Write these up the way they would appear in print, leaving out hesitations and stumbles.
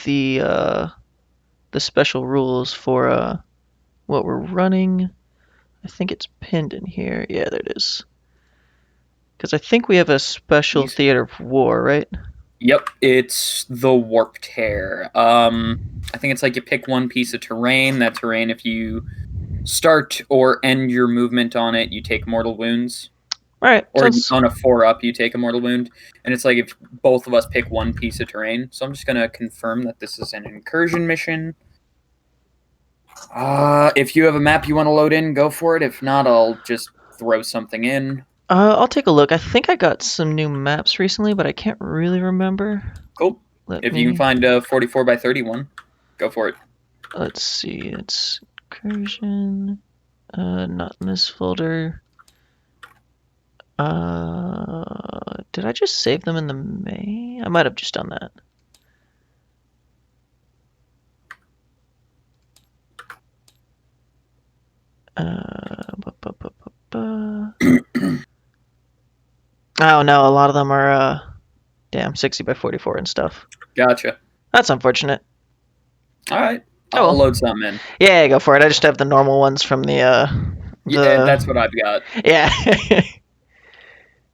the special rules for what we're running. I think it's pinned in here. Yeah, there it is. Because I think we have a special theater of war, right? Yep, it's the Warp Tear. I think it's like you pick one piece of terrain. That terrain, if you start or end your movement on it, you take mortal wounds. All right. Or on a 4-up, you take a mortal wound. And it's like if both of us pick one piece of terrain. So I'm just going to confirm that this is an incursion mission. If you have a map you want to load in, go for it. If not, I'll just throw something in. I'll take a look. I think I got some new maps recently, but I can't really remember. Cool. If you can find a 44 by 31, go for it. Let's see. It's incursion. Not in this folder. Did I just save them in the main? I might have just done that. Oh no, a lot of them are damn 60 by 44 and stuff. Gotcha. That's unfortunate. All right. I'll load something in. Yeah, go for it. I just have the normal ones from the Yeah, that's what I've got. Yeah.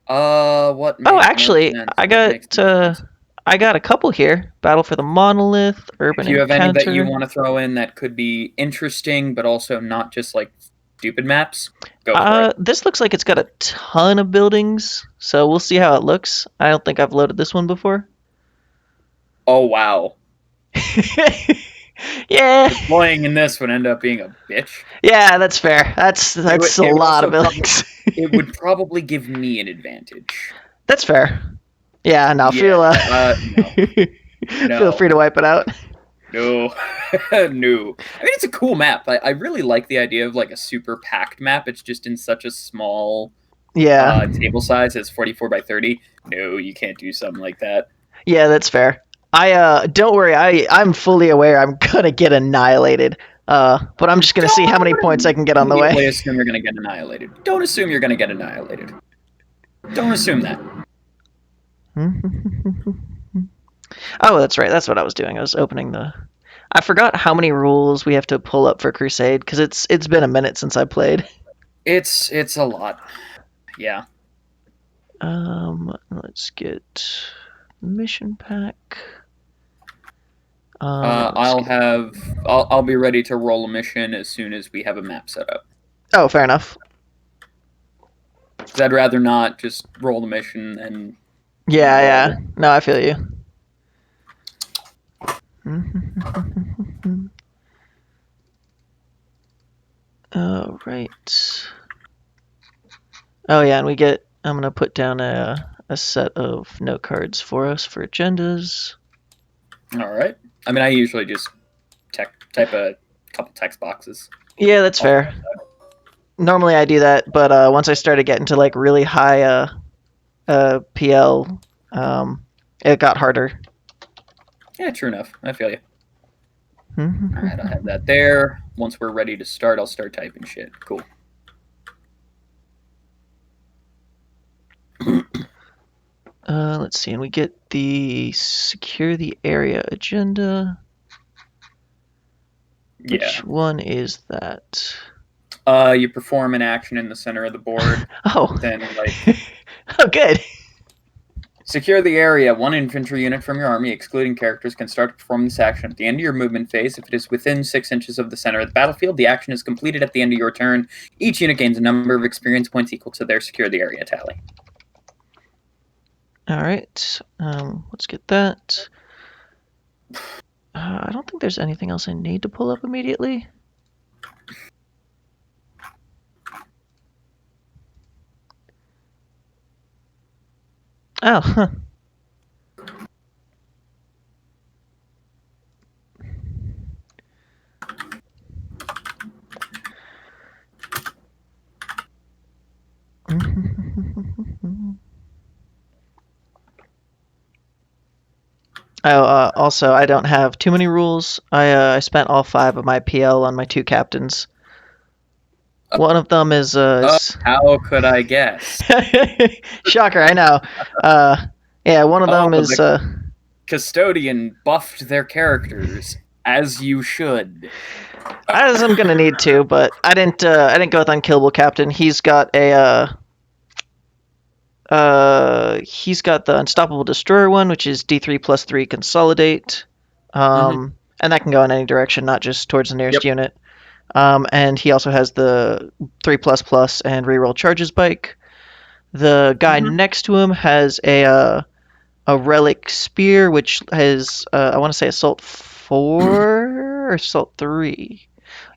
What? Oh, actually, I got a couple here. Battle for the Monolith, Urban Encounter. If you have any that you want to throw in that could be interesting, but also not just like stupid maps, go for it. This looks like it's got a ton of buildings, so we'll see how it looks. I don't think I've loaded this one before. Oh, wow. Yeah. Deploying in this would end up being a bitch. Yeah, that's fair. That's a lot of buildings. It would probably give me an advantage. That's fair. Yeah, no, no. Feel free to wipe it out. No. No. I mean, it's a cool map. I really like the idea of like a super packed map. It's just in such a small table size as 44 by 30. No, you can't do something like that. Yeah, that's fair. Don't worry, I'm fully aware I'm gonna get annihilated. But I'm just gonna see how many points I can get on the way. Don't assume you're gonna get annihilated. Don't assume you're gonna get annihilated. Don't assume that. Oh, that's right. That's what I was doing. I was opening the. I forgot how many rules we have to pull up for Crusade because it's been a minute since I played. It's a lot. Yeah. Let's get mission pack. I'll be ready to roll a mission as soon as we have a map set up. Oh, fair enough. Because I'd rather not just roll the mission and. Yeah. No, I feel you. All right. Oh yeah, and I'm gonna put down a set of note cards for us for agendas. All right. I mean, I usually just type a couple text boxes. Yeah, that's fair. Normally I do that, but once I started getting to like really high PL, it got harder. Yeah, true enough. I feel you. All right, I'll have that there. Once we're ready to start, I'll start typing shit. Cool. Let's see, and we get the secure the area agenda. Which one is that? You perform an action in the center of the board. Oh. Then, like. Oh, good. Secure the area. One infantry unit from your army, excluding characters, can start to perform this action at the end of your movement phase. If it is within 6 inches of the center of the battlefield, the action is completed at the end of your turn. Each unit gains a number of experience points equal to their secure the area tally. All right. Let's get that. I don't think there's anything else I need to pull up immediately. Oh, huh. Oh, also, I don't have too many rules. I spent all 5 of my PL on my 2 captains. One of them is how could I guess? Shocker, I know. Yeah, one of them is Custodian buffed their characters, as you should. As I'm gonna need to, but I didn't go with Unkillable Captain. He's got he's got the Unstoppable Destroyer one, which is D3 plus 3 Consolidate. Mm-hmm. And that can go in any direction, not just towards the nearest Yep. unit. And he also has the 3 and reroll charges bike. The guy Mm-hmm. next to him has a relic spear, which has I want to say assault 4 or assault 3.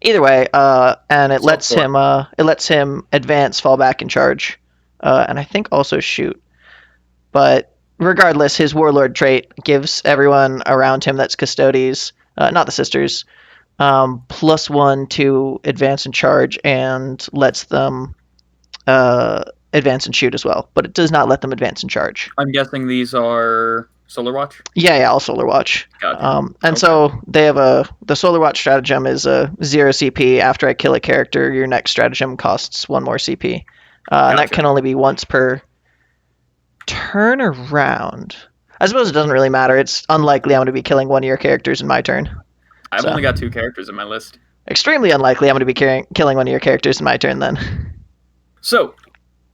Either way, and it Assault lets 4. him advance, fall back, and charge, and I think also shoot. But regardless, his warlord trait gives everyone around him that's Custodes, not the sisters, +1 to advance and charge, and lets them advance and shoot as well. But it does not let them advance and charge. I'm guessing these are Solar Watch? Yeah, all Solar Watch. Gotcha. And Okay. so they have the Solar Watch stratagem is a 0 CP. After I kill a character, your next stratagem costs 1 more CP. And that Gotcha. can only be once per turn or round. I suppose it doesn't really matter. It's unlikely I'm going to be killing one of your characters in my turn. I've So only got 2 characters in my list. extremely unlikely I'm going to be killing one of your characters in my turn then. So,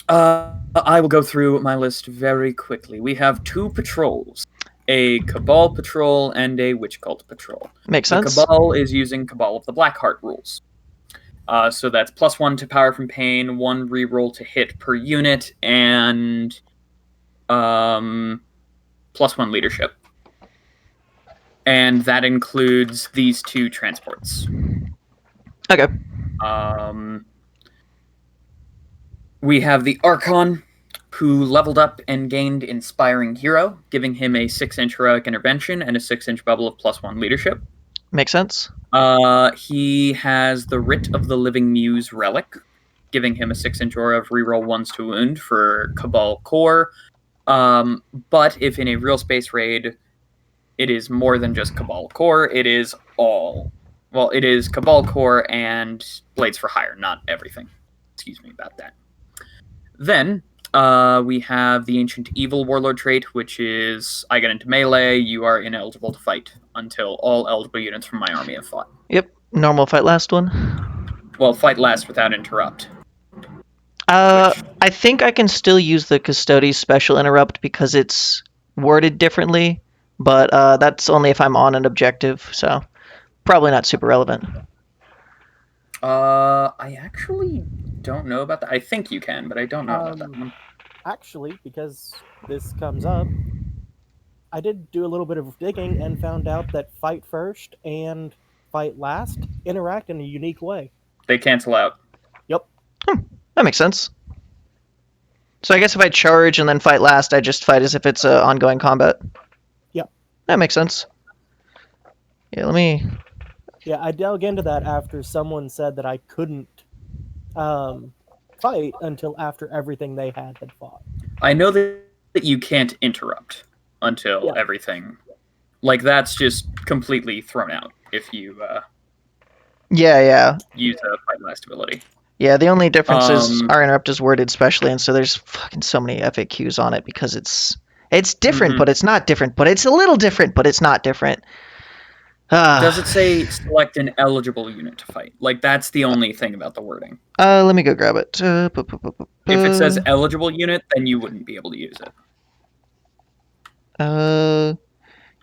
I will go through my list very quickly. We have 2 patrols, a Cabal patrol and a Witch Cult patrol. Makes The sense. Cabal is using Cabal of the Blackheart rules. So that's +1 to power from pain, 1 reroll to hit per unit, and +1 leadership. And that includes these 2 transports. Okay. We have the Archon, who leveled up and gained Inspiring Hero, giving him a 6-inch heroic intervention and a 6-inch bubble of +1 leadership. Makes sense. He has the Writ of the Living Muse relic, giving him a 6-inch aura of reroll 1s to wound for Cabal Core. But if in a real space raid, it is more than just Cabal Core, it is all. Well, it is Cabal Core and Blades for Hire, not everything. Excuse me about that. Then we have the Ancient Evil Warlord trait, which is I get into melee, you are ineligible to fight until all eligible units from my army have fought. Yep. Normal fight last one. Well, fight last without interrupt. I think I can still use the Custodes special interrupt because it's worded differently, but that's only if I'm on an objective, so probably not super relevant. I actually don't know about that. I think you can, but I don't know about that one. Actually, because this comes up, I did do a little bit of digging and found out that fight first and fight last interact in a unique way. They cancel out. Yep. That makes sense. So I guess if I charge and then fight last, I just fight as if it's ongoing combat. Yep. That makes sense. Yeah, let me... Yeah, I dug into that after someone said that I couldn't fight until after everything they had fought. I know that you can't interrupt until everything. Like, that's just completely thrown out if you Yeah. use a fight last ability. Yeah, the only difference is our interrupt is worded specially, and so there's fucking so many FAQs on it because it's different, but it's not different, but it's a little different, but it's not different. Does it say select an eligible unit to fight? Like, that's the only thing about the wording. Let me go grab it. If it says eligible unit, then you wouldn't be able to use it.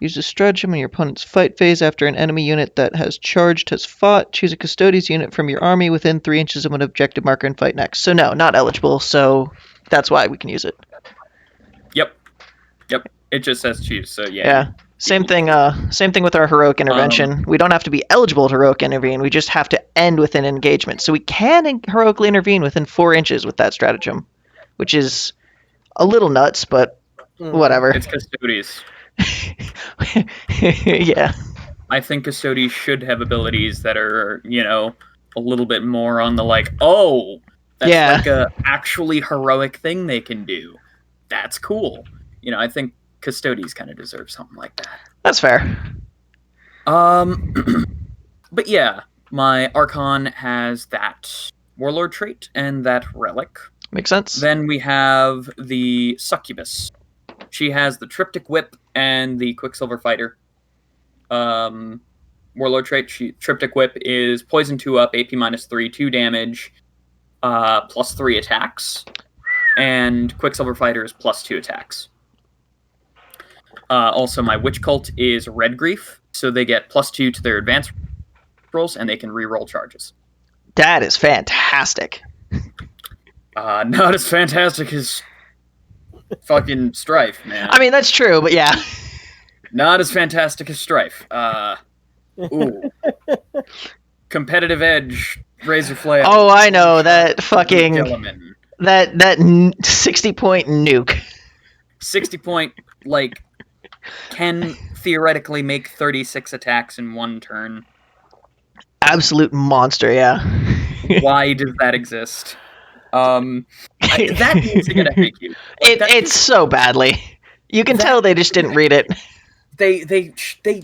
Use a stratagem in your opponent's fight phase after an enemy unit that has charged has fought. Choose a Custodes unit from your army within 3 inches of an objective marker and fight next. So no, not eligible, so that's why we can use it. Yep. It just says choose, so yeah. Yeah. Same thing with our heroic intervention. We don't have to be eligible to heroic intervene. We just have to end within engagement. So we can heroically intervene within 4 inches with that stratagem, which is a little nuts, but whatever. It's Custodes. Yeah. I think Custodes should have abilities that are, a little bit more on the like, oh, that's like a actually heroic thing they can do. That's cool. I think Custodes kind of deserve something like that. That's fair. But yeah, my Archon has that Warlord trait and that relic. Makes sense. Then we have the Succubus, She has the Triptych Whip and the Quicksilver Fighter. Warlord trait, Triptych Whip is poison 2 up, AP -3, 2 damage, +3 attacks. And Quicksilver Fighter is +2 attacks. Also, my Witch Cult is Red Grief, so they get +2 to their advanced rolls, and they can re-roll charges. That is fantastic. Not as fantastic as fucking Strife, man. I mean, that's true, but yeah. Not as fantastic as Strife. Ooh. Competitive Edge, Razor Flail. Oh, I know, that fucking... Gilliman. That 60-point nuke. 60-point, like, can theoretically make 36 attacks in one turn. Absolute monster, yeah. Why does that exist? That needs to get a thank you. Like, it's so badly. You can tell they just didn't read it. They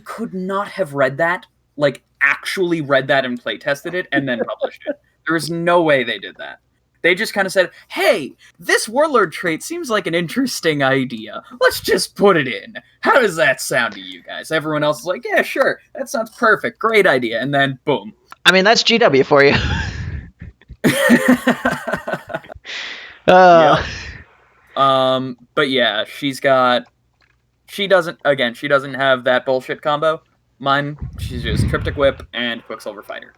could not have read that, like, actually read that and play tested it and then published it. There is no way they did that. They just kind of said, hey, this Warlord trait seems like an interesting idea. Let's just put it in. How does that sound to you guys? Everyone else is like, yeah, sure. That sounds perfect. Great idea. And then, boom. I mean, that's GW for you. Yeah. But yeah, she doesn't have that bullshit combo. Mine, she's just Triptych Whip and Quicksilver Fighter.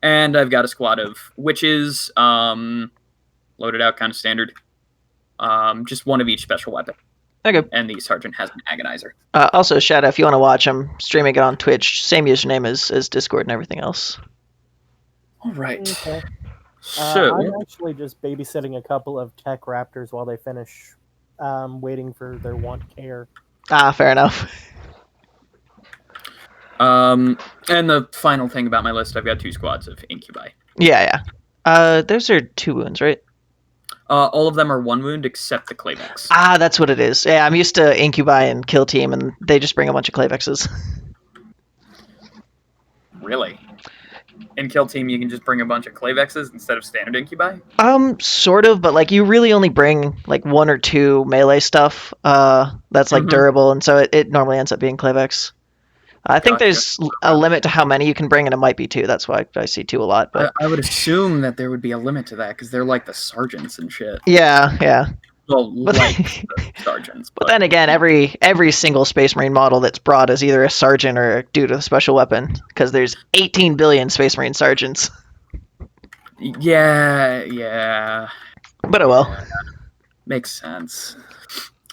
And I've got a squad of witches, loaded out kind of standard. Just one of each special weapon. Okay. And the sergeant has an agonizer. Also, Shadow, if you want to watch, I'm streaming it on Twitch. Same username as Discord and everything else. All right. Okay. So I'm actually just babysitting a couple of tech raptors while they finish waiting for their want care. Fair enough. and the final thing about my list, I've got 2 squads of incubi. Yeah. Those are 2 wounds, right? All of them are 1 wound except the Clavex. That's what it is. Yeah, I'm used to incubi and kill team, and they just bring a bunch of Clavexes. Really? In kill team, you can just bring a bunch of Clavexes instead of standard incubi? Sort of, but like you really only bring like 1 or 2 melee stuff. That's like durable, and so it normally ends up being Clavex. I think there's a limit to how many you can bring, and it might be 2. That's why I see 2 a lot. But I would assume that there would be a limit to that because they're like the sergeants and shit. Yeah. Well, like the sergeants. But then again, every single Space Marine model that's brought is either a sergeant or a dude with a special weapon, because there's 18 billion Space Marine sergeants. Yeah. But oh well. Yeah, makes sense.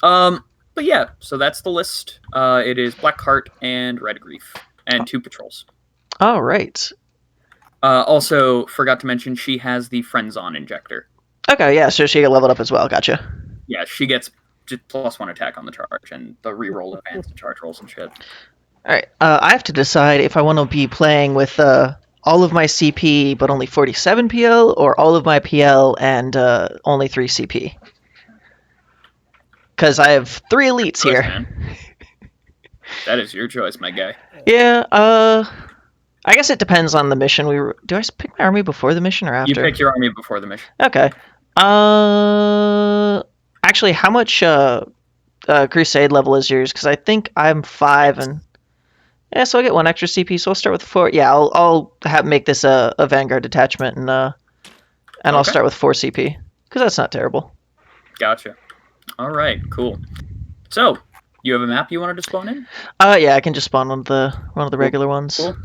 But yeah, so that's the list. It is Black Heart and Red Grief, and 2 patrols. All right. Also, forgot to mention, she has the Friends-On injector. Okay, yeah, so she got leveled up as well. Gotcha. Yeah, she gets just +1 attack on the charge, and the reroll advanced charge rolls and shit. All right, I have to decide if I want to be playing with all of my CP but only 47 PL, or all of my PL and only 3 CP. Because I have 3 elites here. Man. That is your choice, my guy. Yeah, I guess it depends on the mission. Do I pick my army before the mission or after? You pick your army before the mission. Okay. Actually, how much Crusade level is yours? Because I think I'm 5, and yeah, so I get 1 extra CP. So I'll start with 4. Yeah, I'll make this a Vanguard detachment, and I'll start with 4 CP because that's not terrible. Gotcha. All right, cool. So, you have a map you wanted to spawn in? Yeah, I can just spawn one of the regular ones. Cool.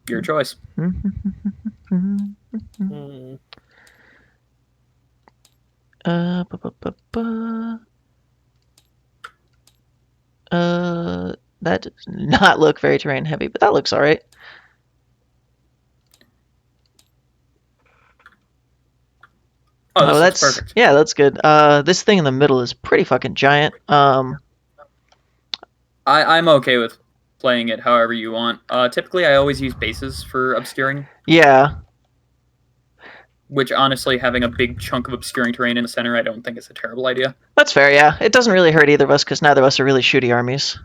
Your choice. That does not look very terrain heavy, but that looks all right. Oh, that's perfect. Yeah, that's good. This thing in the middle is pretty fucking giant. I'm okay with playing it however you want. Typically, I always use bases for obscuring. Yeah. Which, honestly, having a big chunk of obscuring terrain in the center, I don't think is a terrible idea. That's fair, yeah. It doesn't really hurt either of us, because neither of us are really shooty armies.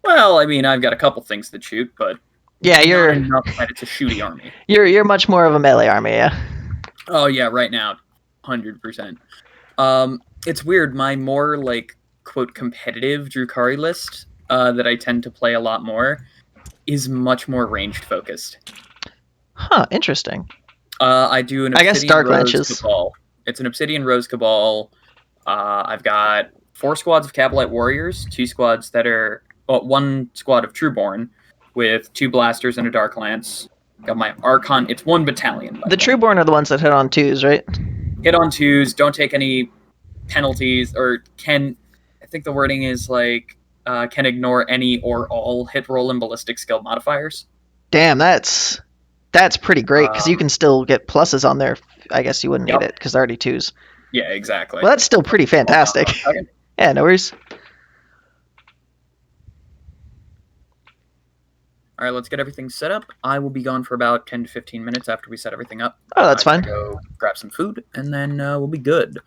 Well, I mean, I've got a couple things that shoot, but yeah, not enough that it's a shooty army. You're much more of a melee army, yeah. Oh, yeah, right now, 100%. It's weird. My more, like, quote competitive Drukhari list that I tend to play a lot more is much more ranged focused. Huh, interesting. I do an I guess Obsidian Dark Rose Lanches. Cabal. It's an Obsidian Rose Cabal. I've got 4 squads of Cabalite Warriors, 2 squads that are... Well, 1 squad of Trueborn with 2 Blasters and a Dark Lance. Got my Archon. It's 1 battalion, by The the way. Trueborn are the ones that hit on 2s, right? Hit on 2s, don't take any penalties, or can... I think the wording is like... can ignore any or all hit roll and ballistic skill modifiers. Damn, that's pretty great, because you can still get pluses on there. I guess you wouldn't need it, because they're already 2s. Yeah, exactly. Well, that's still pretty fantastic. Yeah, no worries. All right, let's get everything set up. I will be gone for about 10 to 15 minutes after we set everything up. Oh, that's fine. Go grab some food, and then we'll be good.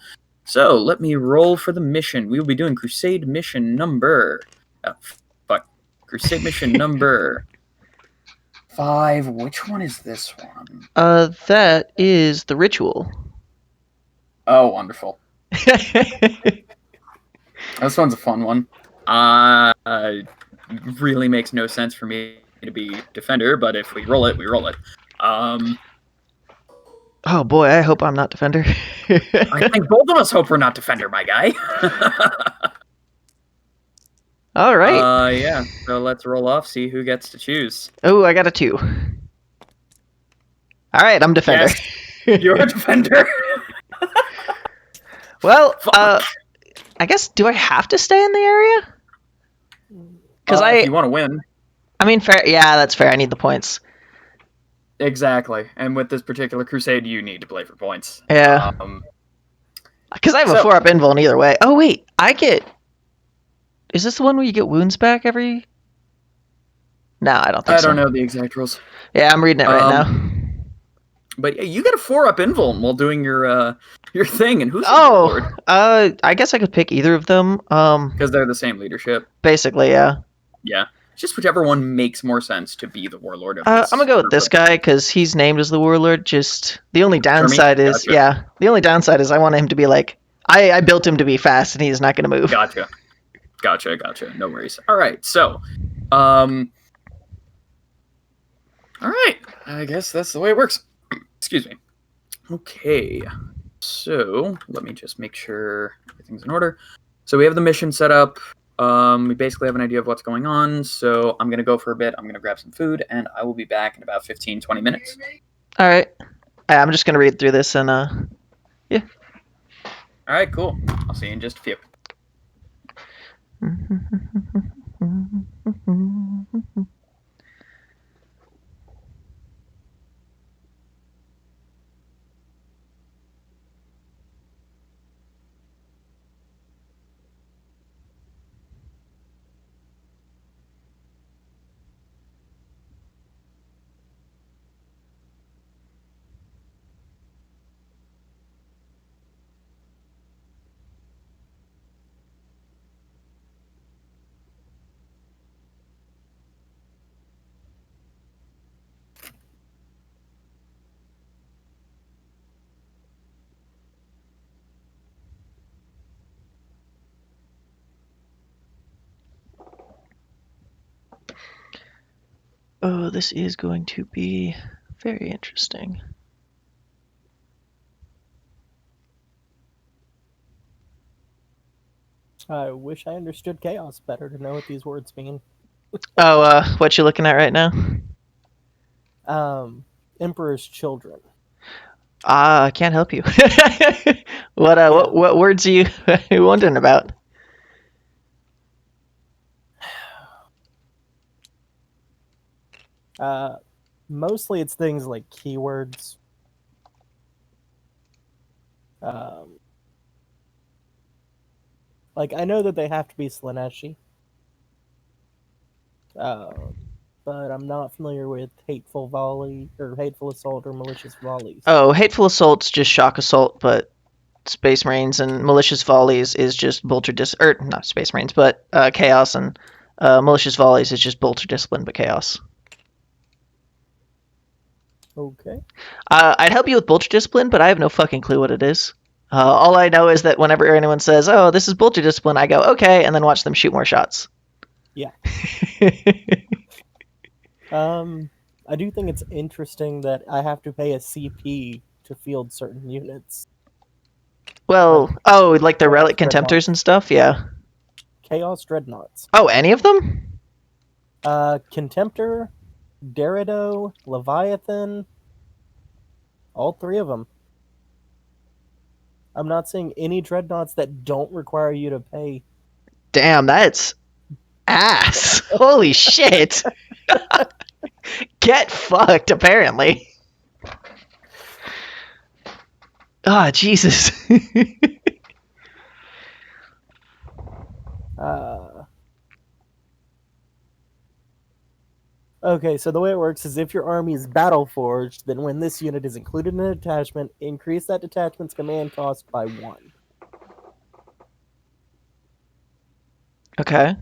So, let me roll for the mission. We will be doing Crusade mission number... Crusade mission number 5. Which one is this one? That is the ritual. Oh, wonderful. This one's a fun one. Really makes no sense for me to be defender, but if we roll it, we roll it. Oh boy, I hope I'm not defender. I think both of us hope we're not defender, my guy. All right. Yeah. So let's roll off, see who gets to choose. Oh, I got a 2. All right, I'm defender. Yes, you're a defender. Well, I guess, do I have to stay in the area? Because if you want to win. I mean, fair. Yeah, that's fair. I need the points. Exactly. And with this particular Crusade, you need to play for points. Yeah. Because I have a 4-up invuln either way. Oh, wait. I get... Is this the one where you get wounds back every... No, I don't think so. I don't know the exact rules. Yeah, I'm reading it right now. But yeah, you get a 4-up invuln while doing your thing. And who's the Lord? I guess I could pick either of them. Because they're the same leadership. Basically, yeah. Yeah. Just whichever one makes more sense to be the warlord of this. I'm gonna go with this guy because he's named as the warlord. Just the only downside is, gotcha. The only downside is I want him to be like, I built him to be fast, and he's not gonna move. Gotcha. No worries. All right, so, all right. I guess that's the way it works. Excuse me. Okay. So let me just make sure everything's in order. So we have the mission set up. We basically have an idea of what's going on, so I'm going to go for a bit. I'm going to grab some food, and I will be back in about 15-20 minutes. All right. I'm just going to read through this, and, yeah. All right, cool. I'll see you in just a few. Oh, this is going to be very interesting. I wish I understood chaos better to know what these words mean. Oh, what you looking at right now? Emperor's Children. I can't help you. What words are you wondering about? Mostly it's things like keywords. Like, I know that they have to be Slaaneshi. But I'm not familiar with Hateful Volley, or Hateful Assault, or Malicious Volleys. Oh, Hateful Assault's just Shock Assault, but Space Marines, and Malicious Volleys is just Bolter not Space Marines, but Chaos, and Malicious Volleys is just Bolter Discipline, but Chaos. Okay. I'd help you with Bolter Discipline, but I have no fucking clue what it is. All I know is that whenever anyone says, "Oh, this is bolter discipline," I go, "Okay," and then watch them shoot more shots. Yeah. I do think it's interesting that I have to pay a CP to field certain units. Well, like the relic contemptors Dreadnoughts. and stuff, yeah. Chaos Dreadnoughts. Oh, any of them? Contemptor, Derido, Leviathan, all 3 of them. I'm not seeing any Dreadnoughts that don't require you to pay. Damn, that's ass. Holy shit. Get fucked, apparently. Ah, Jesus. Okay, so the way it works is if your army is battle forged, then when this unit is included in a detachment, increase that detachment's command cost by 1. Okay.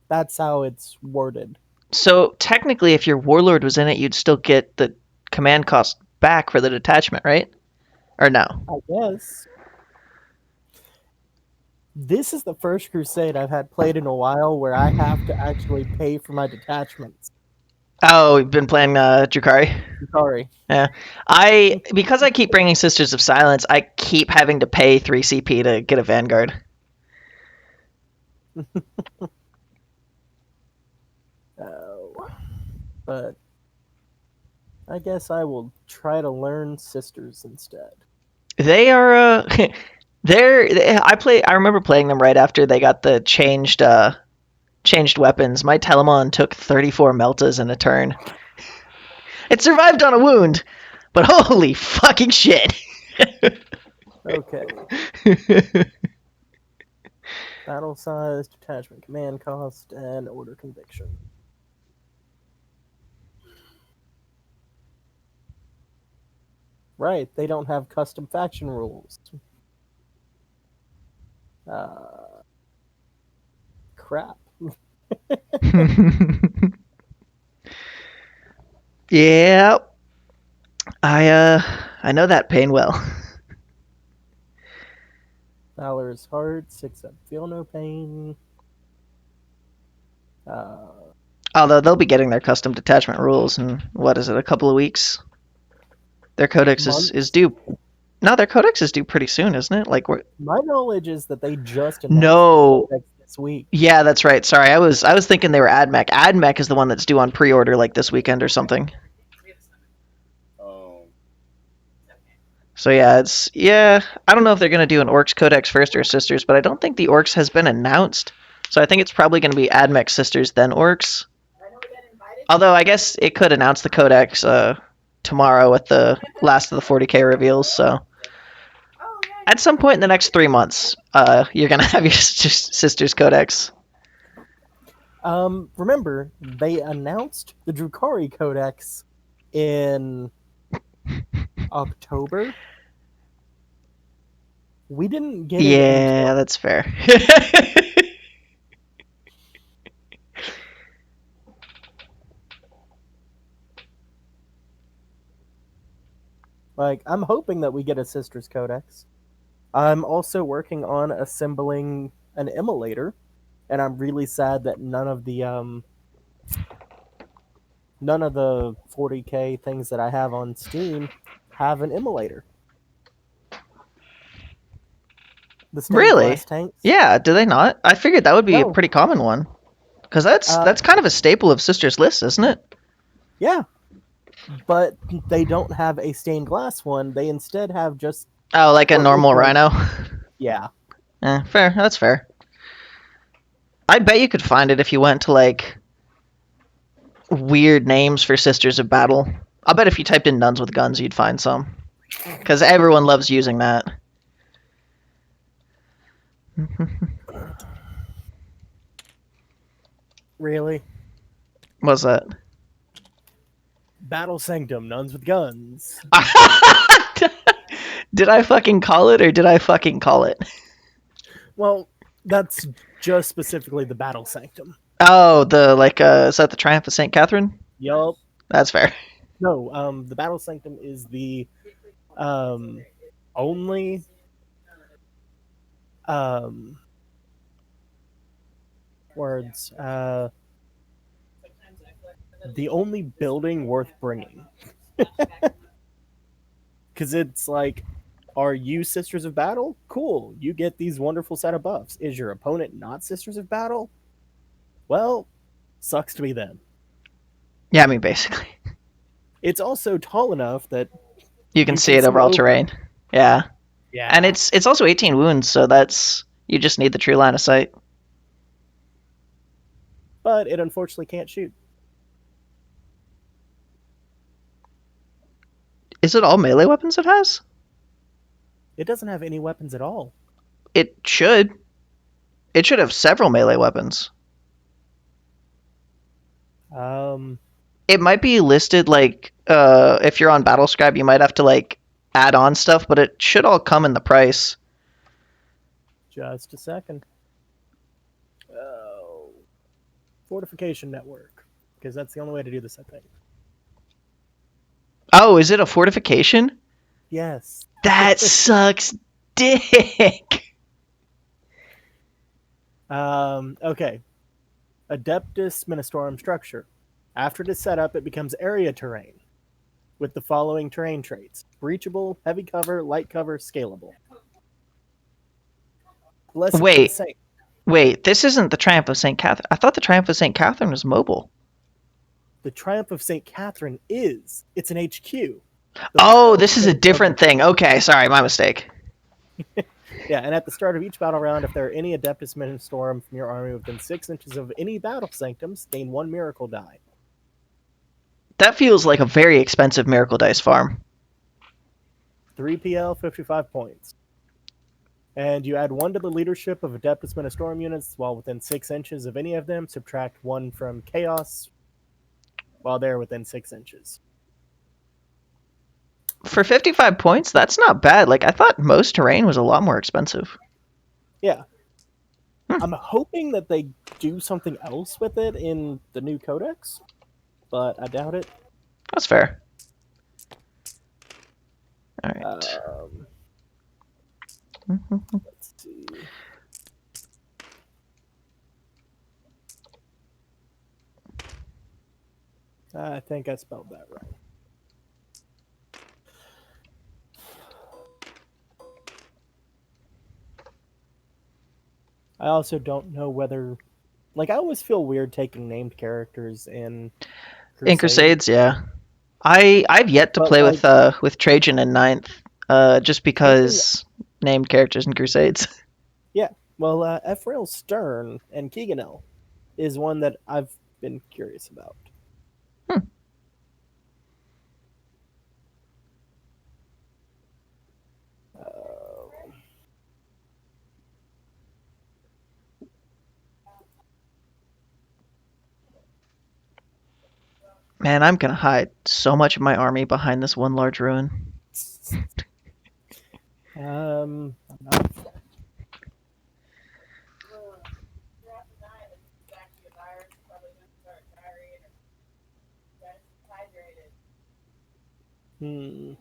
That's how it's worded. So technically, if your warlord was in it, you'd still get the command cost back for the detachment, right? Or no? I guess. This is the first Crusade I've had played in a while where I have to actually pay for my detachments. Oh, you've been playing Drukhari? Sorry. Yeah. Because I keep bringing Sisters of Silence, I keep having to pay 3 CP to get a Vanguard. But I guess I will try to learn Sisters instead. They are I remember playing them right after they got the changed weapons. My Telemon took 34 meltas in a turn. It survived on a wound, but holy fucking shit. Okay. Battle size, detachment command cost, and order conviction. Right, they don't have custom faction rules. Crap. Yeah. I know that pain well. Valor is hard, 6 up, feel no pain. Although they'll be getting their custom detachment rules in, what is it, a couple of weeks? Their codex is due. No, their codex is due pretty soon, isn't it? Like, my knowledge is that they just announced no. the codex this week. Yeah, that's right. Sorry, I was thinking they were AdMech. AdMech is the one that's due on pre-order like this weekend or something. Oh. So yeah, I don't know if they're gonna do an Orcs Codex first or Sisters, but I don't think the Orcs has been announced. So I think it's probably gonna be AdMech Sisters then Orcs. Although I guess it could announce the Codex tomorrow with the last of the 40k reveals. So at some point in the next 3 months, you're gonna have your Sisters Codex. Remember, they announced the Drukhari Codex in October. We didn't get it. Yeah, that's fair. Like, I'm hoping that we get a Sisters Codex. I'm also working on assembling an immolator, and I'm really sad that none of the 40k things that I have on Steam have an immolator. The stained Really? glass tanks. Yeah, do they not? I figured that would be a pretty common one. Because that's kind of a staple of Sisters lists, isn't it? Yeah. But they don't have a stained glass one. They instead have just... Oh, like a normal Rhino? Yeah. Fair. That's fair. I bet you could find it if you went to, like, weird names for Sisters of Battle. I'll bet if you typed in Nuns with Guns, you'd find some. Because everyone loves using that. Really? What's that? Battle Sanctum, Nuns with Guns. Did I fucking call it, or did I fucking call it? Well, that's just specifically the Battle Sanctum. Oh, is that the Triumph of St. Catherine? Yup. That's fair. No, the Battle Sanctum is the only um, words. The only building worth bringing. Because it's like, are you Sisters of Battle? Cool. You get these wonderful set of buffs. Is your opponent not Sisters of Battle? Well, sucks to be them. Yeah, I mean, basically. It's also tall enough that You can you see can it see over all over terrain. it. Yeah. And Yeah. it's also 18 wounds, so that's you just need the true line of sight. But it unfortunately can't shoot. Is it all melee weapons it has? It doesn't have any weapons at all. It should. It should have several melee weapons. Um, It might be listed like if you're on Battlescribe, you might have to like add on stuff, but it should all come in the price. just a second. Oh, fortification network, because that's the only way to do this, I think. Oh, is it a fortification? Yes. That sucks dick. Okay. Adeptus Ministorum structure. After it is set up, it becomes area terrain with the following terrain traits: breachable, heavy cover, light cover, scalable. Blessings of the Wait, Saint. wait. This isn't the Triumph of St. Catherine. I thought the Triumph of St. Catherine was mobile. The Triumph of St. Catherine is. It's an HQ. The Oh, battle this is a state of different thing. Okay, sorry, my mistake. Yeah, and at the start of each battle round, if there are any Adeptus Ministorum from your army within 6 inches of any battle sanctums, gain 1 miracle die. That feels like a very expensive Miracle Dice farm. 3 PL, 55 points. And you add 1 to the leadership of Adeptus Ministorum units while within 6 inches of any of them. Subtract 1 from Chaos while they're within 6 inches. For 55 points, that's not bad. Like, I thought most terrain was a lot more expensive. Yeah. Hmm. I'm hoping that they do something else with it in the new codex, but I doubt it. That's fair. All right. Let's see. I think I spelled that right. I also don't know whether, like, I always feel weird taking named characters in Crusade. In Crusades, yeah. I've yet to But, play like, with Trajan in ninth, just because named characters in Crusades. Yeah, well, Ephrail Stern and Keeganel is one that I've been curious about. Man, I'm gonna hide so much of my army behind this one large ruin. I'm not. Hmm.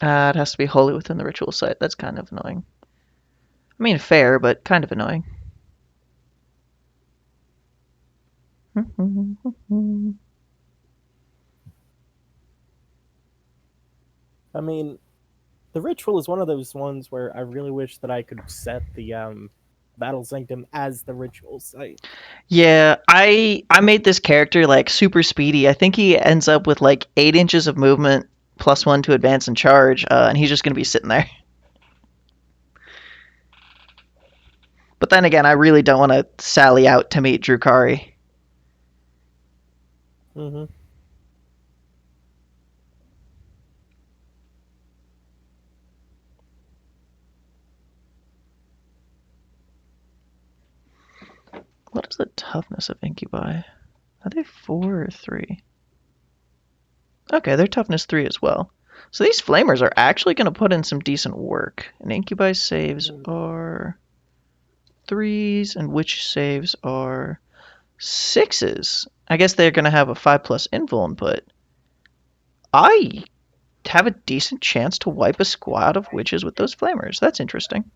It has to be wholly within the ritual site. That's kind of annoying. I mean, fair, but kind of annoying. I mean, the ritual is one of those ones where I really wish that I could set the battle sanctum as the ritual site. Yeah, I made this character like super speedy. I think he ends up with like 8 inches of movement plus 1 to advance and charge, and he's just gonna be sitting there. But then again, I really don't want to sally out to meet Drukari. Mm-hmm. What is the toughness of Incubi? Are they 4 or 3? Okay, they're toughness 3 as well. So these flamers are actually going to put in some decent work. And Incubi saves are 3s, and Witch saves are 6s. I guess they're going to have a 5+ invuln, but I have a decent chance to wipe a squad of witches with those flamers. That's interesting.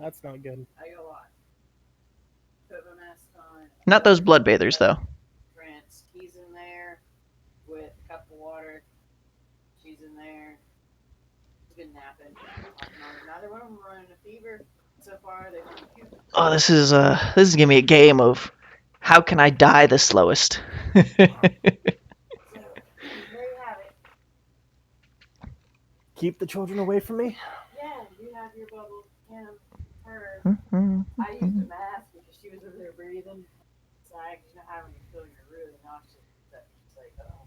That's not good. Not those bloodbathers, though. He's in there with a cup of water. She's in there. She's been napping. Neither one of them running a fever. So far, they've run a few. Oh, this is gonna be a game of how can I die the slowest. So, there you have it. Keep the children away from me. Yeah, you have your bubble. Him, her. Mhm. I used a mask because she was over there breathing. So you know how when you feel you're really nauseous, that it's like, oh.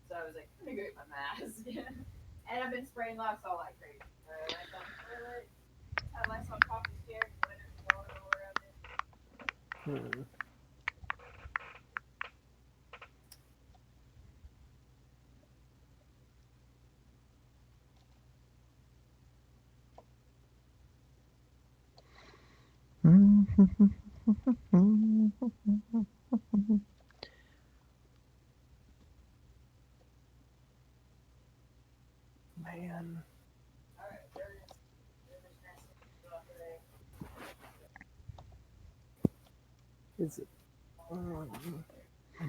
So I was like, I'm gonna go get my mask. And I've been spraying Lysol like crazy. Lysol toilet, had Lysol coffee scared, but there's water all around it. Man. Is it? I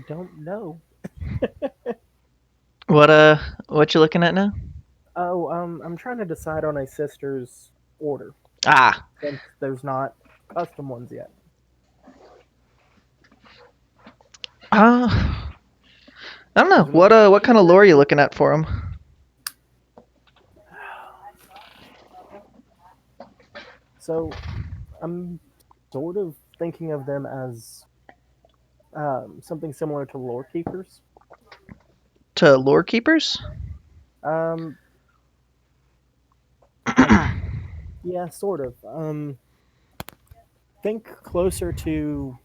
don't know. What you looking at now? Oh, I'm trying to decide on a sister's order Ah, since there's not custom ones yet. I don't know. What kind of lore are you looking at for him? So, I'm sort of thinking of them as something similar to lore keepers. To lore keepers? Yeah, sort of. Think closer to,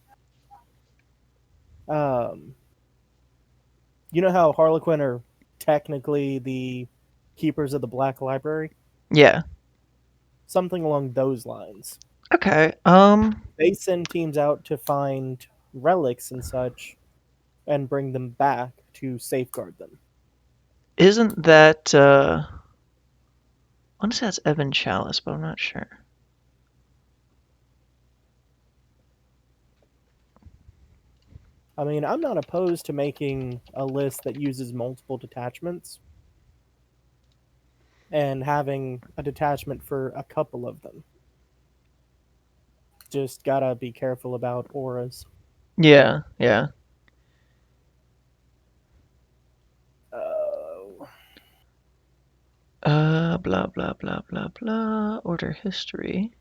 you know how Harlequin are technically the keepers of the Black Library? Yeah. Something along those lines. Okay. They send teams out to find relics and such, and bring them back to safeguard them. Isn't that I want to say that's Evan Chalice, but I'm not sure. I mean, I'm not opposed to making a list that uses multiple detachments and having a detachment for a couple of them. Just gotta be careful about auras. Yeah, yeah. Oh. Blah blah blah blah blah. Order history.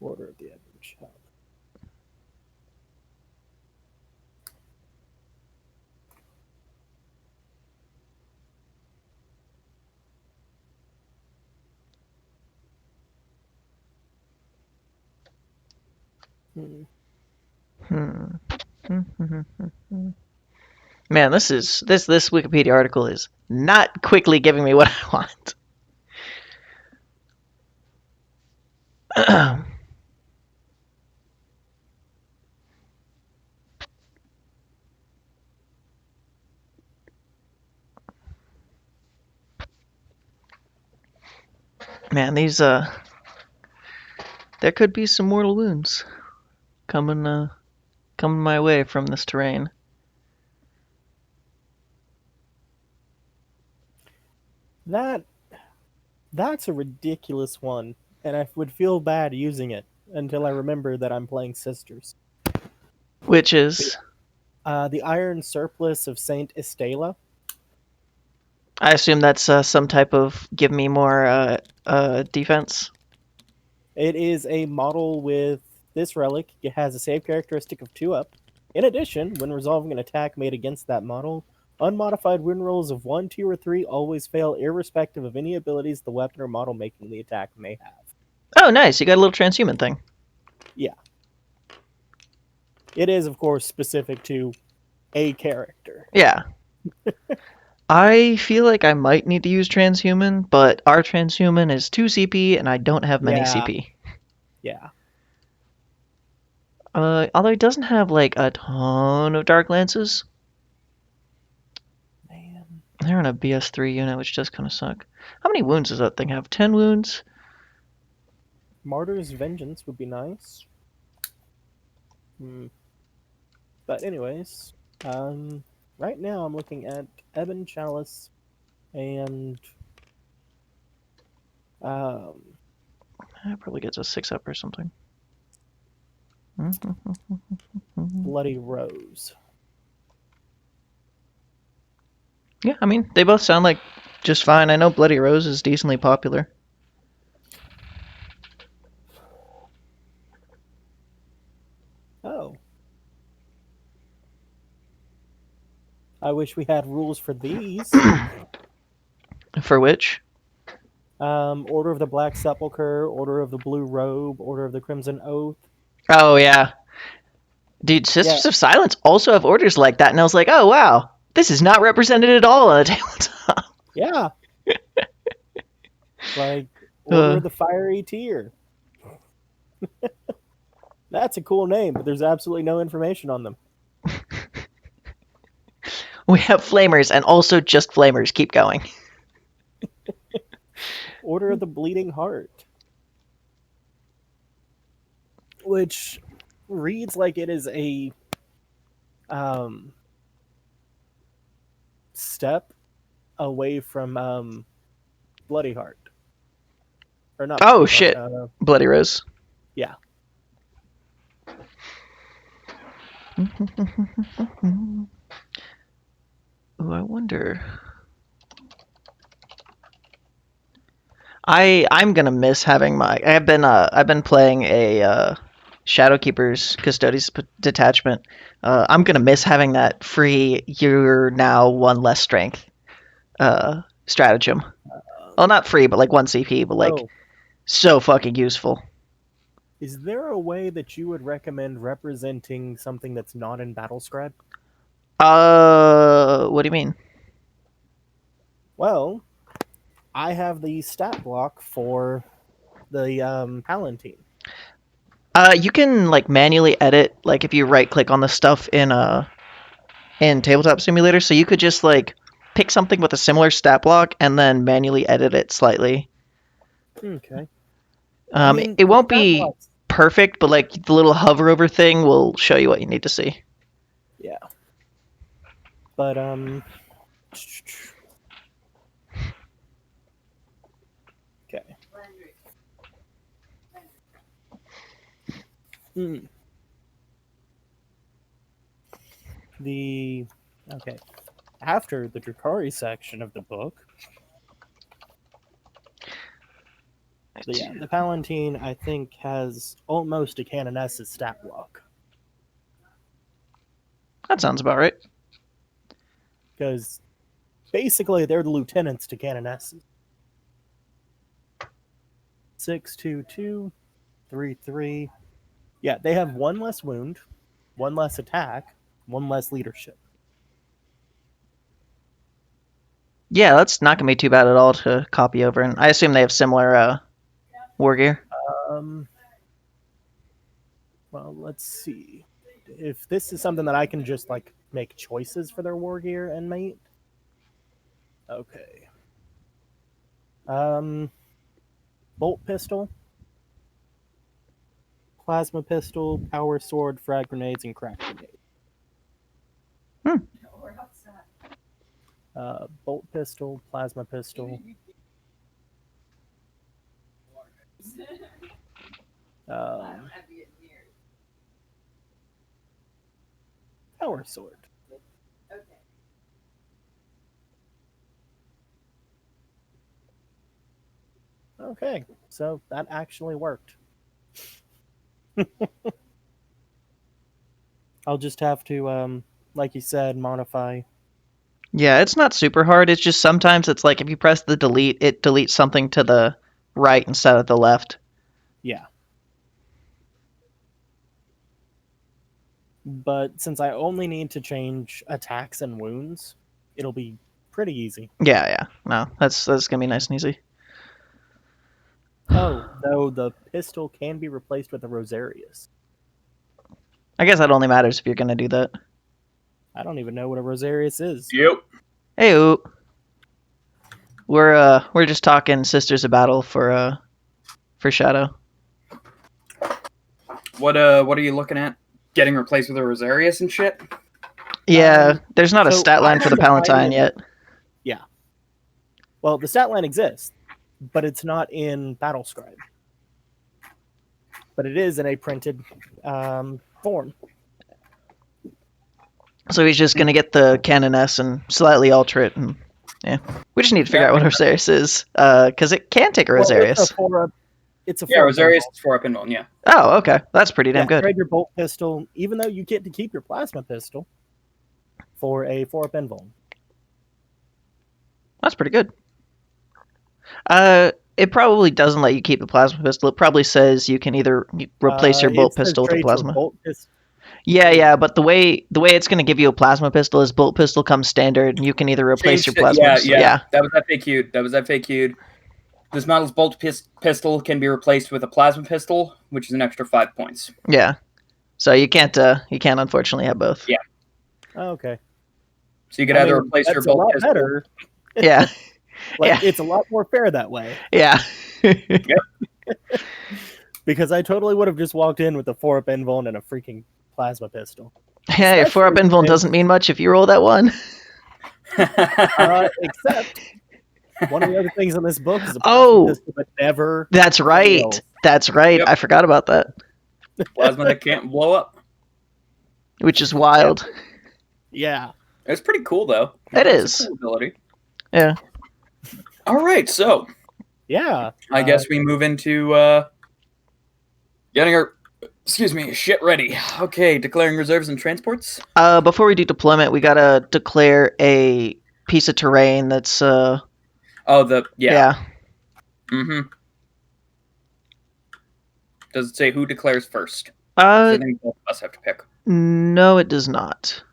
Order of the Evan Chalice. Man, this Wikipedia article is not quickly giving me what I want. Man, these there could be some mortal wounds coming my way from this terrain. That's a ridiculous one, and I would feel bad using it until I remember that I'm playing Sisters. Which is, the Iron Surplice of Saint Estela. I assume that's some type of give me more defense. It is a model with this relic. It has a save characteristic of 2+. In addition, when resolving an attack made against that model, unmodified win rolls of 1, 2, or 3 always fail, irrespective of any abilities the weapon or model making the attack may have. Oh, nice. You got a little transhuman thing. Yeah. It is, of course, specific to a character. Yeah. I feel like I might need to use transhuman, but our transhuman is 2 CP and I don't have many CP. Yeah. Although he doesn't have like a ton of dark lances. Man. They're in a BS3 unit, which does kind of suck. How many wounds does that thing have? 10 wounds? Martyr's Vengeance would be nice. But anyways, right now I'm looking at Ebon Chalice and That probably gets a 6-up or something. Bloody Rose. Yeah, I mean, they both sound like just fine. I know Bloody Rose is decently popular. Oh. I wish we had rules for these. For which? Order of the Black Sepulchre, Order of the Blue Robe, Order of the Crimson Oath. Oh, yeah. Dude, Sisters Yeah. of Silence also have orders like that, and I was like, oh, wow. This is not represented at all on the tabletop. Yeah. Like, Order of the Fiery Tear. That's a cool name, but there's absolutely no information on them. We have flamers, and also just flamers. Keep going. Order of the Bleeding Heart. Which reads like it is a step away from Bloody Heart. Or not Oh, Bloody shit. Heart. Bloody Rose. Yeah. Ooh, I wonder. I'm gonna miss having my. I've been playing a Shadowkeeper's Custodes detachment. I'm gonna miss having that free. You're now one less strength. Stratagem. Well, not free, but like 1 CP, but like so fucking useful. Is there a way that you would recommend representing something that's not in Battlescribe? What do you mean? Well, I have the stat block for the Palatine. You can like manually edit, like if you right click on the stuff in Tabletop Simulator, so you could just like pick something with a similar stat block and then manually edit it slightly. Okay. It won't be blocks. perfect, but like the little hover over thing will show you what you need to see. Yeah. But okay. Okay. After the Drakari section of the book, the Palatine, I think, has almost a Canoness's stat block. That sounds about right. Because basically they're the lieutenants to Canonesses. 6/2/2, 3/3. Yeah, they have 1 less wound, 1 less attack, 1 less leadership. Yeah, that's not gonna be too bad at all to copy over, and I assume they have similar war gear. Well, let's see. If this is something that I can just like make choices for their war gear and mate. Okay. Bolt pistol, plasma pistol, power sword, frag grenades, and crack grenades. Bolt pistol, plasma pistol. Power sword. Okay, so that actually worked. I'll just have to, like you said, modify. Yeah, it's not super hard. It's just sometimes it's like if you press the delete, it deletes something to the right instead of the left. Yeah. But since I only need to change attacks and wounds, it'll be pretty easy. Yeah. No, that's gonna be nice and easy. Oh, though the pistol can be replaced with a Rosarius. I guess that only matters if you're gonna do that. I don't even know what a Rosarius is. Yep. Hey, we're just talking Sisters of Battle for Shadow. What are you looking at? Getting replaced with a Rosarius and shit? Yeah, there's not a so stat line I for the wanted to find Palatine it- yet. Well, the stat line exists, but it's not in Battlescribe. But it is in a printed form. So he's just gonna get the Canon S and slightly alter it, and yeah, we just need to figure out what Rosarius is, because it can take a Well, Rosarius. it's a 4-up. It's a Yeah, 4-up Rosarius invuln. is 4-up invuln, yeah. Oh, okay, that's pretty damn Yeah, good. trade your bolt pistol, even though you get to keep your plasma pistol, for a 4-up invuln. That's pretty good. It probably doesn't let you keep the plasma pistol. It probably says you can either replace your bolt It says pistol with a trade your plasma. bolt pistol. Yeah, but the way it's going to give you a plasma pistol is bolt pistol comes standard, and you can either replace your plasma pistol. Yeah. That was FAQ'd. This model's bolt pistol can be replaced with a plasma pistol, which is an extra 5 points. Yeah. So you can't unfortunately have both. Yeah. Oh, okay. So you could either replace your that's bolt a lot pistol. better. Yeah. Like, Yeah. it's a lot more fair that way. Yeah. Because I totally would have just walked in with a 4-up invuln and a freaking plasma pistol. Hey, 4-up Especially invuln if- doesn't mean much if you roll that one. Except one of the other things in this book is a plasma Oh! pistol that never That's right. fails. That's right. Yep. I forgot about that, Plasma that can't blow up. which is wild. Yeah. It's pretty cool, though. It It's is. a cool ability. Yeah. All right, so Yeah. I guess we move into getting our shit ready. Okay, declaring reserves and transports. Before we do deployment, we gotta declare a piece of terrain that's Yeah. Mm-hmm. Does it say who declares first? 'Cause I think both of us have to pick. No, it does not.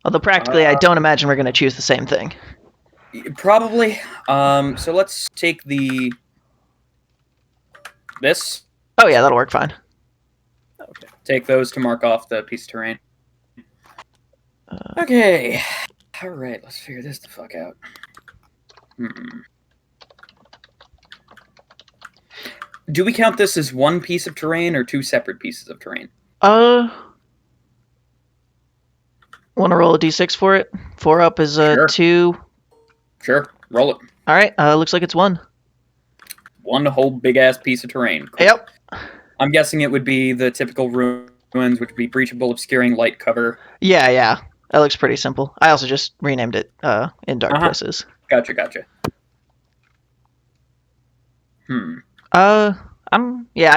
Although practically, I don't imagine we're gonna choose the same thing. Probably. So let's take this. Oh yeah, that'll work fine. Okay. Take those to mark off the piece of terrain. Okay. All right, let's figure this the fuck out. Do we count this as one piece of terrain or two separate pieces of terrain? Want to roll a d6 for it? 4-up is Sure. 2. Sure, roll it. All right. Looks like it's 1. One whole big ass piece of terrain. Yep. I'm guessing it would be the typical ruins, which would be breachable, obscuring, light cover. Yeah. That looks pretty simple. I also just renamed it in Dark Places. Gotcha. I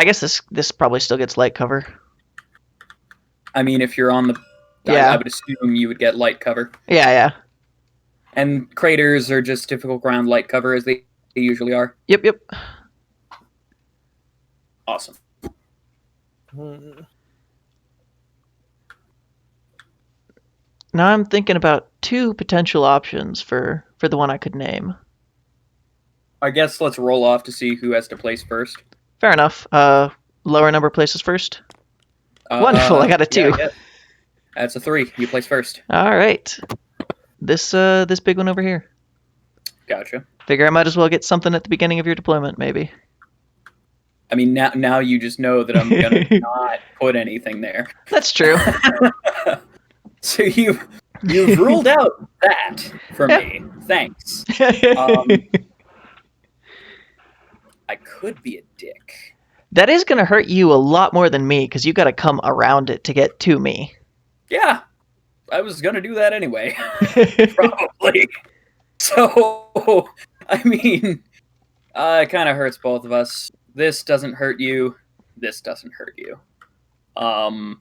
guess this probably still gets light cover. I mean, if you're on the... Yeah. I would assume you would get light cover. Yeah. And craters are just typical ground light cover, as they usually are. Yep. Awesome. Now I'm thinking about 2 potential options for the one I could name. I guess let's roll off to see who has to place first. Fair enough. Lower number places first. Wonderful, I got a 2. Yeah, I guess. That's a 3. You place first. All right. This big one over here. Gotcha. Figure I might as well get something at the beginning of your deployment, maybe. I mean, now you just know that I'm gonna not put anything there. That's true. So you've ruled out that for me. Thanks. I could be a dick. That is going to hurt you a lot more than me, because you got to come around it to get to me. Yeah, I was gonna do that anyway. Probably. So, I mean, it kind of hurts both of us. This doesn't hurt you. This doesn't hurt you. I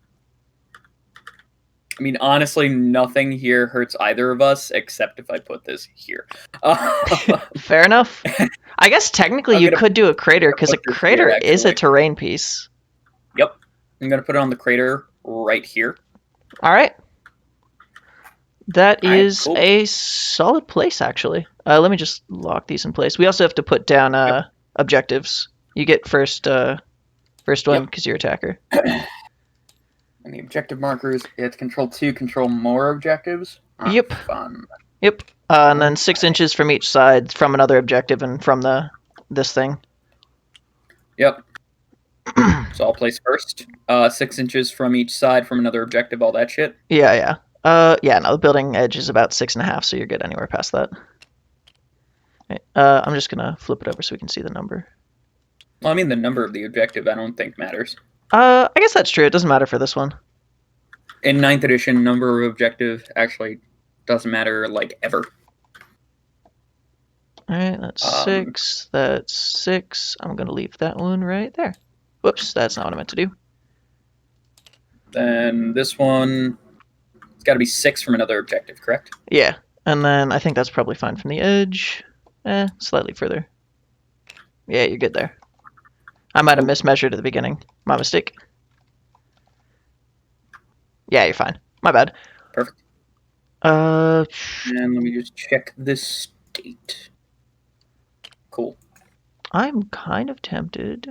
mean, honestly, nothing here hurts either of us, except if I put this here. Fair enough. I guess technically you could do a crater, because a put this crater here, is a actually. terrain piece. Yep. I'm going to put it on the crater right here. All right. That All right, is cool. a solid place, actually. Let me just lock these in place. We also have to put down objectives. You get first one because you're attacker. And the objective markers, it's control 2, control more objectives. Yep. Fun. Yep. And then 6 inches from each side from another objective and from this thing. Yep. So I'll place first. 6 inches from each side from another objective, all that shit. Yeah. Yeah, no, the building edge is about 6.5, so you're good anywhere past that. Right, I'm just gonna flip it over so we can see the number. Well, I mean, the number of the objective I don't think matters. I guess that's true. It doesn't matter for this one. In 9th edition, number of objective actually doesn't matter, like, ever. Alright, that's 6. That's 6. I'm gonna leave that one right there. Whoops, that's not what I meant to do. Then this one, it's got to be 6 from another objective, correct? Yeah, and then I think that's probably fine from the edge. Slightly further. Yeah, you're good there. I might have mismeasured at the beginning. My mistake. Yeah, you're fine. My bad. Perfect. Uh, And let me just check this state. Cool. I'm kind of tempted.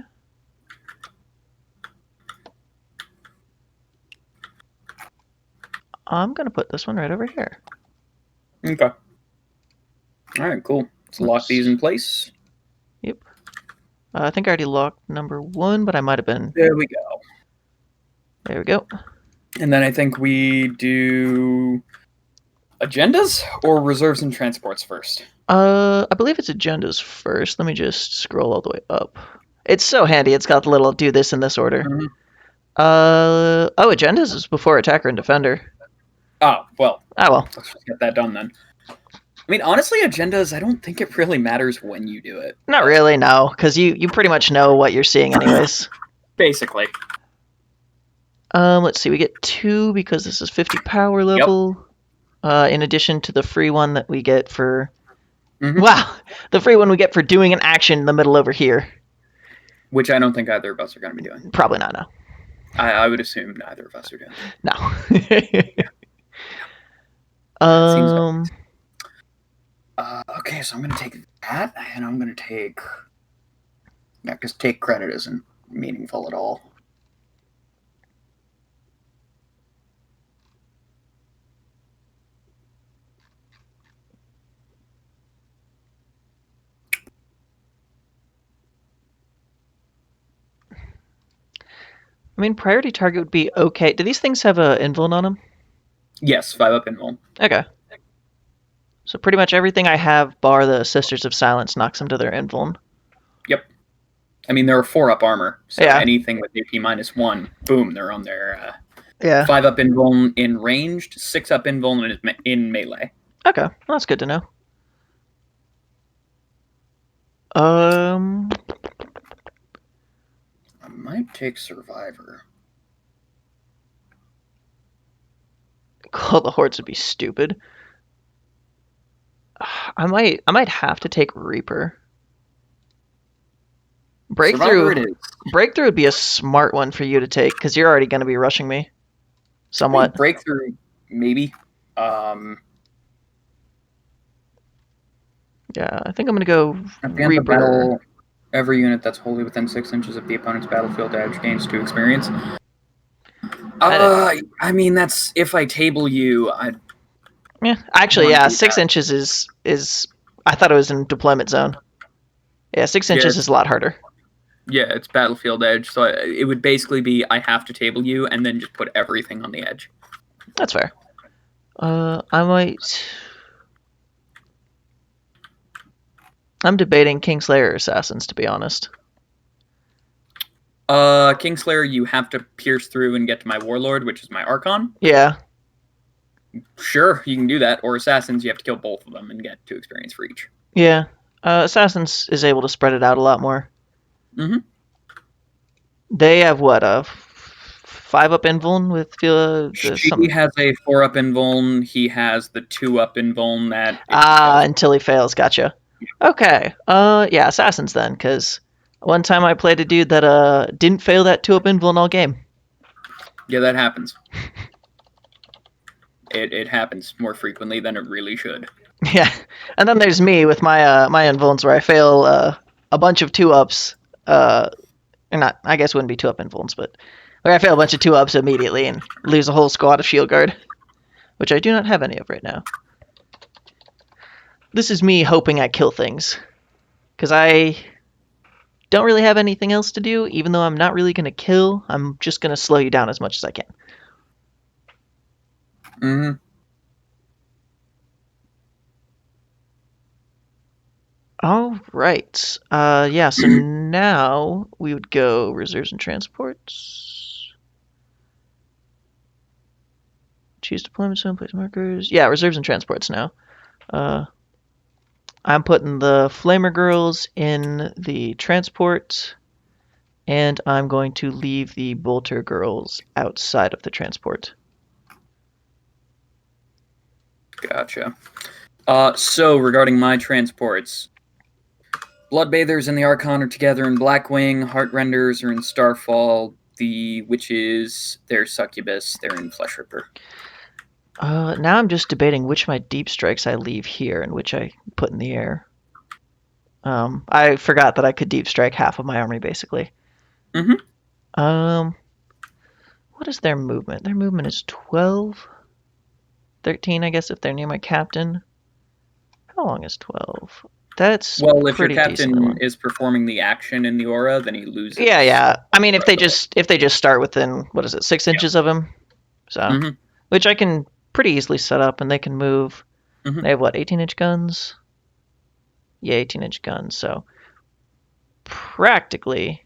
I'm gonna put this one right over here. Okay. All right, cool. Let's lock these in place. Yep. I think I already locked number 1, but I might have been. There we go. There we go. And then I think we do agendas or reserves and transports first. I believe it's agendas first. Let me just scroll all the way up. It's so handy. It's got the little do this in this order. Mhm. Oh, agendas is before attacker and defender. Oh, well. Ah, well. Let's just get that done then. I mean, honestly, agendas, I don't think it really matters when you do it. Not really, no, because you pretty much know what you're seeing anyways. Basically. Let's see. We get 2 because this is 50 power level. In addition to the free one that we get for... Mhm. Wow! The free one we get for doing an action in the middle over here. Which I don't think either of us are going to be doing. Probably not, no. I would assume neither of us are doing. No. Seems okay, so I'm going to take that, and I'm going to take... Yeah, because take credit isn't meaningful at all. I mean, priority target would be okay. Do these things have a invuln on them? Yes, 5 up invuln. Okay. So pretty much everything I have, bar the Sisters of Silence, knocks them to their invuln. Yep. I mean, there are 4 up armor, so Yeah. anything with AP -1, boom, they're on their 5 up invuln in ranged, 6 up invuln in melee. Okay, well, that's good to know. I might take Survivor. Oh, the hordes would be stupid. I might have to take Reaper. Survivor it is. Breakthrough would be a smart one for you to take because you're already going to be rushing me. Somewhat. Breakthrough, maybe. Yeah, I think I'm going to go At the end of the Reaper. battle, every unit that's wholly within 6 inches of the opponent's battlefield edge gains 2 experience. I mean, that's if I table you. Yeah, actually, Wanna yeah, do 6 that. inches is. I thought it was in deployment zone. Yeah, 6 inches is a lot harder. Yeah, it's battlefield edge, so it would basically be I have to table you and then just put everything on the edge. That's fair. I might. I'm debating Kingslayer or Assassins, to be honest. Kingslayer, you have to pierce through and get to my Warlord, which is my Archon. Yeah. Sure, you can do that. Or Assassins, you have to kill both of them and get 2 experience for each. Yeah. Assassins is able to spread it out a lot more. Mm-hmm. They have what, 5 up invuln with She has a 4 up invuln. He has the 2 up invuln that. Until he fails. Gotcha. Okay. Yeah, Assassins then, because one time I played a dude that didn't fail that 2 up invuln all game. Yeah, that happens. It happens more frequently than it really should. Yeah, and then there's me with my my invulns where I fail a bunch of 2 ups. Or not, I guess it wouldn't be 2 up invulns, but Like I fail a bunch of 2-ups immediately and lose a whole squad of shield guard, which I do not have any of right now. This is me hoping I kill things, because I don't really have anything else to do. Even though I'm not really going to kill, I'm just going to slow you down as much as I can. Mm-hmm. All right. Yeah, so now we would go reserves and transports. Choose deployment zone, place markers. Yeah, reserves and transports now. I'm putting the Flamer Girls in the transport, and I'm going to leave the Bolter Girls outside of the transport. Gotcha. So regarding my transports, Bloodbathers and the Archon are together in Blackwing. Heartrenders are in Starfall. The Witches, they're Succubus. They're in Fleshripper. Now I'm just debating which of my deep strikes I leave here and which I put in the air. I forgot that I could deep strike half of my army, basically. Mm-hmm. What is their movement? Their movement is 12? 13, I guess, if they're near my captain. How long is 12? That's Well, if your pretty decently captain long. is performing the action in the aura, then he loses. Yeah. I mean, if they just start within, what is it, 6 inches of him? So, Mm-hmm. which I can pretty easily set up, and they can move. Mhm. They have what, 18-inch guns? Yeah, 18-inch guns. So practically,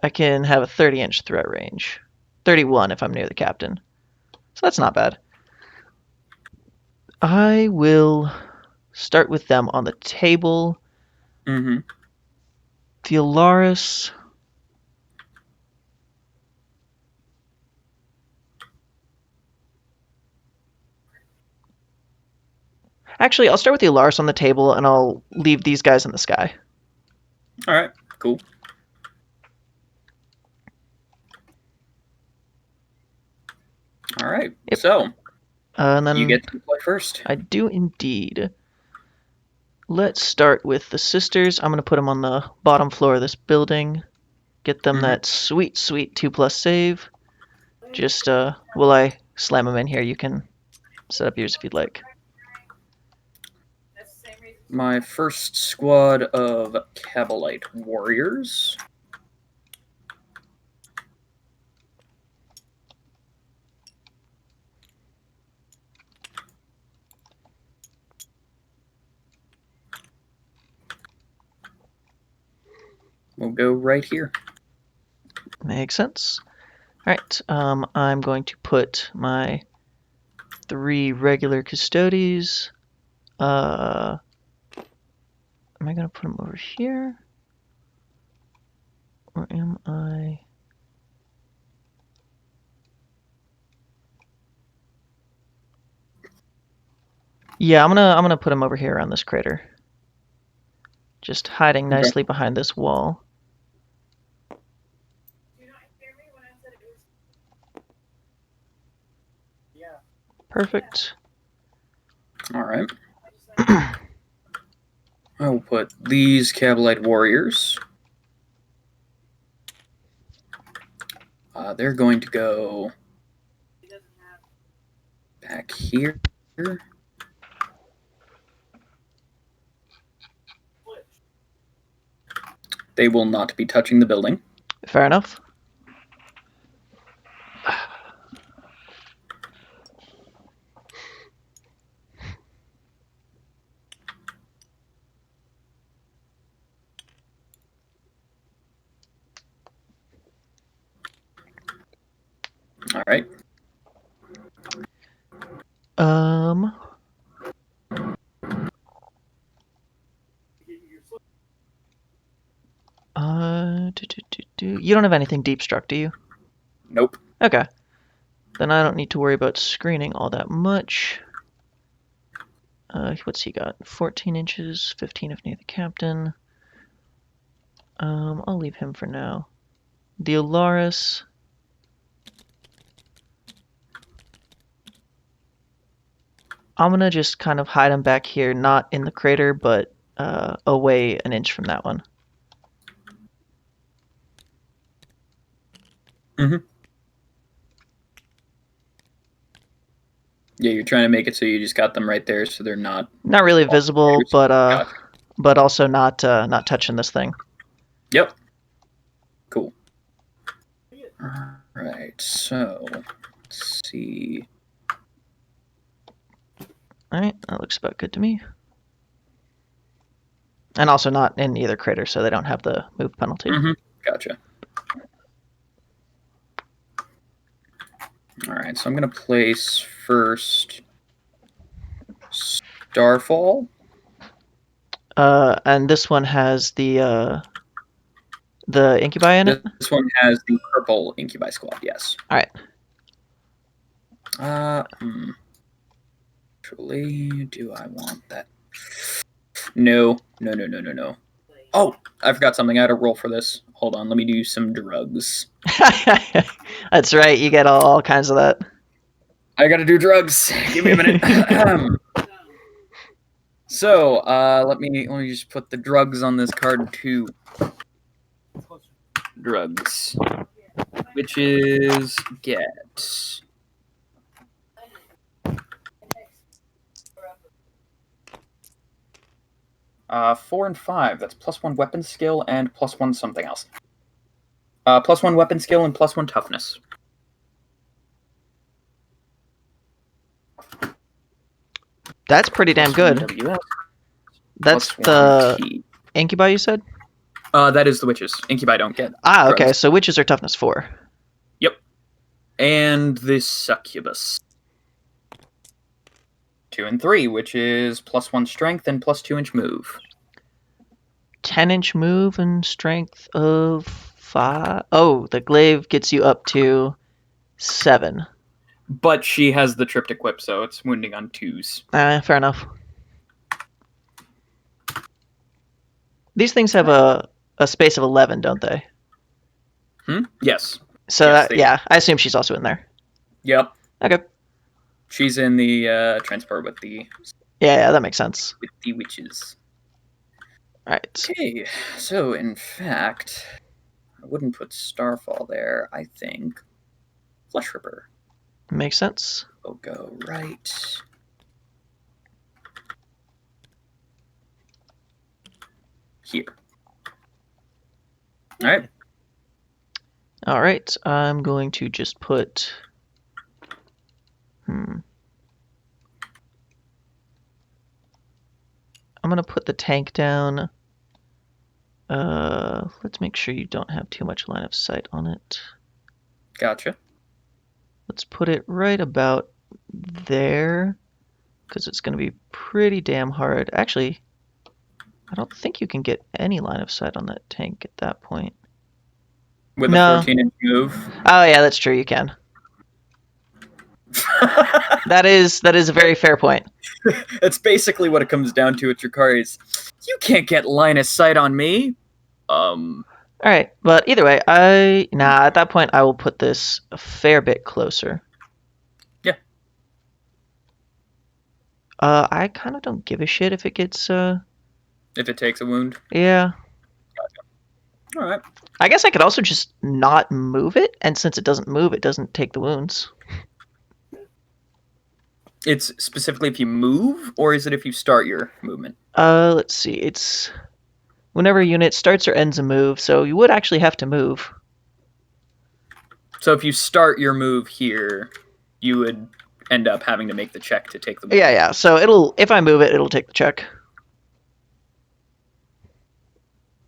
I can have a 30-inch threat range. 31 if I'm near the captain. So that's not bad. I will start with them on the table. Mm-hmm. The Alaris. Actually, I'll start with the Alaris on the table, and I'll leave these guys in the sky. All right, cool. All right, Yep. So And then you get to play first. I do indeed. Let's start with the sisters. I'm going to put them on the bottom floor of this building. Get them that sweet 2+ save. Just, will I slam them in here? You can set up yours if you'd like. That's the same reason. My first squad of Cabalite warriors. We'll go right here. Makes sense. Alright, I'm going to put my 3 regular Custodes. Am I going to put them over here? Or am I... Yeah, I'm gonna put them over here on this crater. Just hiding nicely behind this wall. Do you not hear me when I said it was? Yeah. Perfect. All right. I will put these Cabalite warriors. They're going to go back here. They will not be touching the building. Fair enough. All right. You don't have anything deep struck, do you? Nope. Okay. Then I don't need to worry about screening all that much. What's he got? 14 inches, 15 if near the captain. I'll leave him for now. The Alaris. I'm gonna just kind of hide him back here, not in the crater, but away an inch from that one. Yeah, you're trying to make it so you just got them right there, so they're not really all visible, players. Gotcha. but also not touching this thing. Yep. Cool. All right. So let's see. All right, that looks about good to me. And also not in either crater, so they don't have the move penalty. Gotcha. All right, so I'm gonna place first Starfall. And this one has the incubi in it. This one has the purple incubi squad. Yes. All right. Actually, do I want that? No. Oh, I forgot something. I had to roll for this. Hold on, let me do some drugs. That's right. You get all kinds of that. I gotta do drugs. Give me a minute. So, let me just put the drugs on this card too. Drugs, which is get. 4 and 5. That's +1 weapon skill and +1 something else. +1 weapon skill and +1 toughness. That's pretty damn good. WS, That's +1 the T. incubi you said? That is the witches. Incubi don't get. Ah, okay. drugs. So witches are toughness 4. Yep. And the succubus. 2 and 3, which is +1 strength and +2 inch move. 10-inch move and strength of 5. Oh, the glaive gets you up to 7. But she has the triptych whip, so it's wounding on 2s. Fair enough. These things have a space of 11, don't they? Yes. So Yes, they do. yeah, I assume she's also in there. Yep. Okay. She's in the transport with the Yeah, that makes sense. witches. All right. Okay, so in fact, I wouldn't put Starfall there. I think Flesh Ripper Makes sense. will go right here. All right. All right. I'm going to just put. I'm gonna put the tank down. Let's make sure you don't have too much line of sight on it. Gotcha. Let's put it right about there, because it's going to be pretty damn hard. Actually, I don't think you can get any line of sight on that tank at that point. With No. a 14-inch move. Oh yeah, that's true. You can. That is a very fair point. That's basically what it comes down to with Dracarys. You can't get line of sight on me. All right, but either way, at that point I will put this a fair bit closer. Yeah. I kind of don't give a shit if it gets if it takes a wound. Yeah. All right. I guess I could also just not move it, and since it doesn't move, it doesn't take the wounds. It's specifically if you move, or is it if you start your movement? Let's see. It's whenever a unit starts or ends a move, so you would actually have to move. So if you start your move here, you would end up having to make the check to take the wound. Yeah. So if I move it, it'll take the check.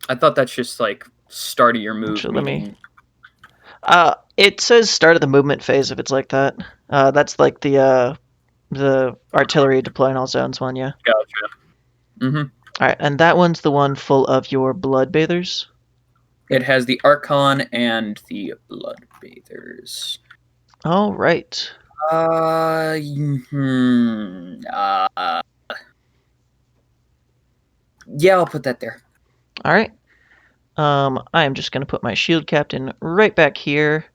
I thought that's just like start of your move. Actually, let me. It says start of the movement phase if it's like that. That's like the artillery deploying all zones one, yeah. Gotcha. Mm-hmm. All right, and that one's the one full of your blood bathers. It has the Archon and the Blood Bathers. All right. Yeah, I'll put that there. All right. I am just gonna put my shield captain right back here.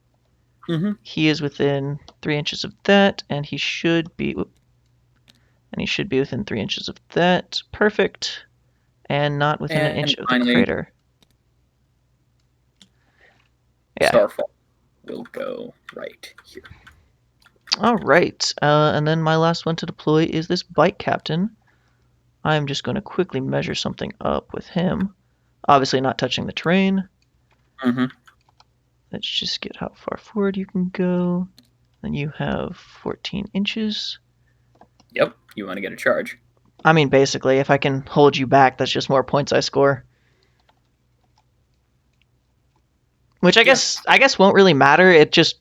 Mm-hmm. He is within 3 inches of that, and he should be. And he should be within 3 inches of that. Perfect. And not within an inch of the crater. Yeah. Starfall. will go right here. All right. And then my last one to deploy is this bike captain. I'm just going to quickly measure something up with him. Obviously not touching the terrain. Mm-hmm. Let's just get how far forward you can go. Then you have 14 inches. Yep, you want to get a charge. I mean, basically, if I can hold you back, that's just more points I score. Which I guess won't really matter. It just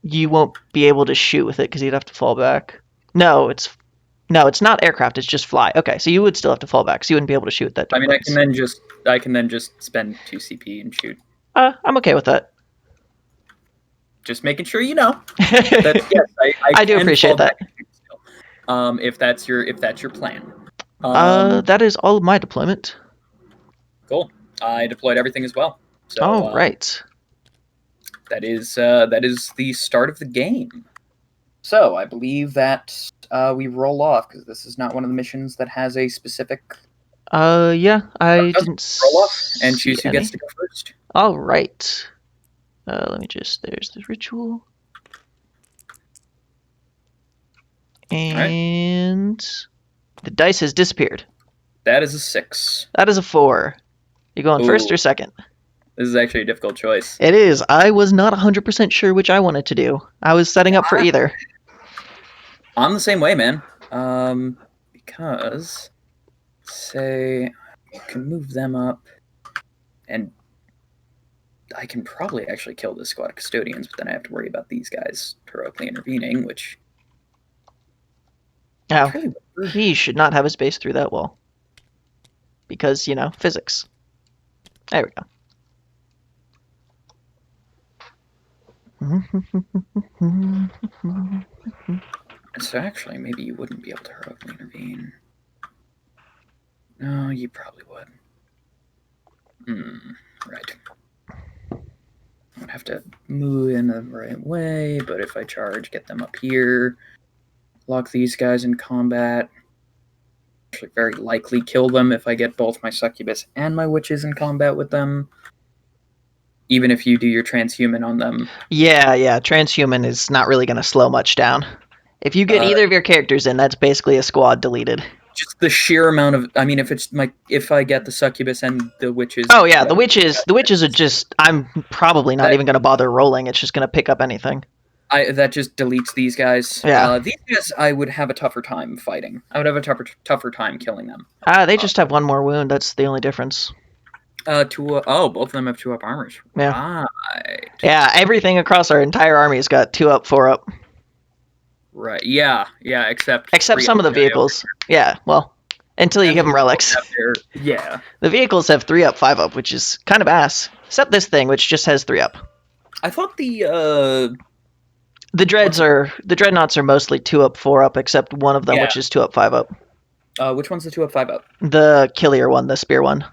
you won't be able to shoot with it because you'd have to fall back. No, it's not aircraft. It's just fly. Okay, so you would still have to fall back, so you wouldn't be able to shoot with that. I mean, I can then just spend 2 CP and shoot. I'm okay with that. Just making sure you know. Yes, I do appreciate that. If that's your plan. That is all of my deployment. Cool. I deployed everything as well. So, all right. That is the start of the game. So I believe that we roll off because this is not one of the missions that has a specific. Yeah, I didn't roll off and choose who gets to go first. All right. Let me just. There's the ritual. And the dice has disappeared. That is a 6. That is a 4. You going first or second? This is actually a difficult choice. It is. I was not 100% sure which I wanted to do. I was setting up for either. I'm the same way, man. Because, say, I can move them up, and I can probably actually kill this squad of custodians, but then I have to worry about these guys heroically intervening, which... Now, he should not have his base through that wall. Because, physics. There we go. So actually, maybe you wouldn't be able to heroically intervene. No, you probably would. Right. I would have to move in the right way, but if I charge, get them up here, lock these guys in combat, actually very likely kill them if I get both my succubus and my witches in combat with them. Even if you do your transhuman on them. Yeah, transhuman is not really going to slow much down. If you get either of your characters in, that's basically a squad deleted. Just the sheer amount of, I mean, if I get the succubus and the witches. Oh yeah, the witches are just. I'm probably not even going to bother rolling. It's just going to pick up anything. That just deletes these guys. Yeah. These guys, I would have a tougher time fighting. I would have a tougher time killing them. They just have one more wound. That's the only difference. Both of them have 2-up armors. Yeah. Right. Yeah, everything across our entire army has got 2-up, 4-up. Right. Yeah. Except some of the vehicles. Yeah. Well, until you give them relics. Yeah. The vehicles have 3-up, 5-up, which is kind of ass. Except this thing, which just has 3-up. I thought the dreadnoughts are mostly 2-up, 4-up, except one of them, which is 2-up, 5-up. Which one's the 2-up, 5-up? The killier one, the spear one.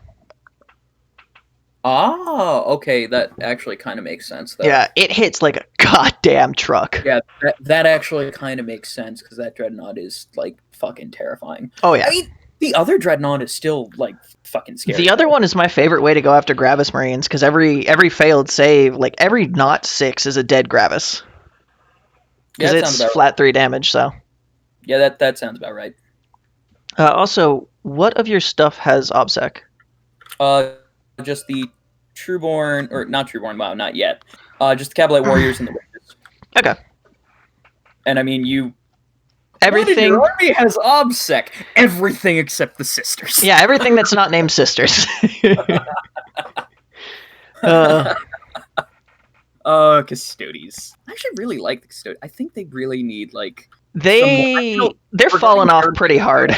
Oh, okay. That actually kind of makes sense, though. Yeah, it hits like a goddamn truck. Yeah, that actually kind of makes sense, because that dreadnought is, like, fucking terrifying. Oh, yeah. I mean, the other dreadnought is still, like, fucking scary. The other one is my favorite way to go after Gravis Marines, because every failed save, like, every not 6 is a dead Gravis. Because it's flat 3 damage, so... Yeah, that sounds about right. Also, what of your stuff has OBSEC? Just the Trueborn, or not Trueborn, wow, not yet. Just the Cavalite Warriors and the Witches. Okay. And I mean, everything. Your army has OBSEC. Everything except the Sisters. Yeah, everything that's not named Sisters. Custodes. I actually really like the Custodes. I think they really need, like... They're falling off pretty hard.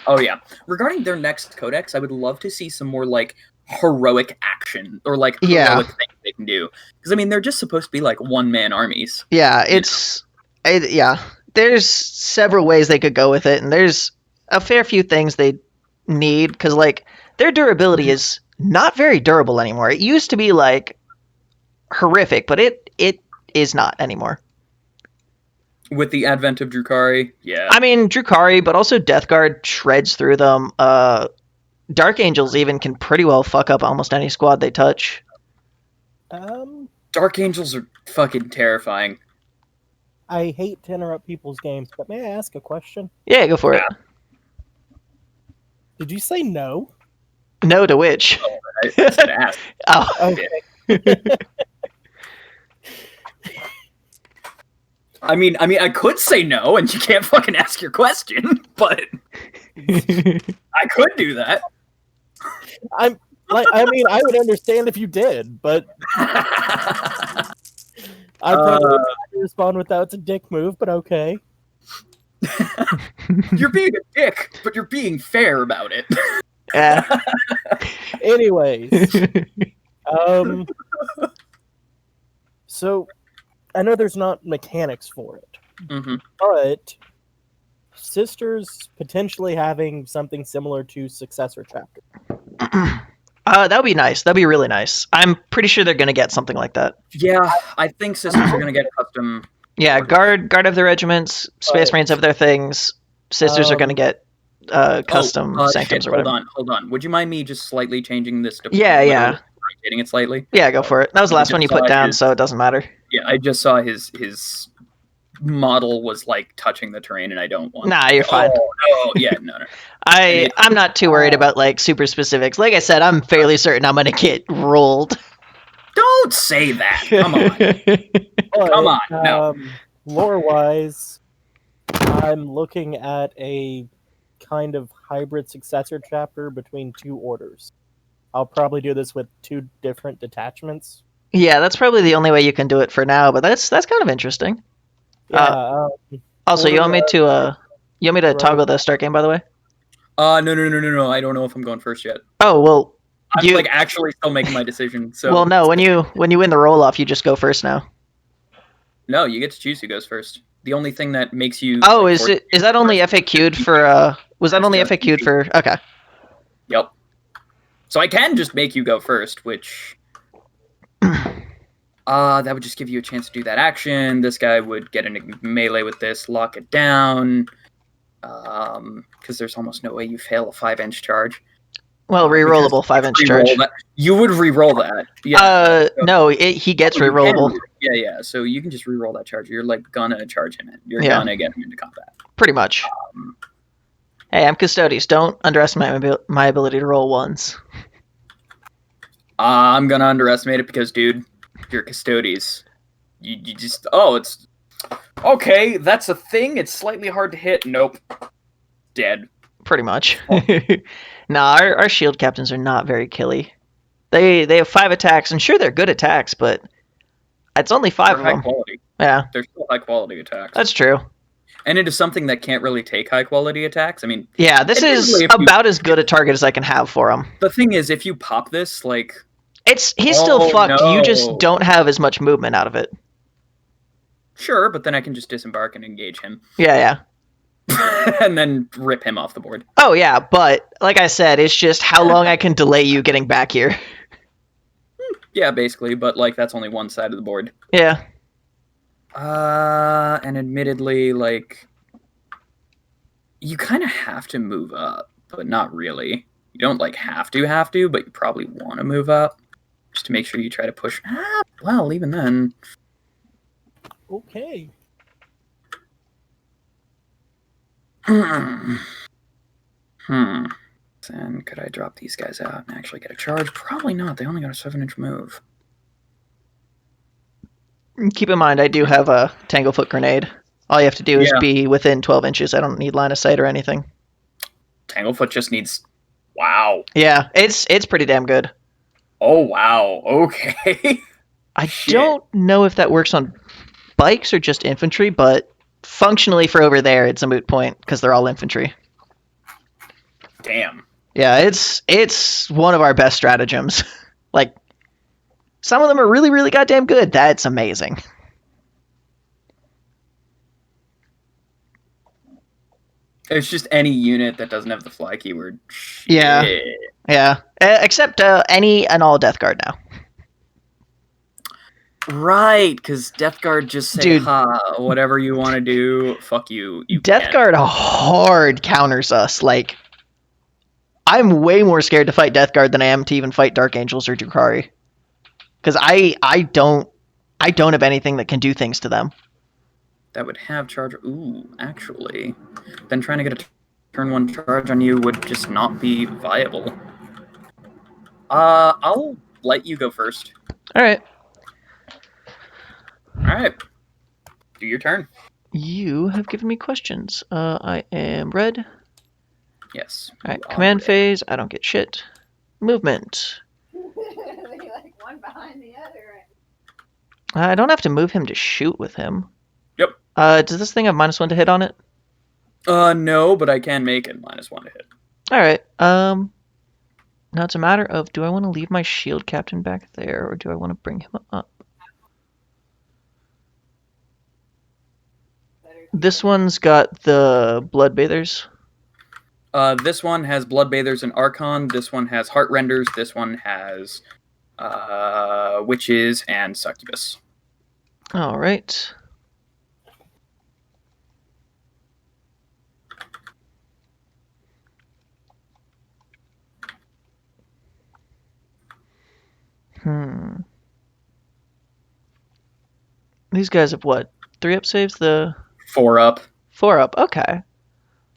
Oh, yeah. Regarding their next codex, I would love to see some more, like, heroic action, or, like, heroic things they can do. Because, I mean, they're just supposed to be, like, one-man armies. Yeah, there's several ways they could go with it, and there's a fair few things they need, because, like, their durability is not very durable anymore. It used to be, like, horrific, but it is not anymore. With the advent of Drukhari, yeah. I mean, Drukhari, but also Death Guard shreds through them. Dark Angels even can pretty well fuck up almost any squad they touch. Dark Angels are fucking terrifying. I hate to interrupt people's games, but may I ask a question? Yeah, go for it. Did you say no? No to which? I said ask. Oh. Okay. I mean, I could say no, and you can't fucking ask your question, but I could do that. I mean, I would understand if you did, but I probably would respond with that's a dick move, but okay. You're being a dick, but you're being fair about it. Yeah. Anyways, so I know there's not mechanics for it, Mm-hmm. but sisters potentially having something similar to successor chapter. That would be nice. That'd be really nice. I'm pretty sure they're gonna get something like that. Yeah, I think sisters are gonna get custom. Yeah, guard have their regiments, Space Marines have their things. Sisters are gonna get custom sanctums or whatever. Hold on. Would you mind me just slightly changing this to Yeah. rotating it slightly? Yeah, go for it. That was the last one you put down, so it doesn't matter. Yeah, I just saw his model was like touching the terrain, and I don't want. Nah, you're fine. Oh, yeah, no. I'm not too worried about like super specifics. Like I said, I'm fairly certain I'm gonna get rolled. Don't say that. Come on. But, Come on, no. Lore-wise, I'm looking at a kind of hybrid successor chapter between two orders. I'll probably do this with two different detachments. Yeah, that's probably the only way you can do it for now, but that's kind of interesting. Yeah. Also, you want me to toggle the start game, by the way? No. I don't know if I'm going first yet. Oh well, I'm like actually still making my decision. So well, no, when you win the roll off, you just go first now. No, you get to choose who goes first. The only thing that makes you. Oh, like, is that only FAQ'd for? Was that only FAQ'd for? Okay. Yep. So I can just make you go first, which. That would just give you a chance to do that action. This guy would get in a melee with this, lock it down. Because there's almost no way you fail a 5-inch charge. Well, rerollable 5-inch charge. You would reroll that. Yeah. No, he gets rerollable. Yeah. So you can just reroll that charge. You're like gonna charge him in. You're gonna get him into combat. Pretty much. Hey, I'm Custodes. Don't underestimate my ability to roll ones. I'm gonna underestimate it because, dude, you're Custodes. You just it's okay. That's a thing. It's slightly hard to hit. Nope. Dead. Pretty much. Nah, our shield captains are not very killy. They have 5 attacks, and sure they're good attacks, but it's only 5 of them. Quality. Yeah. They're still high quality attacks. That's true. And it is something that can't really take high quality attacks. I mean, yeah, this is about as good a target as I can have for him. The thing is, if you pop this, like, he's still fucked. No. You just don't have as much movement out of it. Sure, but then I can just disembark and engage him. Yeah. And then rip him off the board. Oh yeah, but like I said, it's just how long I can delay you getting back here. Yeah, basically, but like that's only one side of the board. Yeah. And admittedly, like, you kind of have to move up, but not really. You don't like have to, but you probably want to move up just to make sure you try to push. Well, even then. Okay. And could I drop these guys out and actually get a charge? Probably not. They only got a 7-inch move. Keep in mind, I do have a Tanglefoot grenade. All you have to do is be within 12 inches. I don't need line of sight or anything. Tanglefoot just needs... Wow. Yeah, it's pretty damn good. Oh, wow. Okay. I don't know if that works on bikes or just infantry, but functionally for over there, it's a moot point because they're all infantry. Damn. Yeah, it's one of our best stratagems. Like, some of them are really, really goddamn good. That's amazing. It's just any unit that doesn't have the fly keyword. Yeah. Except any and all Death Guard now. Right, because Death Guard just say, whatever you want to do, fuck you. Death Guard hard counters us. Like, I'm way more scared to fight Death Guard than I am to even fight Dark Angels or Drukhari. Because I don't I don't have anything that can do things to them. That would have charge. Ooh, actually. Then trying to get a turn 1 charge on you would just not be viable. I'll let you go first. Alright. Alright. Do your turn. You have given me questions. I am red. Yes. Alright, you are command red. phase. I don't get shit. Movement. They like one behind the other. I don't have to move him to shoot with him. Yep. Does this thing have -1 to hit on it? No, but I can make it -1 to hit. Alright, now it's a matter of, do I want to leave my shield captain back there, or do I want to bring him up? This one's got the Bloodbathers. This one has Bloodbathers and Archon. This one has Heartrenders. This one has Witches and Succubus. Alright. These guys have what? 3-up saves? The 4-up. 4-up, okay.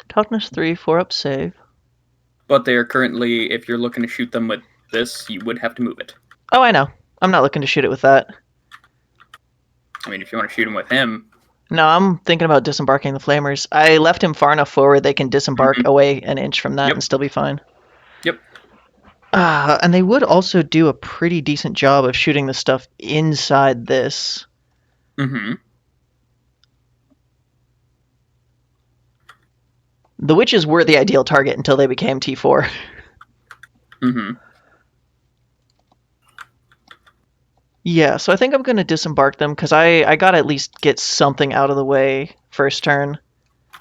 Toughness 3, 4-up save. But they are currently, if you're looking to shoot them with this, you would have to move it. Oh, I know. I'm not looking to shoot it with that. I mean, if you want to shoot him with him. No, I'm thinking about disembarking the flamers. I left him far enough forward they can disembark away an inch from that and still be fine. Yep. And they would also do a pretty decent job of shooting the stuff inside this. Mm-hmm. The witches were the ideal target until they became T4. Mm-hmm. Yeah, so I think I'm going to disembark them because I got to at least get something out of the way first turn.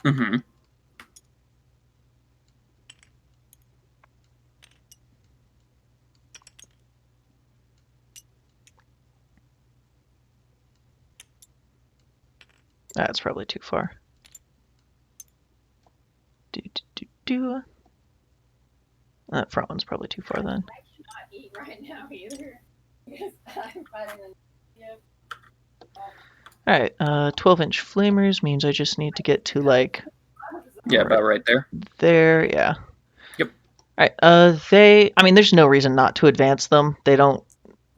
Mm-hmm. That's probably too far. That front one's probably too far then. I cannot eat right now either because I'm fighting the. Yep. Alright, 12-inch flamers means I just need to get to, like... Yeah, about right there. There, yeah. Yep. Alright, I mean, there's no reason not to advance them. They don't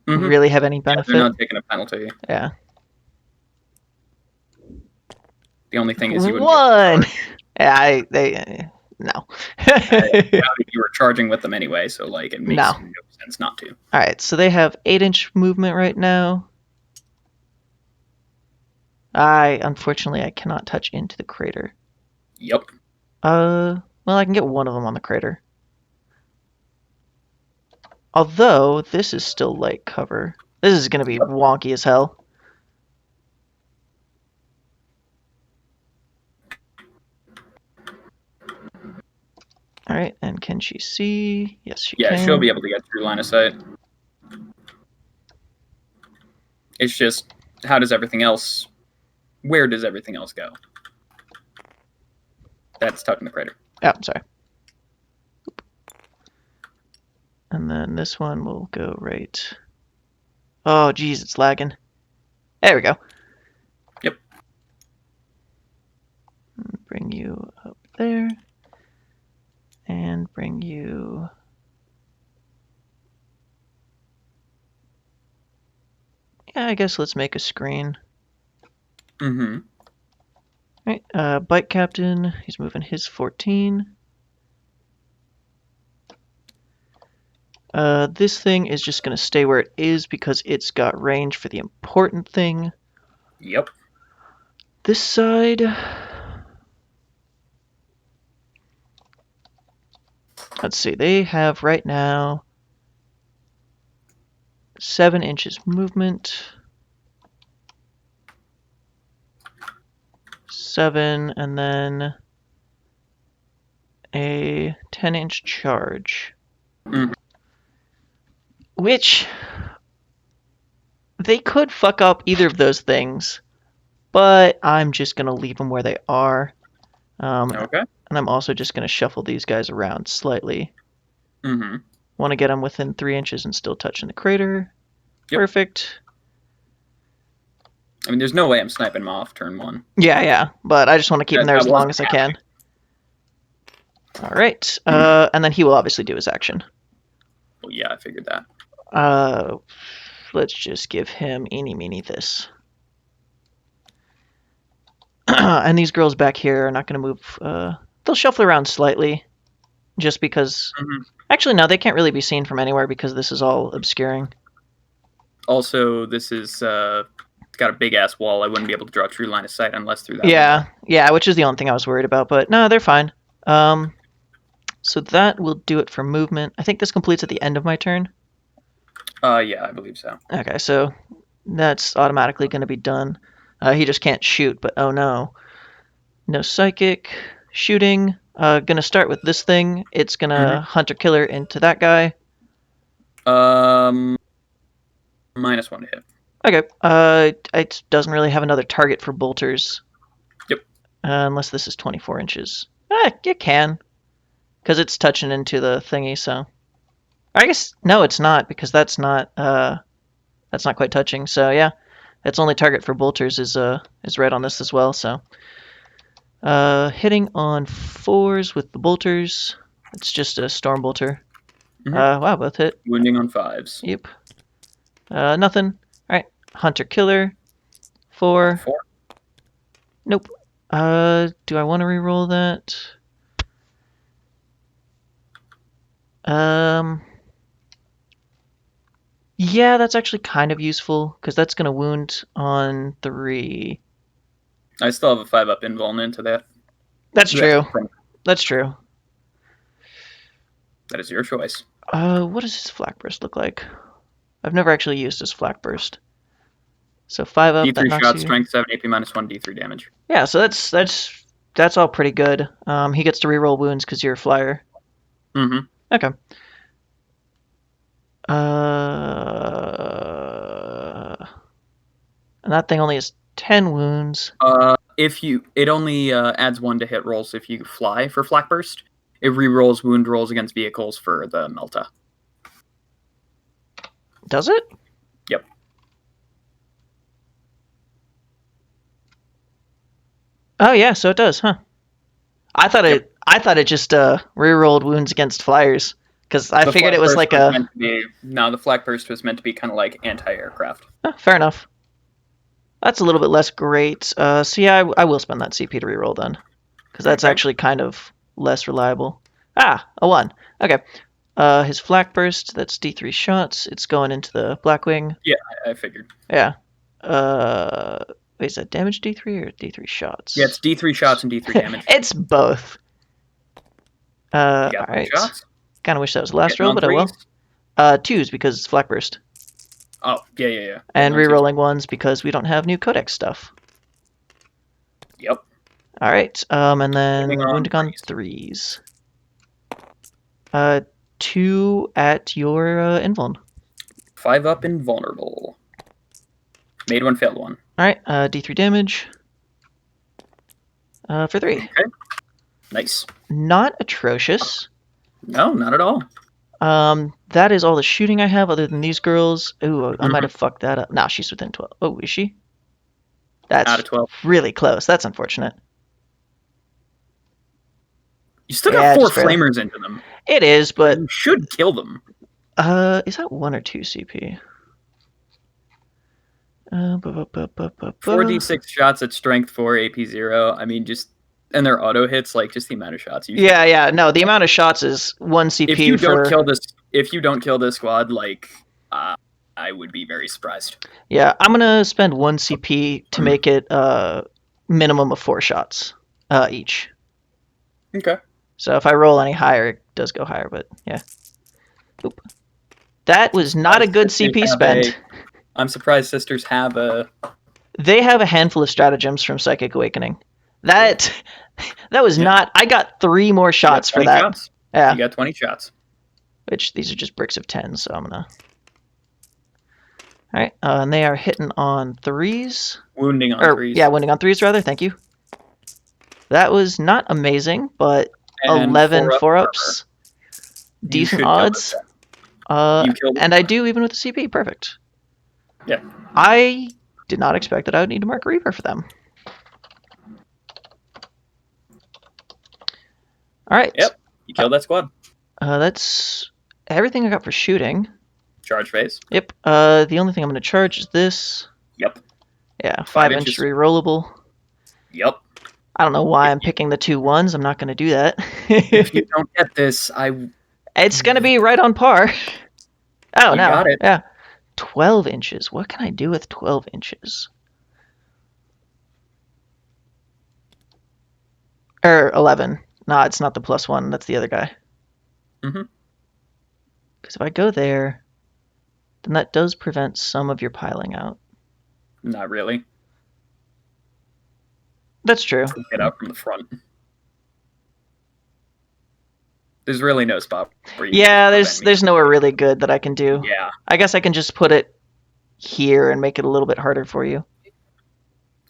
really have any benefit. Yeah, they're not taking a penalty. Yeah. The only thing is you wouldn't One! Yeah, no. you were charging with them anyway, so, like, it makes no sense not to. Alright, so they have 8-inch movement right now. Unfortunately, I cannot touch into the crater. Yep. Well, I can get one of them on the crater. Although, this is still light cover. This is going to be wonky as hell. Alright, and can she see? Yes, she can. Yeah, she'll be able to get through line of sight. It's just, how does everything else... Where does everything else go? That's tucked in the crater. Oh, I'm sorry. And then this one will go right... Oh, geez, it's lagging. There we go. Yep. Bring you up there. And bring you... Yeah, I guess let's make a screen. Mm-hmm. Alright, Bike Captain, he's moving his 14. This thing is just going to stay where it is because it's got range for the important thing. Yep. This side... Let's see, they have right now 7 inches movement. 7, and then a 10-inch charge. Mm. Which, they could fuck up either of those things, but I'm just going to leave them where they are. Okay. And I'm also just going to shuffle these guys around slightly. Mm-hmm. Want to get them within 3 inches and still touching the crater. Yep. Perfect. I mean, there's no way I'm sniping him off turn 1. Yeah, but I just want to keep him there That as long wasn't as I can. All right, and then he will obviously do his action. Well, yeah, I figured that. Let's just give him eeny meeny this. And these girls back here are not going to move. They'll shuffle around slightly, just because. Actually, no, they can't really be seen from anywhere because this is all obscuring. Also, this is got a big ass wall. I wouldn't be able to draw a true line of sight unless through that. Yeah, window. yeah, which is the only thing I was worried about. But no, they're fine. So that will do it for movement. I think this completes at the end of my turn. Yeah, I believe so. Okay, so that's automatically going to be done. He just can't shoot, but oh no. No psychic. Shooting. Gonna start with this thing. It's gonna hunter-killer into that guy. -1 to hit. Okay. It doesn't really have another target for bolters. Yep. Unless this is 24 inches. It can. Because it's touching into the thingy, so... I guess... No, it's not, because that's not quite touching. So, yeah. Its only target for bolters is red on this as well, so... hitting on 4s with the bolters. It's just a storm bolter. Wow, both hit. Wounding on 5s. Yep. Nothing. Alright. Hunter-killer. 4. Nope. Do I want to reroll that? Yeah, that's actually kind of useful, because that's going to wound on 3. I still have a 5-up invuln into that. That's true. That's true. That is your choice. What does his flak burst look like? I've never actually used his flak burst. So 5 up. D3 shot, strength 7, AP -1, D3 damage. Yeah, so that's all pretty good. He gets to reroll wounds because you're a flyer. Okay. And that thing only has 10 wounds. It only adds 1 to hit rolls if you fly for flak burst. It re-rolls wound rolls against vehicles for the Melta. Does it? Yep. Oh yeah, so it does, huh? I thought it just re-rolled wounds against flyers because I figured it was like a. No, the flak burst was meant to be kind of like anti-aircraft. Fair enough. That's a little bit less great. So yeah, I will spend that CP to reroll then, because that's actually kind of less reliable. A 1. Okay. His flak burst. That's D3 shots. It's going into the Blackwing. Yeah, I figured. Yeah. Wait, is that damage D3 or D3 shots? Yeah, it's D3 shots and D3 damage. It's both. All right. Kind of wish that was the last roll, but I will. 2s because it's flak burst. Oh, yeah. And re-rolling 1s because we don't have new codex stuff. Yep. All right. And then wounding on 3s. 2 at your invuln. 5 up invulnerable. Made 1, failed 1. All right. D3 damage. For 3. Okay. Nice. Not atrocious. No, not at all. That is all the shooting I have other than these girls. Ooh, I might have fucked that up. Nah, she's within 12. Oh, is she? That's out of 12. Really close. That's unfortunate. You still got 4 flamers into them. It is, but... You should kill them. Is that 1 or 2 CP? 4d6 shots at strength 4, AP 0. I mean, just... And their auto hits, like, just the amount of shots. Yeah. No, the amount of shots is 1 CP if you don't kill this squad, like, I would be very surprised. Yeah, I'm gonna spend 1 CP to make it minimum of 4 shots each. Okay. So if I roll any higher, it does go higher, but yeah. Oop. That was not a good CP spent. I'm surprised sisters have a... They have a handful of stratagems from Psychic Awakening. That was not... I got 3 more shots for that. Shots? Yeah. You got 20 shots. Which, these are just bricks of 10, so I'm gonna... Alright, and they are hitting on 3s. Wounding on 3s. Yeah, wounding on 3s, rather. Thank you. That was not amazing, but and 11 4-ups. Decent odds. And I do even with the CP. Perfect. Yeah. I did not expect that I would need to mark a Reaper for them. All right. Yep. You killed that squad. That's everything I got for shooting. Charge phase. Yep. The only thing I'm going to charge is this. Yep. Yeah, 5-inch inches. rerollable. Yep. I don't know why I'm picking the 2 1s. I'm not going to do that. If you don't get this, It's going to be right on par. Oh, You no. got it. Yeah. 12 inches. What can I do with 12 inches? Or 11. No, it's not the +1. That's the other guy. Mm-hmm. Because if I go there, then that does prevent some of your piling out. Not really. That's true. Get out from the front. There's really no spot where you Yeah, can prevent me. there's nowhere really good that I can do. Yeah. I guess I can just put it here and make it a little bit harder for you.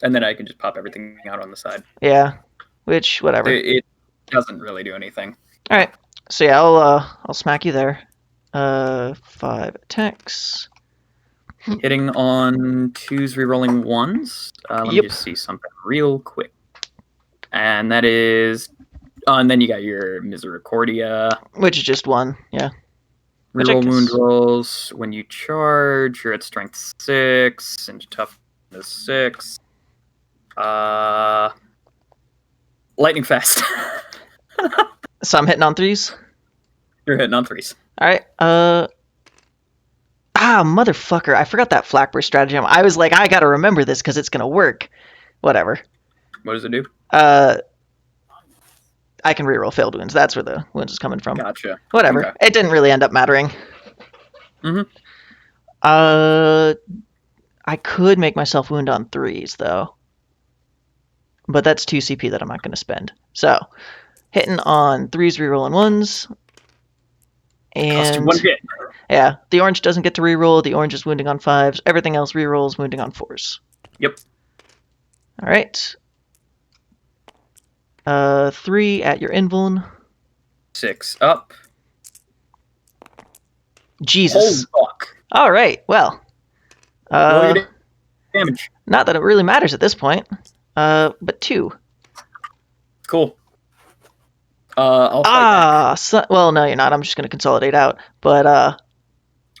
And then I can just pop everything out on the side. Yeah. Which, whatever. It doesn't really do anything. All right. So yeah, I'll smack you there. 5 attacks. Hitting on 2s, rerolling 1s. Let me Yep. just see something real quick. And that is... Oh, and then you got your Misericordia. Which is just 1, yeah. Which I Reroll wound guess- rolls. When you charge, you're at strength 6 and toughness 6. Lightning fast. So I'm hitting on 3s. You're hitting on 3s. All right. Motherfucker! I forgot that flak burst stratagem. I was like, I gotta remember this because it's gonna work. Whatever. What does it do? I can reroll failed wounds. That's where the wounds is coming from. Gotcha. Whatever. Okay. It didn't really end up mattering. Mhm. I could make myself wound on 3s though, but that's 2 CP that I'm not going to spend. So hitting on 3s, rerolling 1s, Cost you and 1 hit. yeah, the orange doesn't get to reroll. The orange is wounding on 5s. Everything else rerolls, wounding on 4s. Yep. All right. 3 at your invuln. 6 up. Jesus. Holy fuck. All right. Well. Roll your damage. Not that it really matters at this point. But 2. Cool. I'll fight back. Well, no, you're not. I'm just going to consolidate out. But,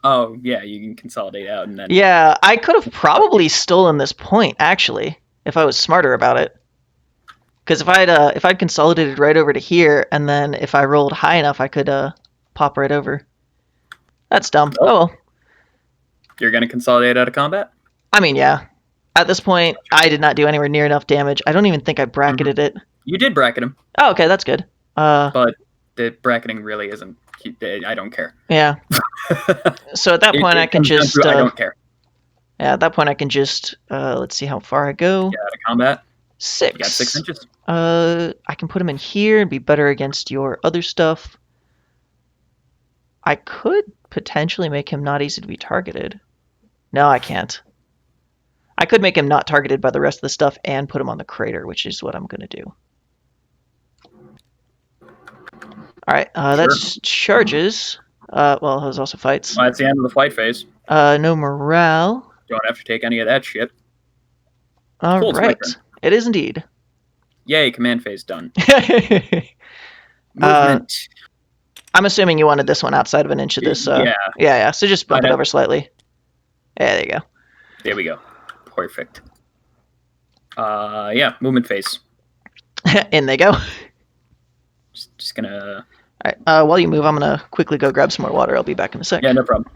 Oh, yeah, you can consolidate out and then... yeah, I could have probably stolen this point, actually, if I was smarter about it. Because if I'd consolidated right over to here, and then if I rolled high enough, I could pop right over. That's dumb. Oh. Oh well. You're going to consolidate out of combat? I mean, yeah. At this point, I did not do anywhere near enough damage. I don't even think I bracketed it. You did bracket him, Oh, okay, that's good. but the bracketing really isn't... I don't care. Yeah. So at that point, I can comes down just... to I don't care. Yeah, at that point, I can just... let's see how far I go. Get out of combat. 6. You got 6 inches. I can put him in here and be better against your other stuff. I could potentially make him not easy to be targeted. No, I can't. I could make him not targeted by the rest of the stuff and put him on the crater, which is what I'm going to do. All right, that's charges. Well, there's also fights. Well, that's the end of the fight phase. No morale. Don't have to take any of that shit. All Cool, it's my right, turn. it is indeed. Yay, command phase done. Movement. I'm assuming you wanted this one outside of an inch of this. Yeah. So just bump it over slightly. Yeah, there you go. There we go. Perfect. Yeah, movement phase. In they go. Just gonna... All right. While you move, I'm gonna quickly go grab some more water. I'll be back in a sec. Yeah, no problem.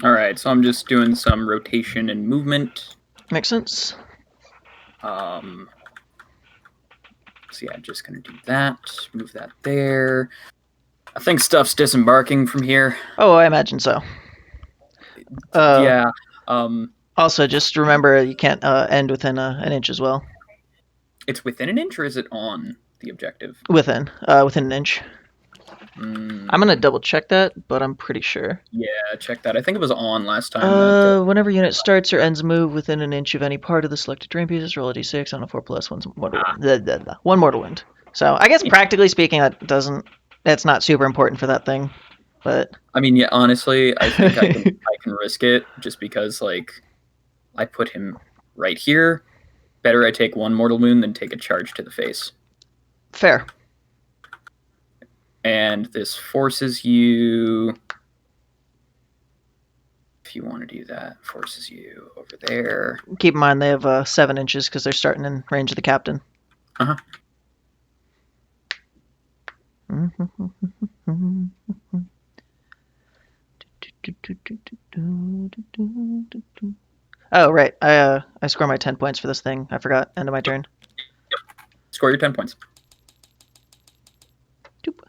Alright, so I'm just doing some rotation and movement. Makes sense. So yeah, just gonna do that. Move that there. I think stuff's disembarking from here. Oh, I imagine so. Yeah. Also, just remember you can't end within an inch as well. It's within an inch, or is it on the objective? Within an inch. I'm gonna double check that, but I'm pretty sure. Yeah, check that. I think it was on last time. Whenever unit starts or ends a move within an inch of any part of the selected terrain pieces, roll a d6 on a 4+, one mortal wound. So I guess practically speaking, that's not super important for that thing, but I mean, yeah, honestly, I think I can risk it just because, like, I put him right here. Better I take one mortal wound than take a charge to the face. Fair. And this forces you, if you want to do that, forces you over there. Keep in mind they have 7 inches because they're starting in range of the captain. Uh-huh. Oh, right. I score my 10 points for this thing. I forgot. End of my turn. Yep. Score your 10 points. Doop.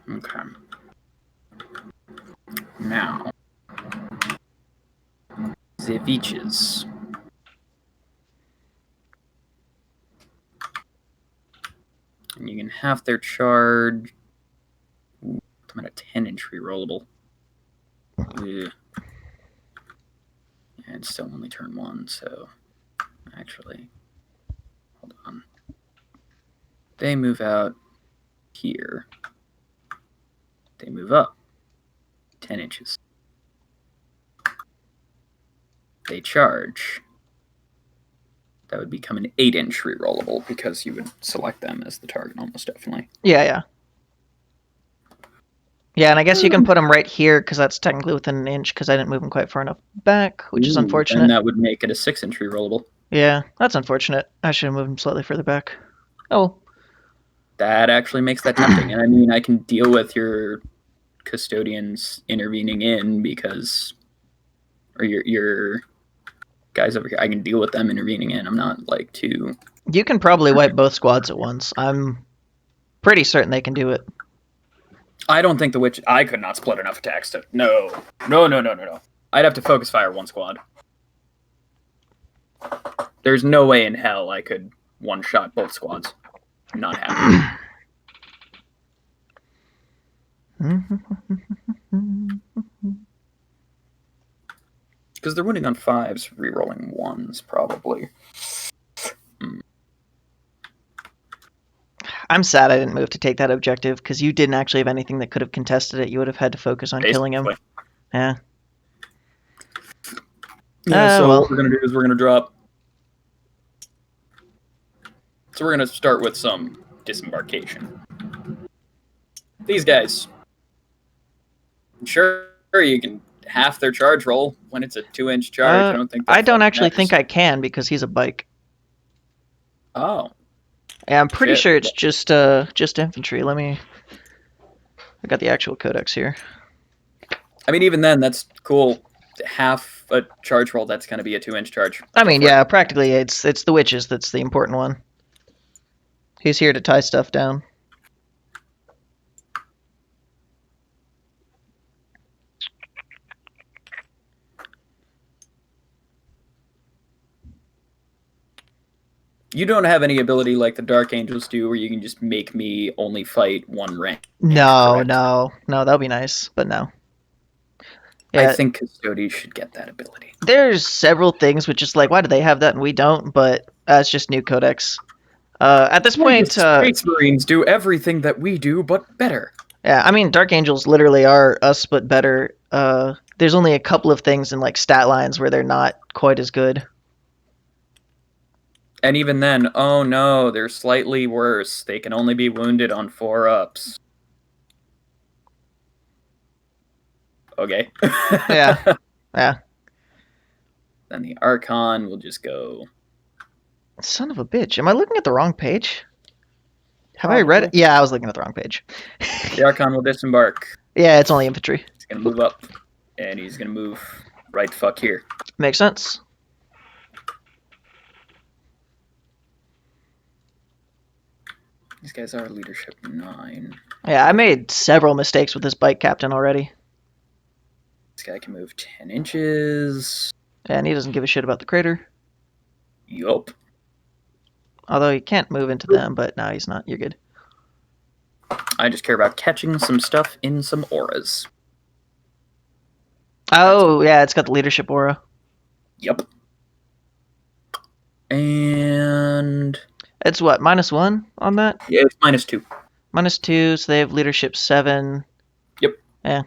Okay. Now, Zeviches. And you can half their charge. Ooh, I'm at a 10-inch rerollable. Ugh. And it's still only turn 1, so actually, hold on. They move out here. They move up 10 inches. They charge. That would become an 8-inch rerollable because you would select them as the target almost definitely. Yeah. Yeah, and I guess you can put them right here because that's technically within an inch because I didn't move them quite far enough back, which is unfortunate. And that would make it a 6-inch rerollable. Yeah, that's unfortunate. I should have moved them slightly further back. Oh. That actually makes that tempting. And I mean, I can deal with your custodians intervening in because, or your guys over here, I can deal with them intervening in. I'm not like too. You can probably wipe both squads at once. I'm pretty certain they can do it. I don't think the witch. I could not split enough attacks to. No. I'd have to focus fire one squad. There's no way in hell I could one-shot both squads. Not happening. Because they're winning on 5s, rerolling 1s, probably. I'm sad I didn't move to take that objective, because you didn't actually have anything that could have contested it. You would have had to focus on killing him. Yeah. So well. what we're going to do is we're going to drop... So we're going to start with some disembarkation. These guys. Sure, you can half their charge roll when it's a 2-inch charge. I don't actually think I can because he's a bike. Oh. Yeah, I'm pretty sure it's just infantry. I got the actual codex here. I mean, even then, that's cool. Half a charge roll, that's going to be a 2-inch charge. I mean, yeah, practically it's the witches that's the important one. He's here to tie stuff down. You don't have any ability like the Dark Angels do where you can just make me only fight one rank. No, that'll be nice, but no. Yeah, I think Custodes should get that ability. There's several things which is like, why do they have that and we don't? But it's just new codex. At this point, Space Marines do everything that we do, but better. Yeah, I mean, Dark Angels literally are us, but better. There's only a couple of things in like stat lines where they're not quite as good. And even then, oh no, they're slightly worse. They can only be wounded on 4-ups. Okay. Yeah. Yeah. Then the Archon will just go. Son of a bitch. Am I looking at the wrong page? Have I read Probably. it? Yeah, I was looking at the wrong page. The Archon will disembark. Yeah, it's only infantry. He's gonna move up. And he's gonna move right the fuck here. Makes sense. These guys are leadership 9. Yeah, I made several mistakes with this bike captain already. This guy can move 10 inches. And he doesn't give a shit about the crater. Yup. Although he can't move into them, but no, he's not. You're good. I just care about catching some stuff in some auras. Oh, yeah, it's got the leadership aura. Yup. And It's what, -1 on that? yeah, it's -2. -2, so they have leadership 7. Yep. Yeah.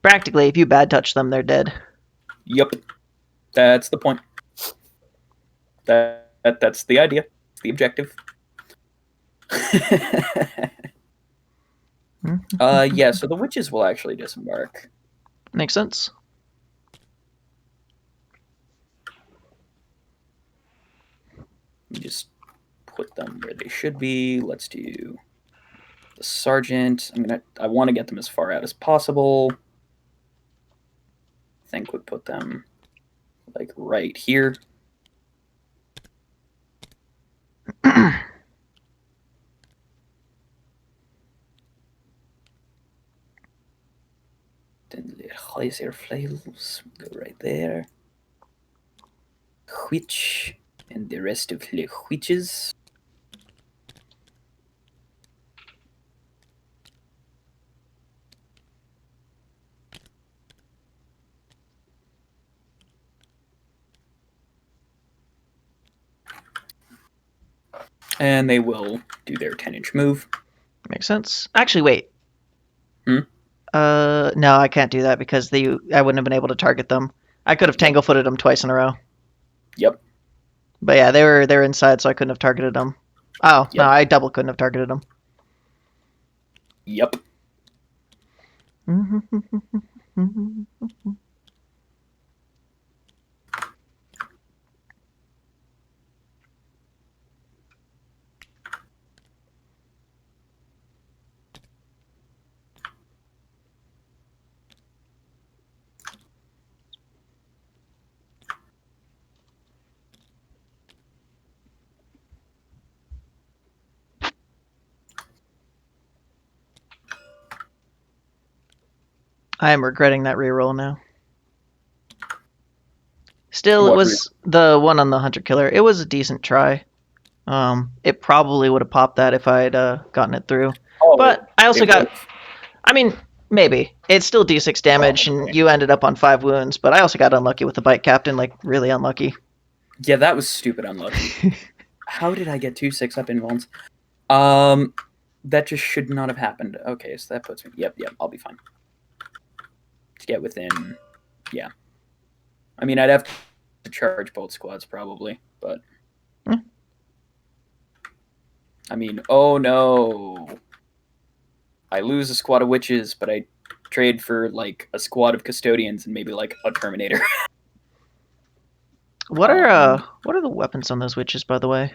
Practically, if you bad touch them, they're dead. Yup. That's the point. That's the idea. It's the objective. Yeah, so the witches will actually disembark. Makes sense. Just put them where they should be. Let's do the sergeant. I want to get them as far out as possible. I think we put them like right here. Then the laser flails go right there. Witch and the rest of the witches. And they will do their 10-inch move. Makes sense. Actually, wait. Hmm? No, I can't do that because I wouldn't have been able to target them. I could have tangle-footed them twice in a row. Yep. But yeah, they were inside, so I couldn't have targeted them. Oh, Yep. no, I double couldn't have targeted them. Yep. I am regretting that reroll now. Still, it What was the one on the Hunter Killer. It was a decent try. It probably would have popped that if I had gotten it through. Oh, But I also it got... would've. I mean, maybe. It's still d6 damage, and you ended up on 5 wounds, but I also got unlucky with the bike captain, like, really unlucky. Yeah, that was stupid unlucky. How did I get 2 6-up invulns? That just should not have happened. Okay, so that puts me... Yep, I'll be fine. To get within... Yeah. I mean, I'd have to charge both squads, probably, but... Hmm. I mean, oh no! I lose a squad of witches, but I trade for, like, a squad of custodians and maybe, like, a Terminator. What are the weapons on those witches, by the way?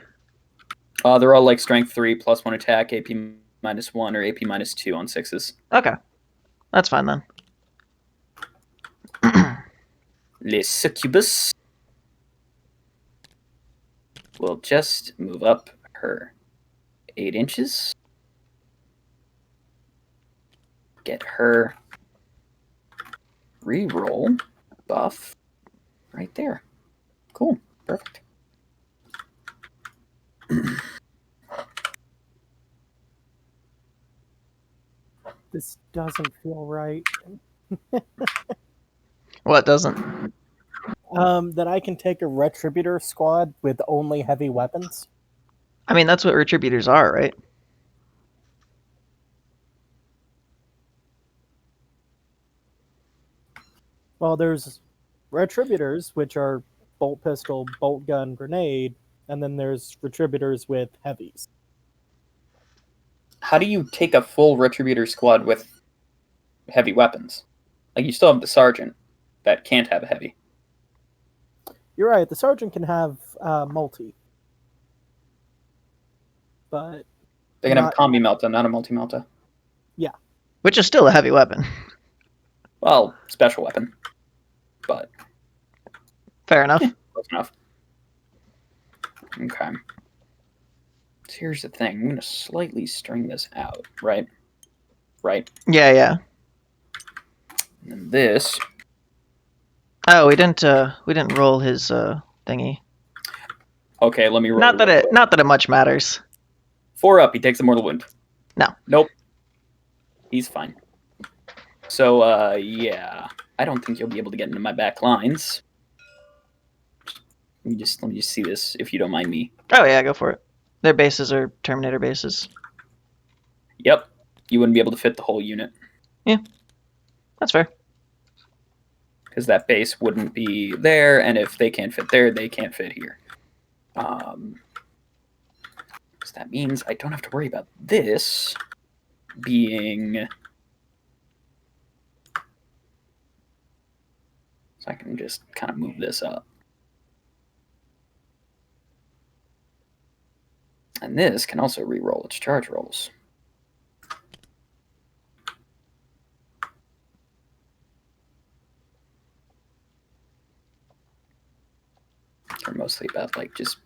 They're all, like, strength 3, +1 attack, AP -1, or AP -2 on 6s. Okay. That's fine, then. Les Succubus will just move up her 8 inches. Get her reroll buff right there. Cool. Perfect. This doesn't feel right. What doesn't? That I can take a Retributor squad with only heavy weapons. I mean, that's what Retributors are, right? Well, there's retributors, which are bolt pistol, bolt gun, grenade, and then there's retributors with heavies. How do you take a full retributor squad with heavy weapons? Like, you still have the sergeant that can't have a heavy. You're right. The sergeant can have multi, but They can have a not. combi melta, not a multi melta. Which is still a heavy weapon. Well, special weapon, but Fair enough. close enough. Okay. So here's the thing. I'm gonna slightly string this out, right? Right. Yeah, yeah. And then this. Oh, we didn't roll his thingy. Okay, let me roll. Not that real it quick. not that it much matters. 4 up. He takes a mortal wound. No. Nope. He's fine. So, yeah. I don't think you'll be able to get into my back lines. Let me just see this, if you don't mind me. Oh yeah, go for it. Their bases are Terminator bases. Yep. You wouldn't be able to fit the whole unit, That's fair. because that base wouldn't be there, and if they can't fit there, they can't fit here. So that means I don't have to worry about this being... So I can just kind of move this up. And this can also re-roll its charge rolls. They're mostly about, like, just...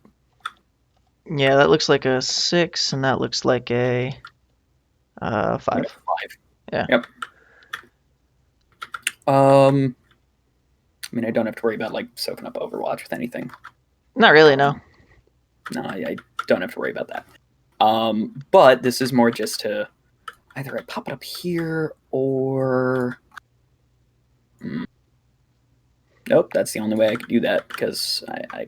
Yeah, that looks like a 6, and that looks like a 5. 5. Yeah. Yep. I mean, I don't have to worry about, like, soaking up Overwatch with anything. Not really, no. No, I don't have to worry about that. But this is more just to either I pop it up here or... Nope, that's the only way I could do that, because I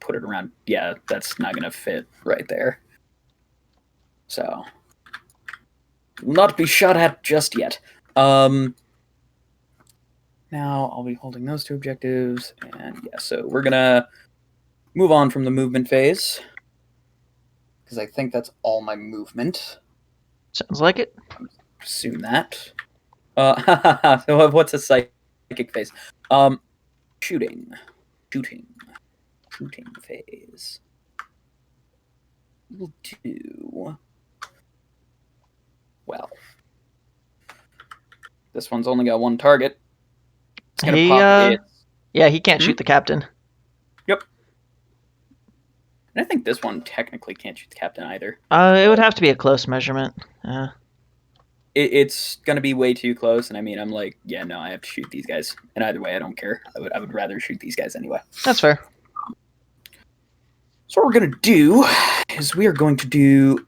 put it around... Yeah, that's not going to fit right there. So... Will not be shot at just yet. Now I'll be holding those 2 objectives, and yeah, so we're going to move on from the movement phase, because I think that's all my movement. Sounds like it. Assume that. So what's a psychic phase? Shooting phase. We'll do... Well, this one's only got 1 target. It's gonna He, pop it. Yeah, he can't shoot the captain. Yep. And I think this one technically can't shoot the captain either. It would have to be a close measurement. It's gonna be way too close, and I mean, I'm like, yeah, no, I have to shoot these guys. And either way, I don't care. I would rather shoot these guys anyway. That's fair. So what we're gonna do is we are going to do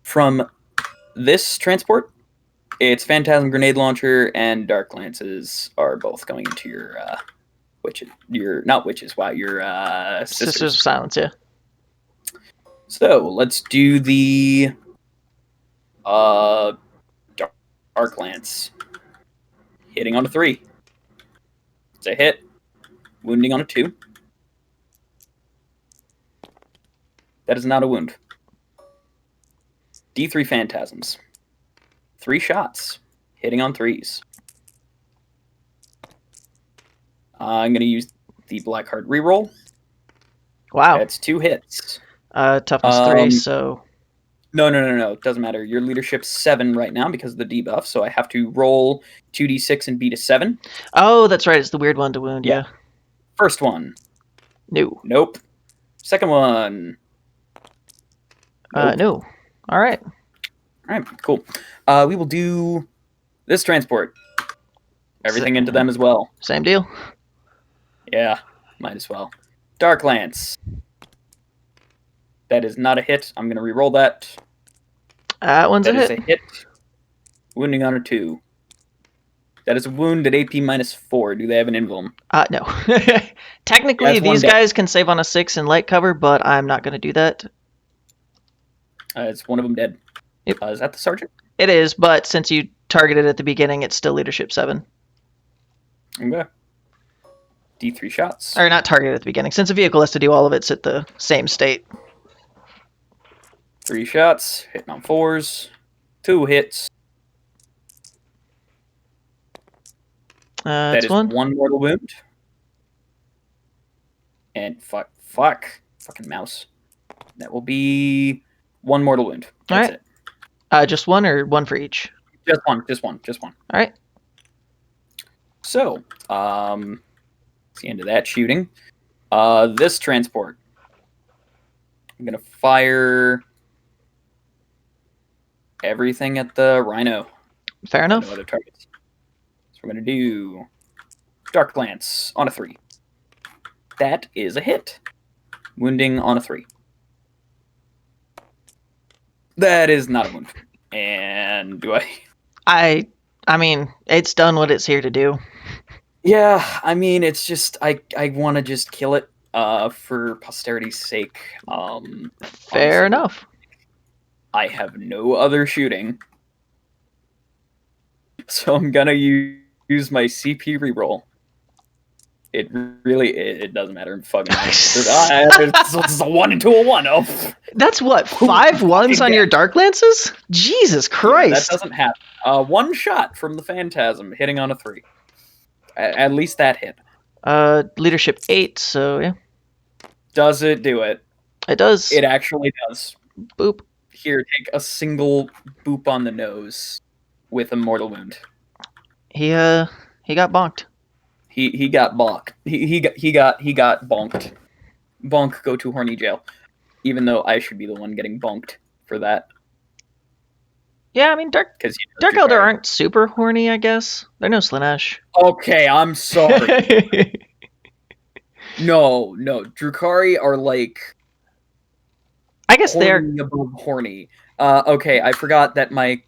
from this transport, it's Phantasm Grenade Launcher and Dark Lances are both going into your witches. Your not witches. Wow, your Sisters of Silence. Yeah. So let's do the Dark Lance. Hitting on a 3. It's a hit. Wounding on a 2. That is not a wound. D3 Phantasms. 3 shots. Hitting on 3s. I'm going to use the Black Heart reroll. Wow. That's 2 hits. Toughness 3, so... No. It doesn't matter. Your leadership's 7 right now because of the debuff, so I have to roll 2d6 and beat a 7. Oh, that's right. It's the weird one to wound, yeah. First one. No. Nope. Second one. Nope. No. All right. All right, cool. We will do this transport. Everything into them as well. Same deal. Yeah, might as well. Dark Lance. That is not a hit. I'm going to re-roll that. That one's That a is hit. a hit. Wounding on a 2. That is a wound at AP -4. Do they have an emblem? No. Technically, Yeah, these guys can save on a 6 in light cover, but I'm not going to do that. It's one of them dead. Yep. Is that the sergeant? It is, but since you targeted at the beginning, it's still leadership 7. Okay. D3 shots. Or not targeted at the beginning. Since the vehicle has to do all of it's at the same state. 3 shots. Hitting on 4s. 2 hits. That That's is one. 1 mortal wound. And fucking mouse. That will be 1 mortal wound. That's Alright. Just one or one for each? Just one. Alright. So, it's the end of that shooting. This transport. I'm gonna fire everything at the rhino. Fair enough. No other targets. So we're gonna do Dark Glance on a 3. That is a hit. Wounding on a 3. That is not a wound. And do I? I mean, it's done what it's here to do. Yeah, I mean, it's just I want to just kill it for posterity's sake. Fair honestly, enough. I have no other shooting, so I'm gonna use my CP reroll. It really it doesn't matter. I'm fucking it's a 1 into a 1. Oh, That's what, 5 ones on your Dark Lances? Jesus Christ. that doesn't happen. 1 shot from the Phantasm hitting on a 3. At least that hit. Leadership 8, so yeah. Does it do it? It does. It actually does. Boop. Here, take a single boop on the nose with a mortal wound. He got bonked. He got bonked. He got bonked. Bonk, go to horny jail. Even though I should be the one getting bonked for that. Yeah, I mean, Dark Eldar aren't super horny, I guess. They're no Slanesh. Okay, I'm sorry. No, Drukhari are like I guess they're above horny. Okay, I forgot that my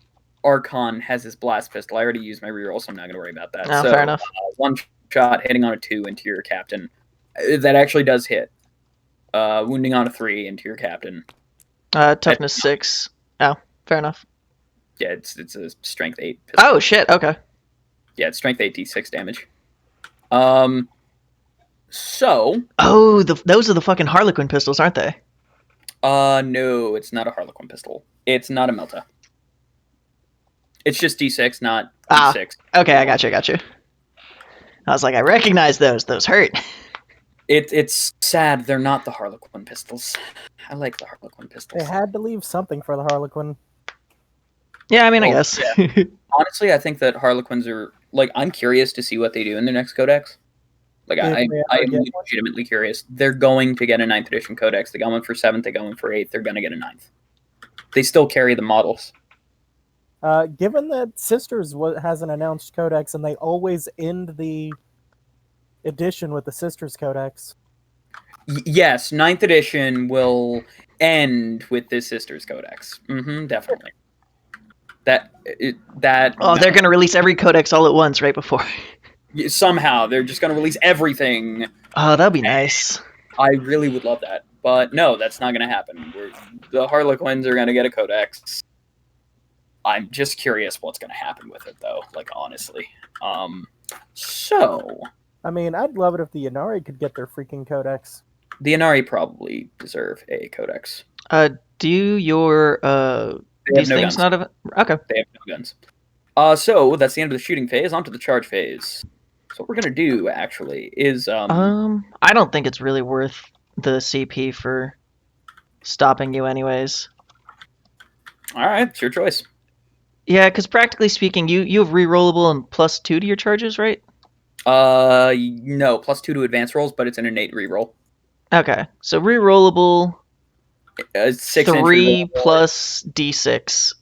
Archon has his blast pistol. I already used my reroll, so I'm not going to worry about that. Oh, so, fair enough. 1 shot hitting on a 2 into your captain. That actually does hit. Wounding on a 3 into your captain. Toughness 6. Oh, fair enough. Yeah, it's a strength 8 pistol. Oh, shit, okay. Yeah, it's strength 8 d6 damage. So... Oh, those are the fucking Harlequin pistols, aren't they? No, it's not a Harlequin pistol. It's not a Melta. It's just d6, not d6. Okay, I got you. I was like, I recognize those. Those hurt. It's sad they're not the Harlequin pistols. I like the Harlequin pistols. They had to leave something for the Harlequin. Yeah, I mean, I guess. Yeah. Honestly, I think that Harlequins are... Like, I'm curious to see what they do in their next codex. Like, I am legitimately curious. They're going to get a 9th edition codex. They got one for 7th, they got one for 8th, they're going to get a 9th. They still carry the models. Given that Sisters has an announced codex, and they always end the edition with the Sisters codex. Yes, 9th edition will end with this Sisters codex. Definitely. That They're going to release every codex all at once right before. Somehow, they're just going to release everything. Oh, that'd be nice. I really would love that. But no, that's not going to happen. The Harlequins are going to get a codex. I'm just curious what's going to happen with it, though. Like, honestly. So... I mean, I'd love it if the Inari could get their freaking codex. The Inari probably deserve a codex. Do your... They have these no things guns. not... Okay. They have no guns. So, that's the end of the shooting phase. On to the charge phase. So what we're going to do, actually, is... I don't think it's really worth the CP for stopping you anyways. Alright, it's your choice. Yeah, because practically speaking, you have rerollable and +2 to your charges, right? No, +2 to advanced rolls, but it's an innate reroll. Okay, so rerollable 6 3 plus d6.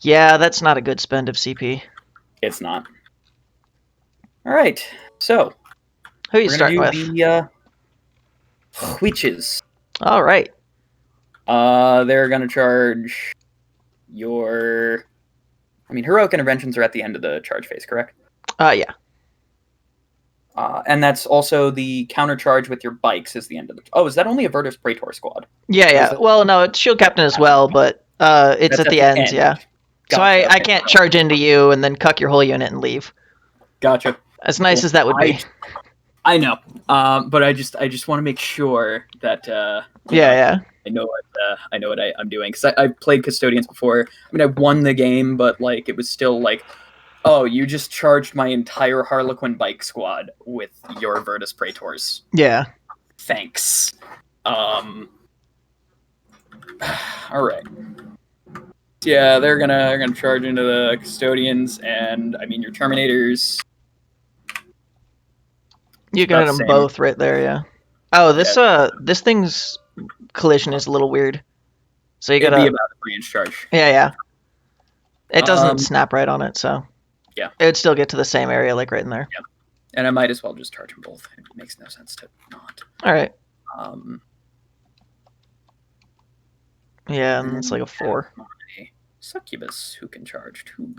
Yeah, that's not a good spend of CP. It's not. Alright, so... Who are you we're starting gonna with? do the Witches. Alright. They're gonna charge your... I mean, heroic interventions are at the end of the charge phase, correct? Yeah. And that's also the counter charge with your bikes is the end of the... Oh, is that only a Virtus Praetor squad? Yeah. Well, no, it's Shield Captain as well, but It's That's at the end, yeah. So Gotcha. I can't charge into you and then cuck your whole unit and leave. Gotcha. As nice as that would be. I know, but I just want to make sure that Yeah. I know what I'm doing, because I've played Custodians before. I mean, I won the game, but like it was still like, oh, you just charged my entire Harlequin bike squad with your Virtus Praetors. Yeah. Thanks. All right. Yeah, they're gonna charge into the Custodians, and I mean your Terminators. You can hit them both right there, yeah. Oh, this thing's collision is a little weird. So you gotta. It'd be about a 3-inch charge. Yeah. It doesn't snap right on it, so. Yeah. It would still get to the same area, like right in there. Yeah. And I might as well just charge them both. It makes no sense to not. All right. Yeah, and it's like a 4. Succubus who can charge 2.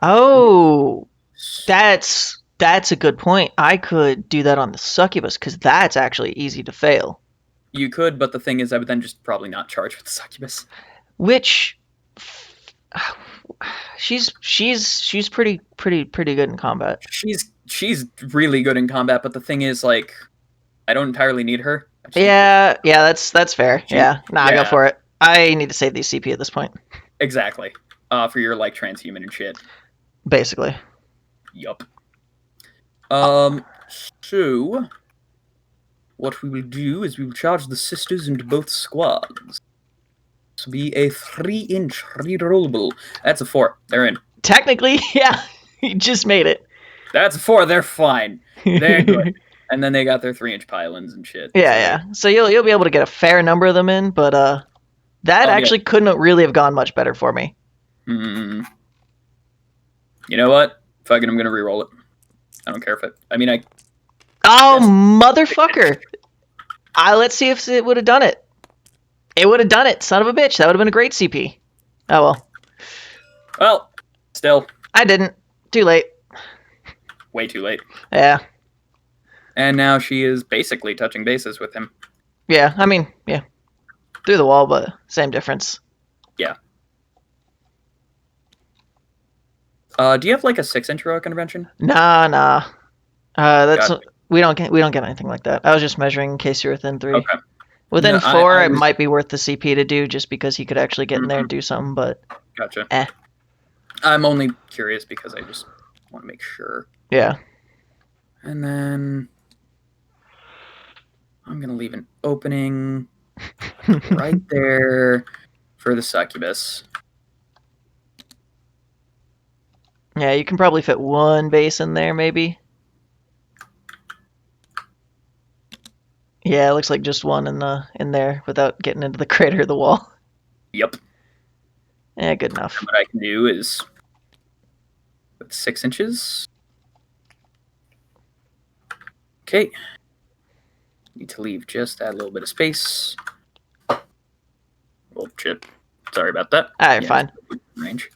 Oh, that's a good point. I could do that on the Succubus because that's actually easy to fail. You could, but the thing is, I would then just probably not charge with the Succubus. Which, she's pretty good in combat. She's really good in combat, but the thing is, like, I don't entirely need her. Yeah, that's fair. I go for it. I need to save these CP at this point. Exactly. For your like transhuman and shit. Basically. Yup. So what we will do is we will charge the sisters into both squads. This will be a 3-inch rerollable. That's a 4. They're in. Technically, yeah. You just made it. That's a 4. They're fine. They're good. And then they got their 3-inch pylons and shit. Yeah. So you'll be able to get a fair number of them in, but that actually couldn't really have gone much better for me. You know what? Fucking, I'm gonna reroll it. I don't care if it. I mean, Oh, motherfucker! Let's see if it would have done it. It would have done it, son of a bitch. That would have been a great CP. Oh well. Well, still. I didn't. Too late. Way too late. Yeah. And now she is basically touching bases with him. Yeah, I mean, yeah. Through the wall, but same difference. Yeah. Do you have like a 6-inch heroic intervention? Nah. That's we don't get anything like that. I was just measuring in case you're within 3. Okay. Within 4, it might be worth the CP to do just because he could actually get in there and do something, but gotcha. I'm only curious because I just want to make sure. Yeah. And then I'm gonna leave an opening right there for the Succubus. Yeah, you can probably fit 1 base in there, maybe. Yeah, it looks like just 1 in there without getting into the crater of the wall. Yep. Yeah, good enough. And what I can do is with 6 inches. Okay. Need to leave just that little bit of space. Oh shit. Sorry about that. You're fine. Range.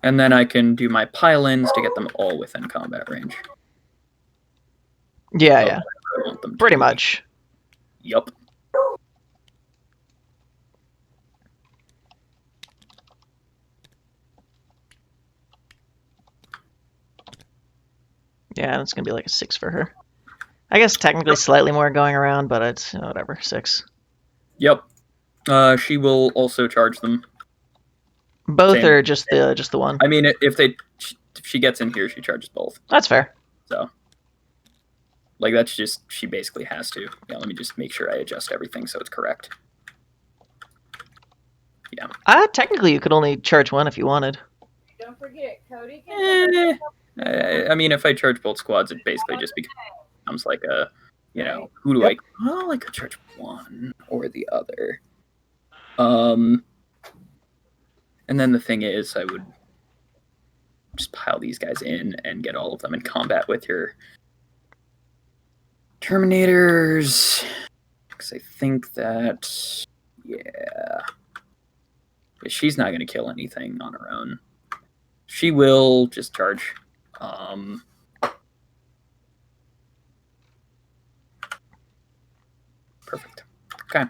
And then I can do my pylons to get them all within combat range. Yeah. I want them Pretty much. Yup. Yeah, it's gonna be like a 6 for her. I guess technically slightly more going around, but it's whatever, 6. Yep. She will also charge them. Both Same. or just the one? I mean, if she gets in here, she charges both. That's fair. So, like, that's just, she basically has to. Yeah, let me just make sure I adjust everything so it's correct. Yeah. Technically, you could only charge 1 if you wanted. Don't forget, Cody. I mean, if I charge both squads, it basically just becomes like a, who do I? Well, I could charge 1 or the other. And then the thing is, I would just pile these guys in and get all of them in combat with your Terminators. Because I think that, yeah, she's not going to kill anything on her own. She will just charge. Perfect. Okay.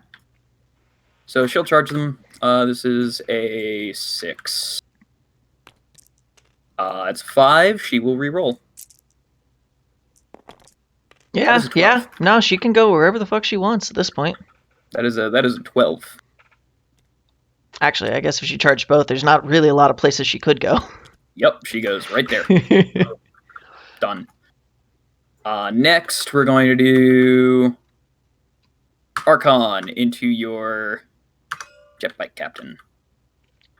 So she'll charge them. This is a 6. It's 5. She will re-roll. Yeah, is a 12. yeah. No, she can go wherever the fuck she wants at this point. That is a 12. Actually, I guess if she charged both, there's not really a lot of places she could go. Yep, she goes right there. Done. Next, we're going to do Archon into your Jetbike Captain.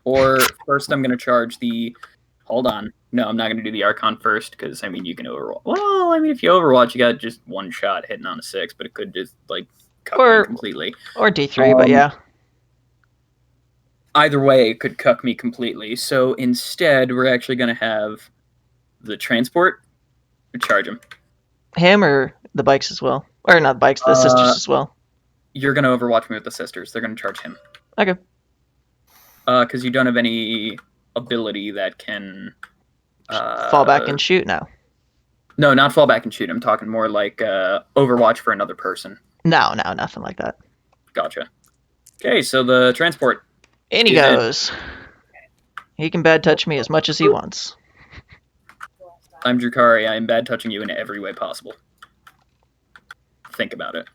Or first, I'm going to charge the. Hold on. No, I'm not going to do the Archon first because, I mean, you can overwatch. Well, I mean, if you overwatch, you got just one shot hitting on a 6, but it could just, like, cut me completely. Or D3, but yeah. Either way, it could cuck me completely. So instead, we're actually going to have the transport charge him. Him or the bikes as well? Or not bikes, the sisters as well. You're going to overwatch me with the sisters. They're going to charge him. Okay. Because you don't have any ability that can... fall back and shoot now. No, not fall back and shoot. I'm talking more like overwatch for another person. No, nothing like that. Gotcha. Okay, so the transport. In he goes. He can bad touch me as much as he wants. I'm Drukari. I am bad touching you in every way possible. Think about it.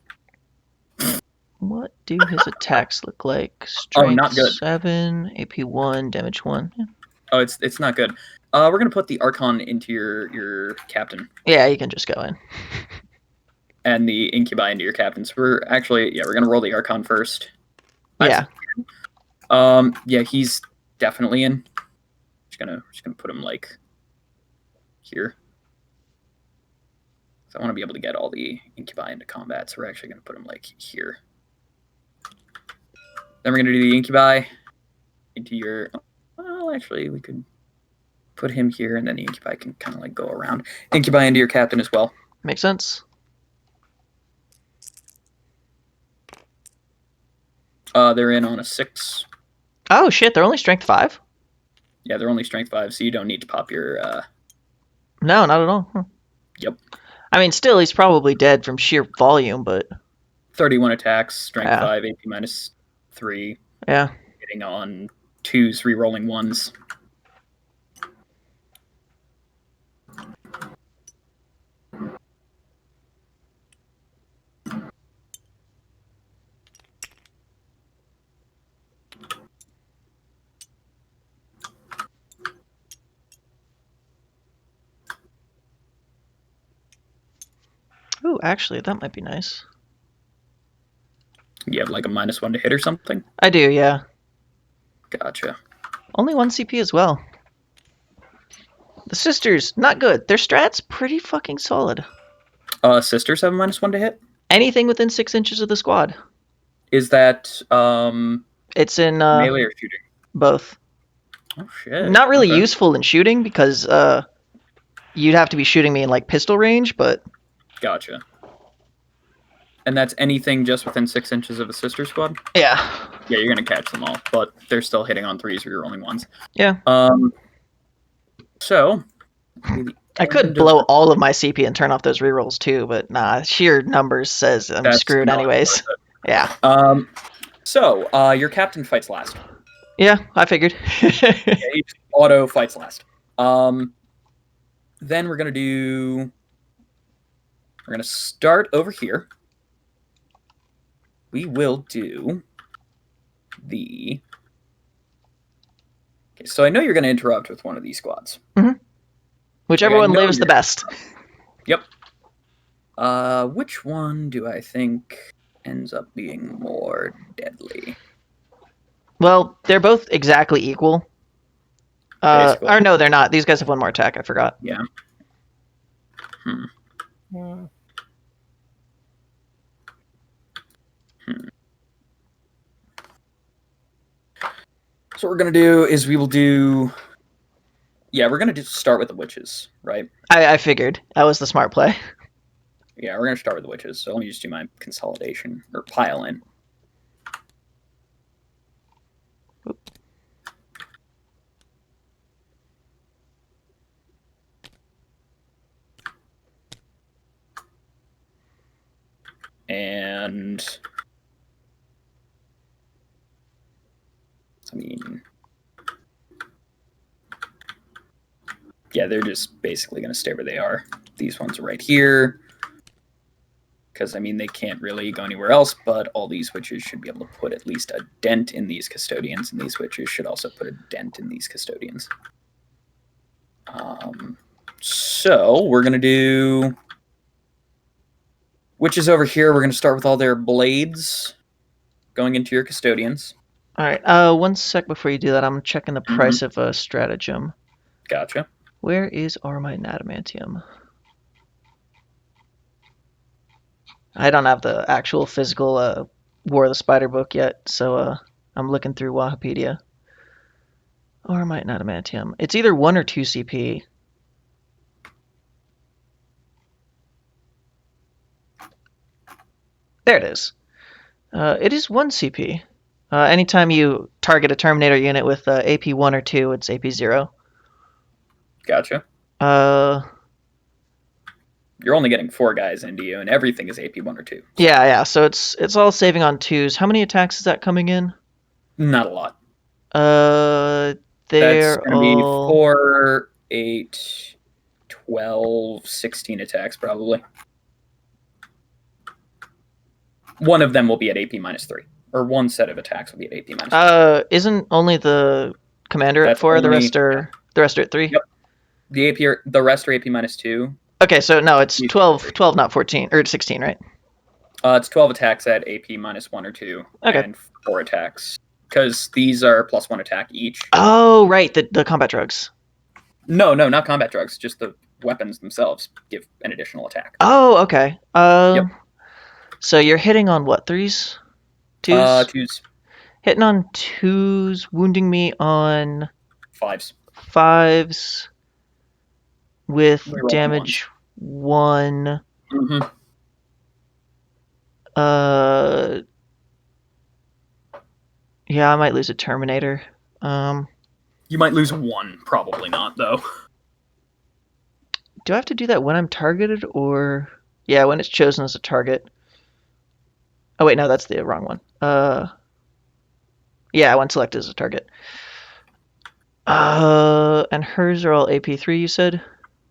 What do his attacks look like? Strength not good. 7, AP 1, damage 1. Yeah. Oh, it's not good. We're gonna put the Archon into your captain. Yeah, you can just go in. And the Incubi into your captain. So we're gonna roll the Archon first. Yeah. Yeah, he's definitely in. Just gonna put him like here. So I want to be able to get all the Incubi into combat, so we're actually gonna put him like here. Then we're gonna do the Incubi into your. Well, actually, we could put him here, and then the Incubi can kind of like go around. Incubi into your captain as well. Makes sense. They're in on a 6. Oh shit, they're only strength 5? Yeah, they're only strength 5, so you don't need to pop your. No, not at all. Huh. Yep. I mean, still, he's probably dead from sheer volume, but 31 attacks, strength 5, AP minus 3. Yeah. Hitting on 2s, re-rolling 1s. Ooh, actually, that might be nice. You have like a -1 to hit or something? I do, yeah. Gotcha. Only 1 CP as well. The sisters, not good. Their strat's pretty fucking solid. Sisters have a -1 to hit? Anything within 6 inches of the squad. Is that It's in melee or shooting? Both. Oh shit. Not really Okay. useful in shooting because you'd have to be shooting me in like pistol range, but Gotcha. And that's anything just within 6 inches of a sister squad? yeah. Yeah, you're gonna catch them all, but they're still hitting on 3s or you're rolling 1s. Yeah. So I could blow all of my CP and turn off those rerolls too, but nah, sheer numbers says I'm That's screwed not anyways. worth Yeah. So your captain fights last. Yeah, I figured. Yeah, he just auto fights last. Then we're gonna start over here. We will do the. Okay, so I know you're gonna interrupt with one of these squads. Whichever one lives the best. Yep. Which one do I think ends up being more deadly? Well, they're both exactly equal. Basically. Or no, they're not. These guys have 1 more attack. I forgot. Yeah. So what we're gonna do is we will do. Yeah, we're gonna just start with the witches, right? I figured. That was the smart play. Yeah, we're gonna start with the witches. So let me just do my consolidation or pile in. And Yeah, they're just basically going to stay where they are. These ones are right here. Because, I mean, they can't really go anywhere else, but all these witches should be able to put at least a dent in these custodians, and these witches should also put a dent in these custodians. So, we're going to do witches over here. We're going to start with all their blades going into your custodians. All right. 1 sec before you do that. I'm checking the price of a stratagem. Gotcha. Where is Armite and Adamantium? I don't have the actual physical War of the Spider book yet, so I'm looking through Wahapedia. Armite and Adamantium. It's either 1 or 2 CP. There it is. It is 1 CP. Anytime you target a Terminator unit with AP 1 or 2, it's AP 0. Gotcha. You're only getting 4 guys into you, and everything is AP 1 or 2. Yeah. So it's all saving on 2s. How many attacks is that coming in? Not a lot. They're That's going to be all 4, 8, 12, 16 attacks, probably. One of them will be at AP -3. Or one set of attacks will be at AP -3. Isn't only the commander at That's 4? The only- rest are the rest are at 3? Yep. The rest are AP -2. Okay, so no, it's 12, not 14 or 16, right? It's 12 attacks at AP -1 or 2, Okay. and 4 attacks because these are +1 attack each. Oh, right, the combat drugs. No, not combat drugs. Just the weapons themselves give an additional attack. Oh, okay. Yep. So you're hitting on what, 3s? 2s? 2s, Hitting on 2s, wounding me on 5s. 5s with Reroll damage 1. Mm-hmm. Yeah, I might lose a Terminator. You might lose 1, probably not though. Do I have to do that when I'm targeted, or yeah, when it's chosen as a target? Oh wait, no, that's the wrong one. Yeah, when selected as a target. And hers are all AP3, you said?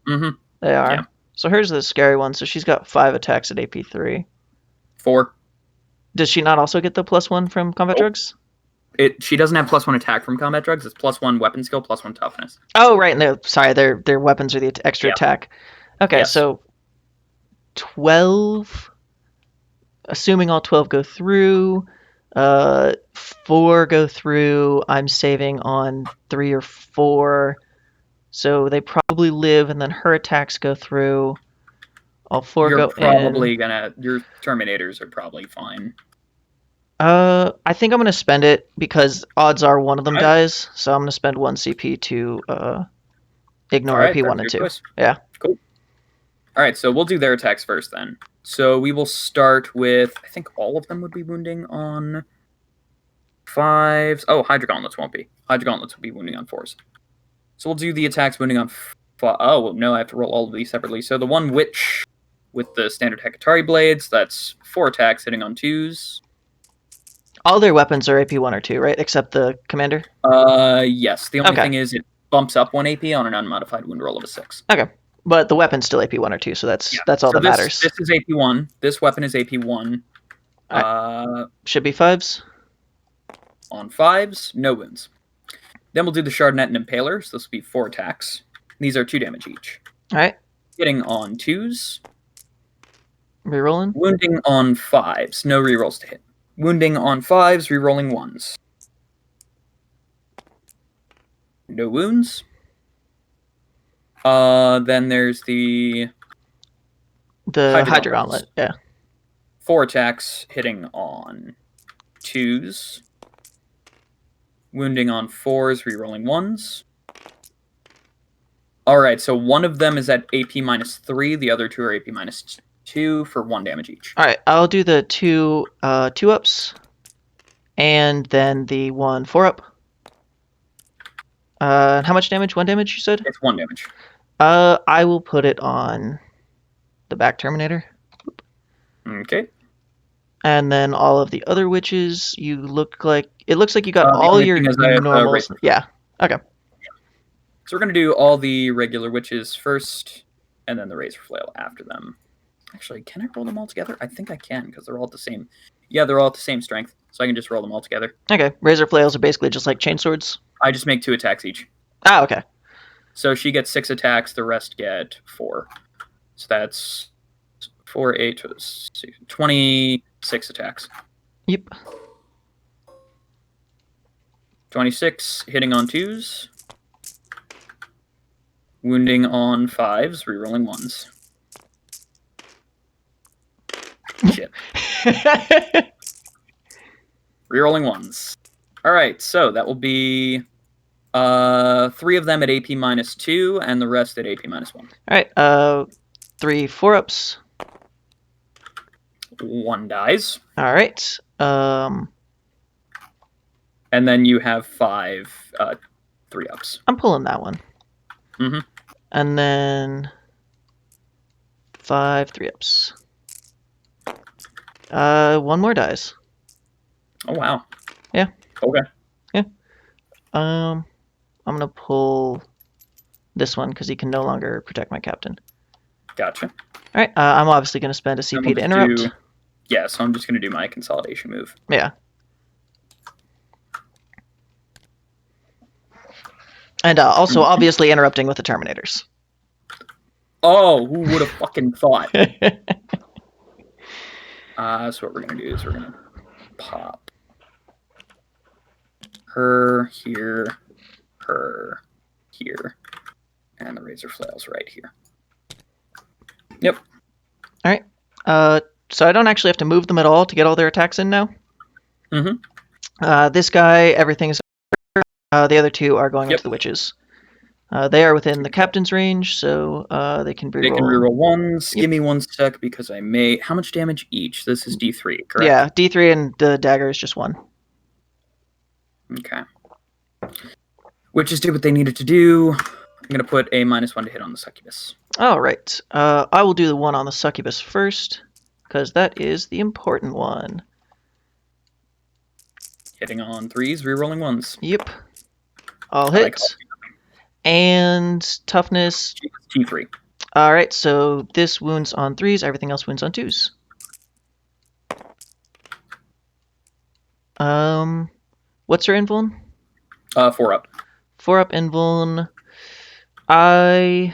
Mm-hmm. They are. Yeah. So hers is the scary one, so she's got 5 attacks at AP3. 4. Does she not also get the +1 from combat Nope. drugs? She doesn't have +1 attack from combat drugs. It's +1 weapon skill, +1 toughness. Oh, right. No, sorry, their weapons are the extra attack. Okay, Yes. so 12. Assuming all 12 go through, 4 go through. I'm saving on 3 or 4, so they probably live, and then her attacks go through. All 4 You're go probably in. your Terminators are probably fine. I think I'm gonna spend it because odds are one of them Alright. dies, so I'm gonna spend 1 CP to ignore Alright, AP 1 that's and your 2. choice. Yeah. Cool. Alright, so we'll do their attacks first then. So we will start with, I think all of them would be wounding on 5s. Oh, Hydra Gauntlets won't be. Hydra Gauntlets will be wounding on 4s. So we'll do the attacks wounding on 5. Oh, no, I have to roll all of these separately. So the one witch with the standard Hekatari blades, that's 4 attacks hitting on 2s. All their weapons are AP 1 or 2, right? Except the commander? Yes. The only Okay. thing is it bumps up 1 AP on an unmodified wound roll of a 6. Okay. But the weapon's still AP 1 or 2, so that's all So that matters. This is AP 1. This weapon is AP 1. Should be 5s. On 5s, no wounds. Then we'll do the Shardnet and Impaler. So this will be 4 attacks. These are 2 damage each. Alright. Hitting on 2s. Rerolling. Wounding on 5s. No rerolls to hit. Wounding on 5s, rerolling 1s. No wounds. Then there's the Hydra Gauntlet. Yeah. 4 attacks hitting on 2s. Wounding on 4s, rerolling 1s. Alright, so one of them is at AP -3, the other 2 are AP -2 for 1 damage each. Alright, I'll do the 2 2-ups. And then the 1 4-up. How much damage? 1 damage, you said? It's 1 damage. I will put it on the back Terminator. Okay. And then all of the other witches, it looks like you got The all only your thing is I have to normals. Yeah. Okay. So we're going to do all the regular witches first, and then the razor flail after them. Actually, can I roll them all together? I think I can, because they're all at the same... Yeah, they're all at the same strength, so I can just roll them all together. Okay, razor flails are basically just like chainswords. I just make 2 attacks each. Ah, okay. So she gets 6 attacks, the rest get 4. So that's 4, 8, 26 attacks. Yep. 26, hitting on 2s. Wounding on 5s, rerolling 1s. Shit. Rerolling 1s. Alright, so that will be 3 of them at AP -2, and the rest at AP -1. Alright, 3 4-ups. 1 dies. Alright. And then you have 5 3-ups. I'm pulling that one. Mm-hmm. And then 5 3-ups. 1 more dies. Oh, wow. Yeah. Okay. I'm gonna pull this one because he can no longer protect my captain. Gotcha. Alright, I'm obviously gonna spend a CP to interrupt. Yeah, so I'm just going to do my consolidation move. Yeah. And also, obviously, interrupting with the Terminators. Oh, who would have fucking thought? So what we're going to do is we're going to pop her here, and the razor flails right here. Yep. Alright. So I don't actually have to move them at all to get all their attacks in now. Mm-hmm. This guy, everything's... the other 2 are going into the witches. They are within the captain's range, so they can reroll. They can reroll 1s. Yep. Give me 1 sec because I may... How much damage each? This is D3, correct? Yeah, D3 and the dagger is just 1. Okay. Witches did what they needed to do. I'm going to put a -1 to hit on the succubus. Alright. I will do the one on the succubus first, because that is the important one. Hitting on 3s, rerolling 1s. Yep. All hit. And toughness. T3. Alright, so this wounds on 3s, everything else wounds on 2s. What's her invuln? 4-up. 4-up invuln. I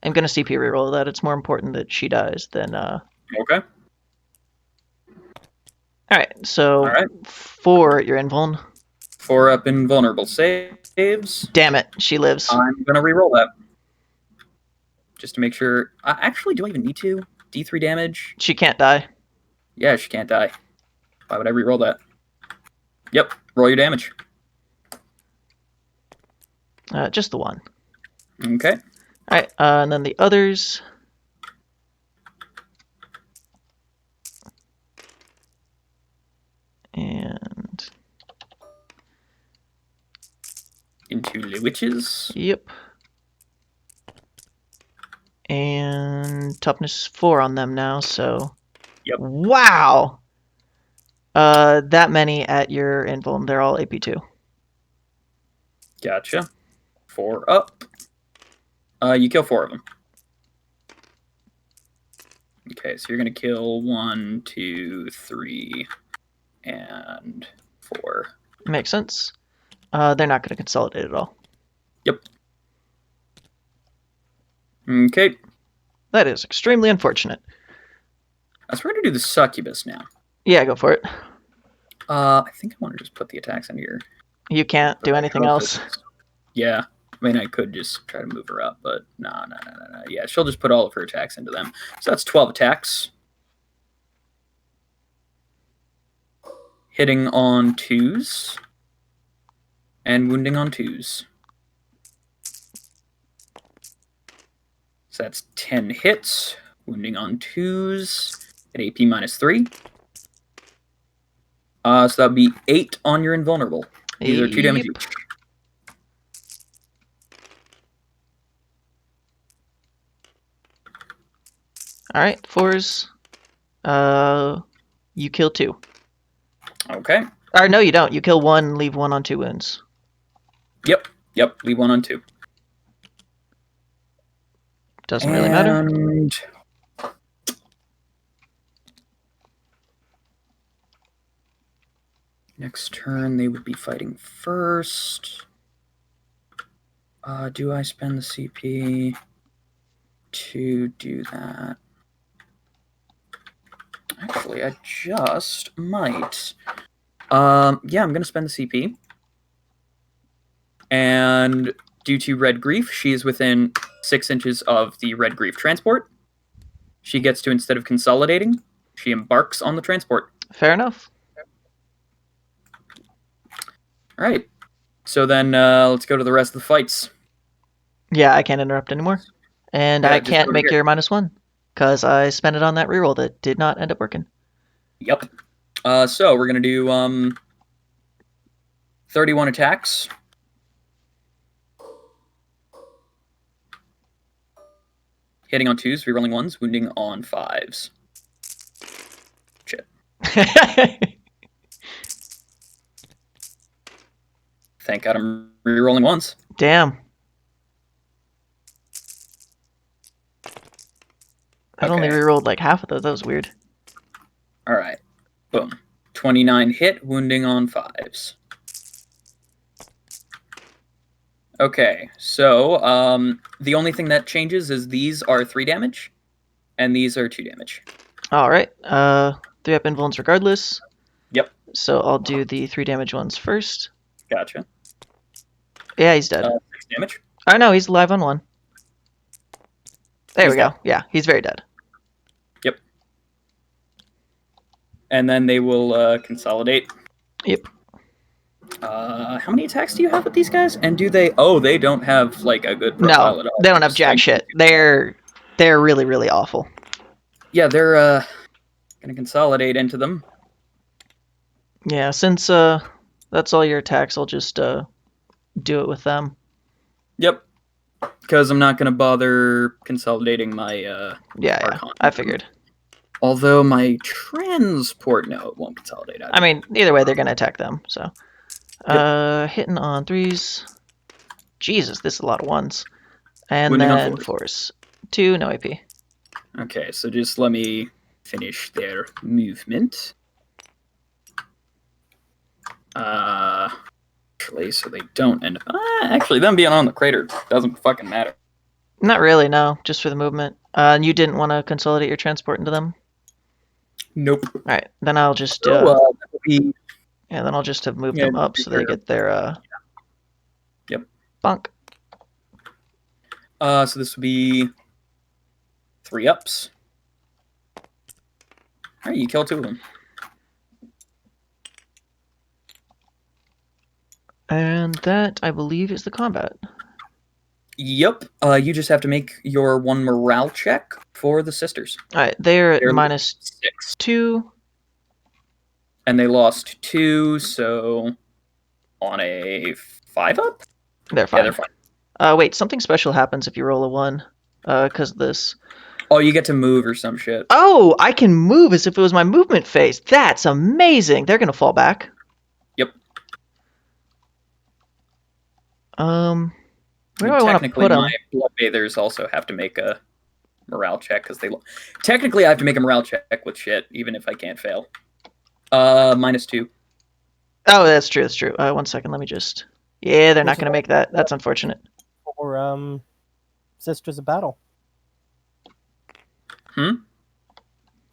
am going to CP reroll that. It's more important that she dies than... Okay. Alright, so 4 at your invuln. 4-up invulnerable saves. Damn it, she lives. I'm going to reroll that. Just to make sure. Actually, do I even need to? D3 damage? She can't die. Yeah, she can't die. Why would I reroll that? Yep, roll your damage. Just the 1. Okay. Alright, and then the others. And... Into the witches. Yep. And toughness 4 on them now, so... Yep. Wow! That many at your invuln. They're all AP2. Gotcha. 4-up. You kill 4 of them. Okay, so you're going to kill 1, 2, 3, and 4. Makes sense. They're not going to consolidate at all. Yep. Okay. That is extremely unfortunate. So we're going to do the succubus now. Yeah, go for it. I think I want to just put the attacks into your... You can't do anything else. Yeah. I mean, I could just try to move her up, but no. Yeah, she'll just put all of her attacks into them. So that's 12 attacks. Hitting on 2s. And wounding on 2s. So that's 10 hits. Wounding on 2s. At AP -3. So that would be 8 on your invulnerable. These are 2 damage each. Alright, 4s. You kill 2. Okay. Or no, you don't. You kill 1, leave 1 on 2 wounds. Yep. Leave 1 on 2. Doesn't really matter. And next turn, they would be fighting first. Do I spend the CP to do that? Actually, I just might. Yeah, I'm going to spend the CP. And due to Red Grief, she is within 6 inches of the Red Grief transport. She gets to, instead of consolidating, she embarks on the transport. Fair enough. All right. So then let's go to the rest of the fights. Yeah, I can't interrupt anymore. And Yeah, I just can't over make here. your -1 because I spent it on that reroll that did not end up working. Yep. So we're going to do 31 attacks. Hitting on 2s, rerolling 1s, wounding on 5s. Shit. Thank God I'm rerolling 1s. Damn. I only Okay. rerolled like half of those. That was weird. All right. Boom. 29 hit, wounding on 5s. Okay, so the only thing that changes is these are 3 damage, and these are 2 damage. All right. 3-up invulns regardless. Yep. So I'll do the 3 damage ones first. Gotcha. Yeah, he's dead. 6 damage. Oh no, he's alive on 1. There He's we go. dead. Yeah, he's very dead. Yep. And then they will consolidate. Yep. How many attacks do you have with these guys? And do they? Oh, they don't have like a good profile No, at all. they don't have Just, jack like, shit. They're really, really awful. Yeah, they're gonna consolidate into them. Yeah, since that's all your attacks, I'll just do it with them. Yep. Because I'm not gonna bother consolidating my Yeah, Archon. I figured. Although my transport, no, it won't consolidate. I mean, either way, they're gonna attack them. So, hitting on 3s. Jesus, this is a lot of 1s. And Wounding on then 4s. 4s. 2, no AP. Okay, so just let me finish their movement. Actually, so they don't end up. Actually, them being on the crater doesn't fucking matter. Not really, no. Just for the movement. And you didn't want to consolidate your transport into them? Nope. All right, then I'll just So, that would be, yeah, then I'll just have moved Yeah, them up so they get their Yep. bunk. So this would be 3 ups. All right, you kill 2 of them. And that, I believe, is the combat. Yep. You just have to make your 1 morale check for the sisters. All right, they're at They're -2. 6. And they lost 2, so on a 5-up? They're Yeah, fine. they're fine. Wait, something special happens if you roll a 1. Because this. Oh, you get to move or some shit. Oh, I can move as if it was my movement phase. That's amazing. They're gonna fall back. Yep. Where do I want to Technically, put them? my blood bathers also have to make a morale check because they. Technically, I have to make a morale check with shit, even if I can't fail. -2. Oh, that's true. That's true. 1 second. Let me just. Yeah, they're not gonna make that. That's unfortunate. For Sisters of Battle.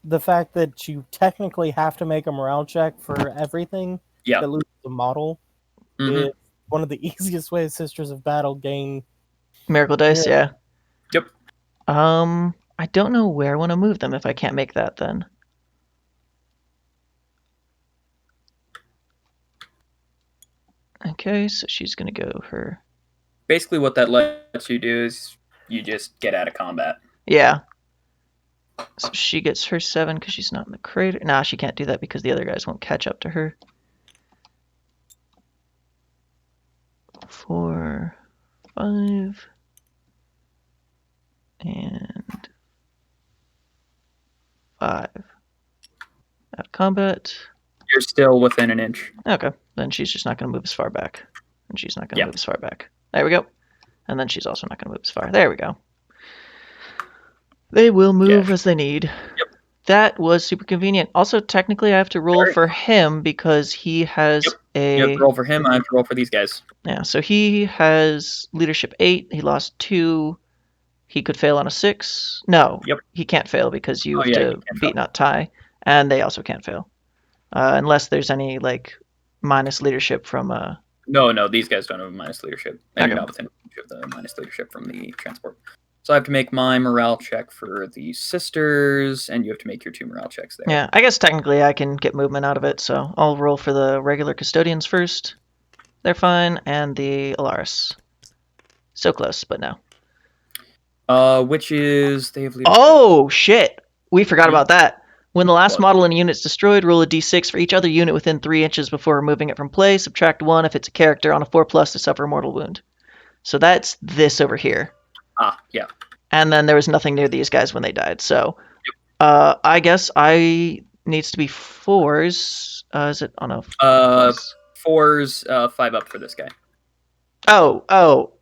The fact that you technically have to make a morale check for everything Yeah. that loses the model is one of the easiest ways Sisters of Battle gain. Miracle dice, yeah. Yep. I don't know where I want to move them if I can't make that then. Okay, so she's gonna go her. Basically, what that lets you do is you just get out of combat. Yeah. So she gets her 7 because she's not in the crater. Nah, she can't do that because the other guys won't catch up to her. 4, 5, and 5. Out of combat. You're still within an inch. Okay, then she's just not going to move as far back. And she's not going to Yeah. move as far back. There we go. And then she's also not going to move as far. There we go. They will move as they need. That was super convenient. Also, technically, I have to roll for him because he has You have to roll for him. I have to roll for these guys. Yeah, so he has leadership 8. He lost 2. He could fail on a 6. No, he can't fail because you have to beat, not tie. And they also can't fail. Unless there's any, like, minus leadership from... No, these guys don't have a minus leadership. And you're not within the minus leadership from the transport. So I have to make my morale check for the sisters, and you have to make your 2 morale checks there. Yeah, I guess technically I can get movement out of it, so I'll roll for the regular custodians first. They're fine, and the Alaris. So close, but no. Witches, they have leadership. Oh, shit! We forgot about that. When the last model in a unit is destroyed, roll a d6 for each other unit within 3 inches before removing it from play. Subtract 1 if it's a character on a 4+ to suffer a mortal wound. So that's this over here. Yeah. And then there was nothing near these guys when they died. So I guess I needs to be 4s. Is it on a 4s, 5 up for this guy. Oh.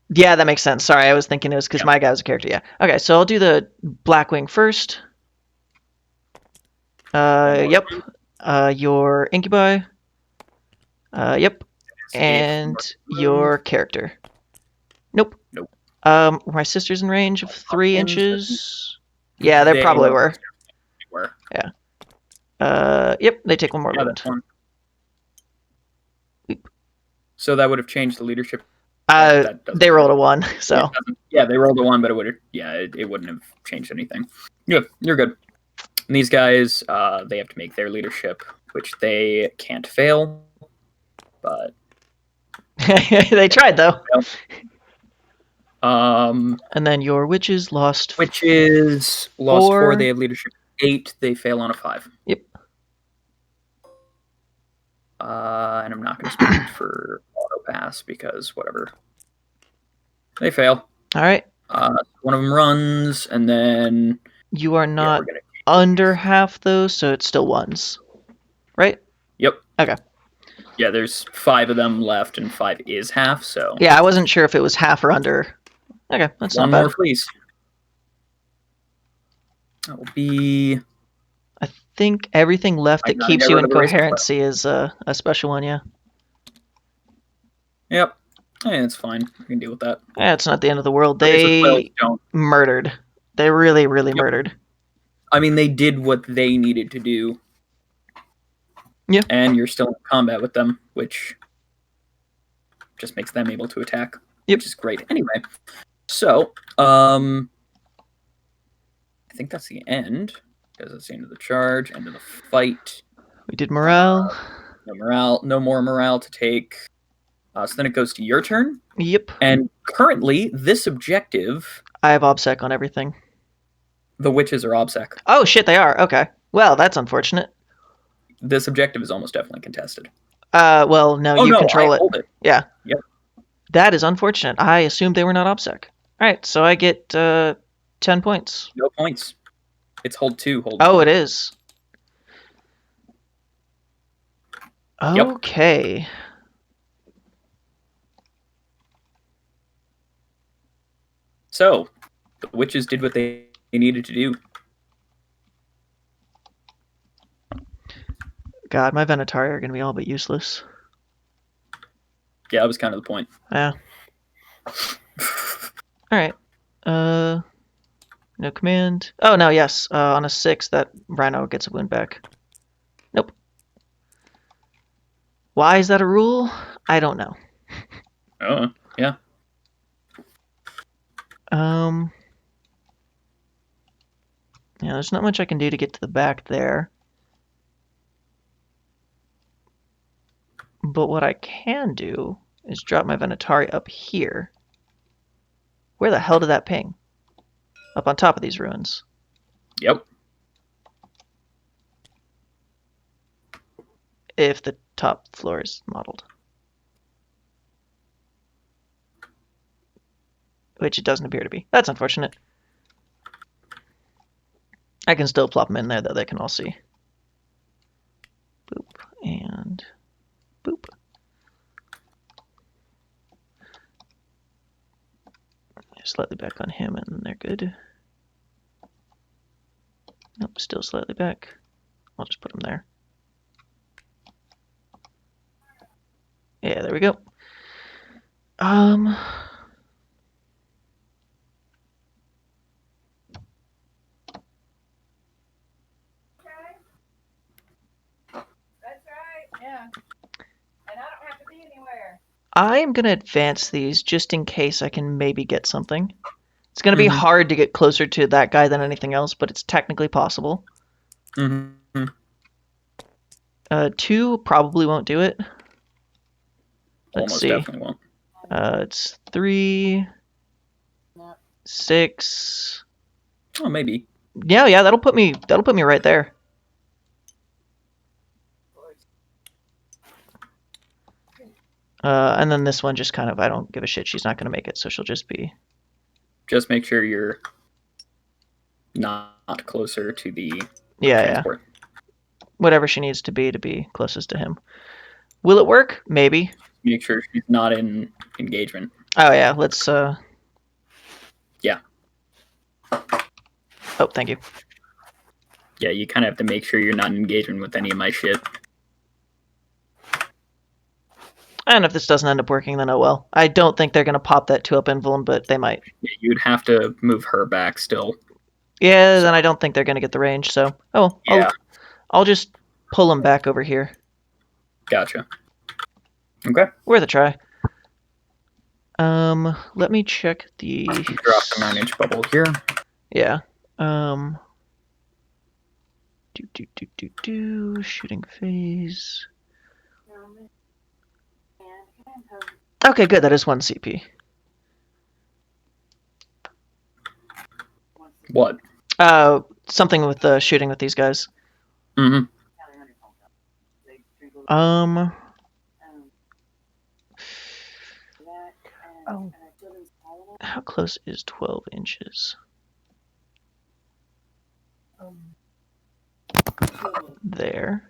Yeah, that makes sense. Sorry, I was thinking it was because my guy was a character. Yeah. Okay, so I'll do the Blackwing first. Yep. Your incubi. Yep. And your character. Nope. My sister's in range of 3 inches. Yeah, they probably were. Yeah. Yep, they take 1 more wound. So that would have changed the leadership. They rolled a 1, so. Yeah, they rolled a 1, but it would have. Yeah, it wouldn't have changed anything. You're good. And these guys, they have to make their leadership, which they can't fail. But they tried though. And then your witches lost. 4. They have leadership 8. They fail on a 5. Yep. And I'm not going to spend for auto pass because whatever. They fail. All right. One of them runs, and then you are not under half though, so it's still 1s, right? Yep. Okay. Yeah, there's 5 of them left, and 5 is half. So yeah, I wasn't sure if it was half or under. Okay, that's not bad. 1 more, please. That will be. I think everything left that keeps you in coherency is a special one. Yeah. Yep. Yeah, it's fine. We can deal with that. Yeah, it's not the end of the world. They murdered. They really murdered. I mean, they did what they needed to do. Yeah. And you're still in combat with them, which just makes them able to attack. Yep. Which is great. Anyway, so I think that's the end. Because that's the end of the charge, end of the fight. We did morale. No more morale to take. So then it goes to your turn. Yep. And currently, this objective. I have OBSEC on everything. The witches are OBSEC. Oh shit, they are. Okay. Well, that's unfortunate. This objective is almost definitely contested. Well, no, you control I hold it. Yeah. Yep. That is unfortunate. I assumed they were not OBSEC. All right, so I get 10 points. No points. It's hold 2. Oh, it is. Okay. Yep. So, the witches did what they needed to do. God, my Venatari are going to be all but useless. Yeah, that was kind of the point. Yeah. Alright. No command. Oh, no, yes. On a 6, that Rhino gets a wound back. Nope. Why is that a rule? I don't know. Oh, yeah. Yeah, there's not much I can do to get to the back there. But what I can do is drop my Venatari up here. Where the hell did that ping? Up on top of these ruins. Yep. If the top floor is modeled. Which it doesn't appear to be. That's unfortunate. I can still plop them in there, though. They can all see. Boop. And boop. Slightly back on him, and they're good. Nope, still slightly back. I'll just put him there. Yeah, there we go. That's right. Yeah. And I don't have to be anywhere. I'm gonna advance these just in case I can maybe get something. It's gonna be hard to get closer to that guy than anything else, but it's technically possible. 2 probably won't do it. Let's Almost see. definitely won't. It's 3, No. 6. Oh, maybe. Yeah, that'll put me right there. And then this one just kind of, I don't give a shit. She's not gonna make it, so she'll just be. Just make sure you're not closer to the Yeah. transport. Whatever she needs to be closest to him. Will it work? Maybe. Make sure she's not in engagement. Oh yeah, let's Yeah. Oh, thank you. Yeah, you kind of have to make sure you're not in engagement with any of my shit. And if this doesn't end up working, then oh well. I don't think they're gonna pop that 2-up invuln, but they might. Yeah, you'd have to move her back still. Yeah, then I don't think they're gonna get the range, so Yeah. I'll just pull them back over here. Gotcha. Okay. Worth a try. Let me check the Drop the 9-inch bubble here. Yeah. Shooting phase. Okay, good. That is 1 CP. What? Something with the shooting with these guys. Mm-hmm. Oh. How close is 12 inches? There.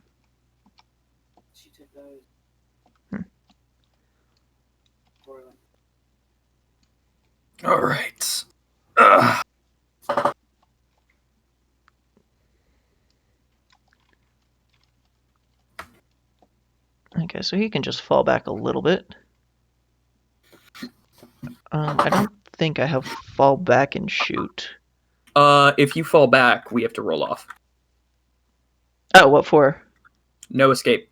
All right. Okay, so he can just fall back a little bit. I don't think I have fall back and shoot. If you fall back, we have to roll off. Oh, what for? No escape.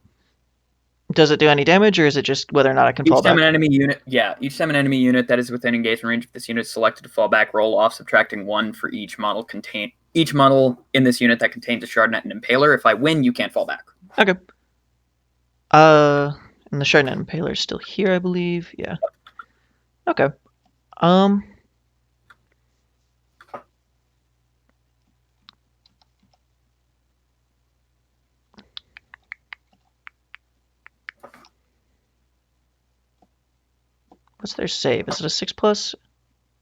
Does it do any damage, or is it just whether or not I can fall Each time back? an enemy unit, each time an enemy unit that is within engagement range of this unit is selected to fall back, roll off, subtracting 1 for each model in this unit that contains a shardnet and impaler. If I win, you can't fall back. Okay. And the Shardnet Impaler is still here, I believe. Yeah. Okay. What's their save? Is it a 6+?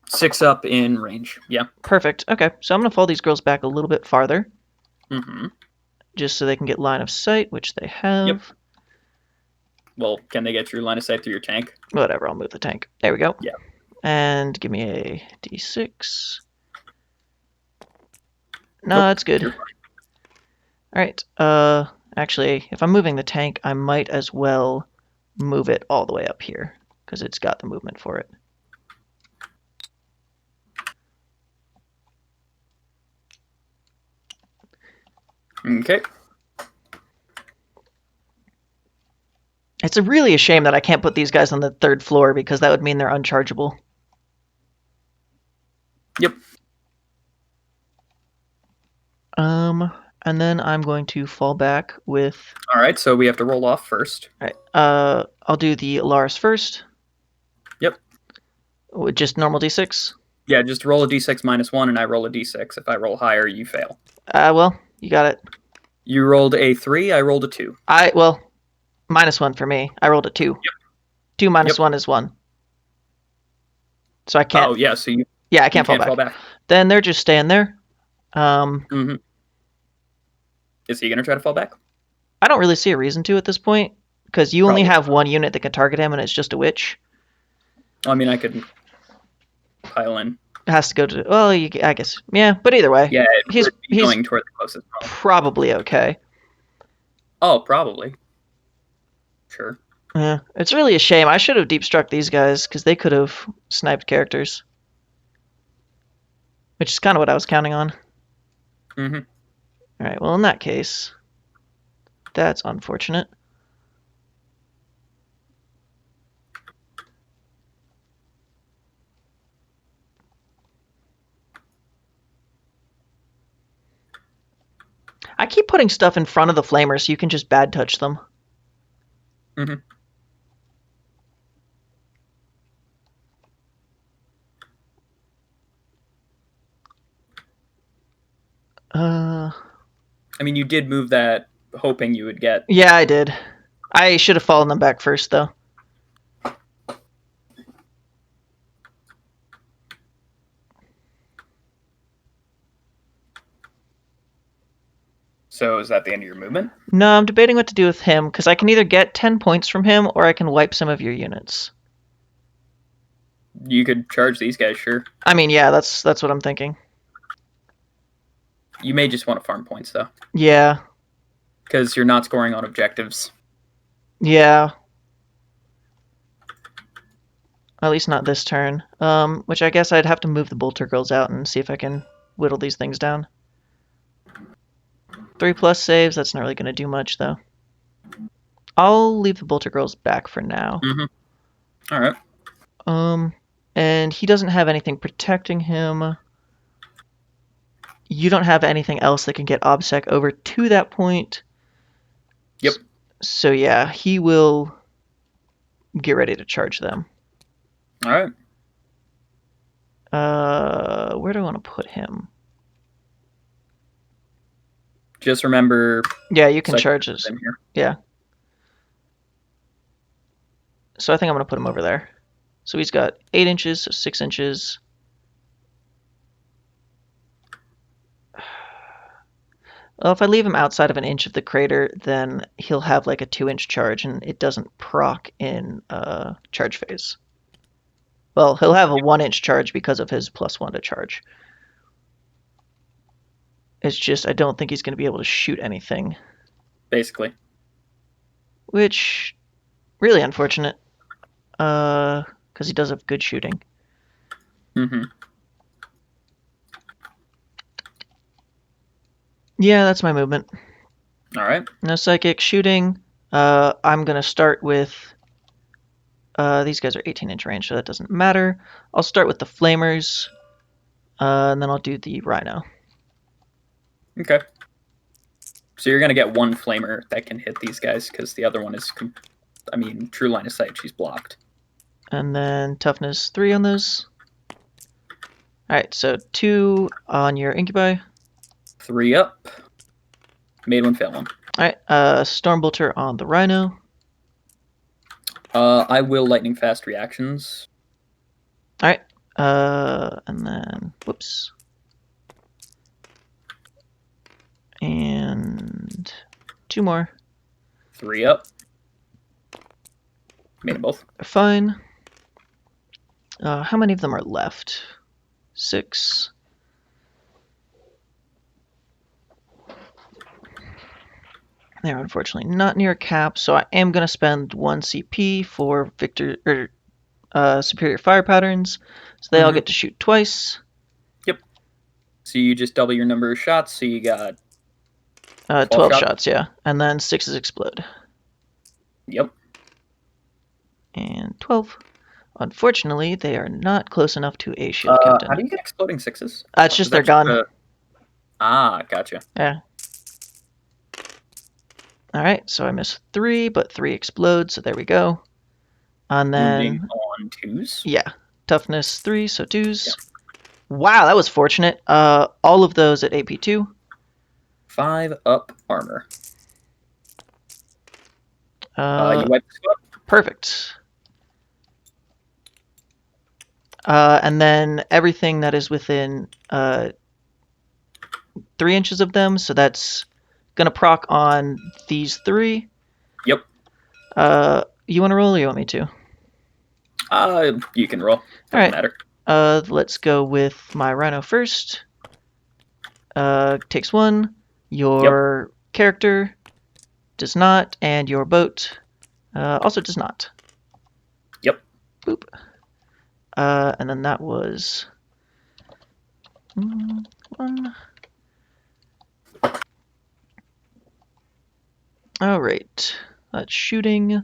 6 up in range. Yeah. Perfect. Okay, so I'm gonna fall these girls back a little bit farther, Mm-hmm. just so they can get line of sight, which they have. Yep. Well, can they get through line of sight through your tank? Whatever, I'll move the tank. There we go. Yeah. And give me a D6. No, Nope, that's good. you're All right. Actually, if I'm moving the tank, I might as well move it all the way up here because it's got the movement for it. Okay. It's really a shame that I can't put these guys on the 3rd floor because that would mean they're unchargeable. Yep. And then I'm going to fall back with. All right, so we have to roll off first. All right. I'll do the Alaris first. Yep. With just normal D6. Yeah, just roll a d6 -1, and I roll a d6. If I roll higher, you fail. Well, you got it. You rolled a 3, I rolled a 2. -1 for me. I rolled a 2. Yep. 2 minus Yep. 1 is 1. So I can't. Oh, yeah, so you Yeah, I can't fall can't back. Then they're just staying there. Mm-hmm. Is he going to try to fall back? I don't really see a reason to at this point because you only Probably. have 1 unit that can target him, and it's just a witch. I mean, I could pile in. has to go to. Well, I guess. Yeah, but either way, Yeah, it he's would be going toward the closest one. probably okay. Oh, probably. Sure. Yeah, it's really a shame. I should have deep struck these guys because they could have sniped characters, which is kind of what I was counting on. Mm-hmm. All right. Well, in that case, that's unfortunate. I keep putting stuff in front of the flamers so you can just bad touch them. Mm-hmm. I mean, you did move that hoping you would get. Yeah, I did. I should have fallen them back first, though. So is that the end of your movement? No, I'm debating what to do with him, because I can either get 10 points from him, or I can wipe some of your units. You could charge these guys, sure. I mean, yeah, that's what I'm thinking. You may just want to farm points, though. Yeah. Because you're not scoring on objectives. Yeah. At least not this turn. Which I guess I'd have to move the bolter girls out and see if I can whittle these things down. 3+ saves, that's not really going to do much, though. I'll leave the bolter girls back for now. Mm-hmm. All right. And he doesn't have anything protecting him. You don't have anything else that can get OBSEC over to that point. Yep. So yeah, he will get ready to charge them. All right. Where do I want to put him? Just remember. Yeah, you can charge us. Here. Yeah. So I think I'm going to put him over there. So he's got 8 inches, so 6 inches. Well, if I leave him outside of an inch of the crater, then he'll have like a 2-inch charge, and it doesn't proc in charge phase. Well, he'll have a 1-inch charge because of his +1 to charge. It's just I don't think he's going to be able to shoot anything. Basically. Which, really unfortunate. Because he does have good shooting. Mm-hmm. Yeah, that's my movement. All right. No psychic shooting. I'm going to start with... these guys are 18-inch range, so that doesn't matter. I'll start with the flamers, and then I'll do the rhino. Okay. So you're going to get one flamer that can hit these guys, because the other one is... I mean, true line of sight, she's blocked. And then toughness 3 on those. Alright, so 2 on your incubi. 3 up. Made one, fail one. Alright, Stormbolter on the rhino. I will lightning fast reactions. Alright, and then, whoops. And 2 more. 3 up. Made them both. They're fine. How many of them are left? 6. They're unfortunately not near cap, so I am going to spend 1 CP for superior fire patterns, so they all get to shoot twice. Yep. So you just double your number of shots, so you got 12 shots, yeah. And then 6s explode. Yep. And 12. Unfortunately, they are not close enough to a shield captain. How do you get exploding 6s? It's just their gun. Gotcha. Yeah. Alright, so I missed 3, but 3 explode, so there we go. And then... Wounding on 2s? Yeah. Toughness 3, so 2s. Yeah. Wow, that was fortunate. All of those at AP 2. 5 up armor. You wipe the squad? Perfect. And then everything that is within 3 inches of them, so that's going to proc on these 3. Yep. You want to roll or you want me to? You can roll. Doesn't matter. Let's go with my Rhino first. Takes 1. Your character does not, and your boat also does not. Yep. Boop. And then that was 1. All right. That's shooting.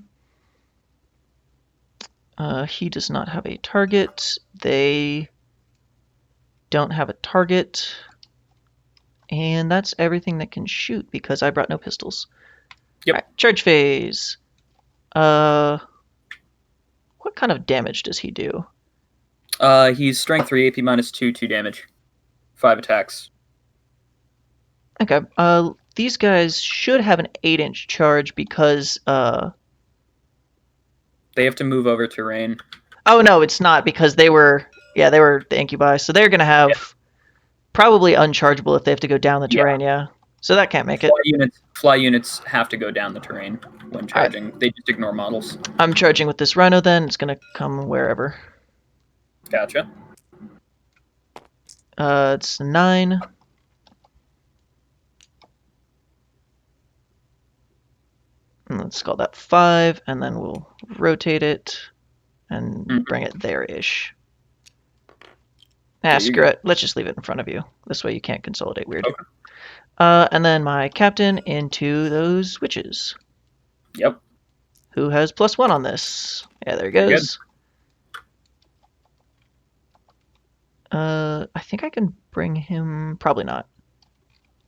He does not have a target. They don't have a target. And that's everything that can shoot because I brought no pistols. Yep. All right, charge phase. What kind of damage does he do? He's strength 3, AP -2, 2 damage. 5 attacks. Okay. These guys should have an 8-inch charge because They have to move over terrain. oh no, it's not because they were the incubi, so they're gonna have probably unchargeable if they have to go down the terrain. Yeah. So that can't make it. Fly units have to go down the terrain when charging. They just ignore models. I'm charging with this Rhino then. It's gonna come wherever. Gotcha. It's 9. And let's call that 5, and then we'll rotate it and bring it there-ish. There you Screw go. it. Let's just leave it in front of you. This way you can't consolidate weird. Okay. And then my captain into those witches. Yep. Who has +1 on this? Yeah, there he Very goes. I think I can bring him. Probably not.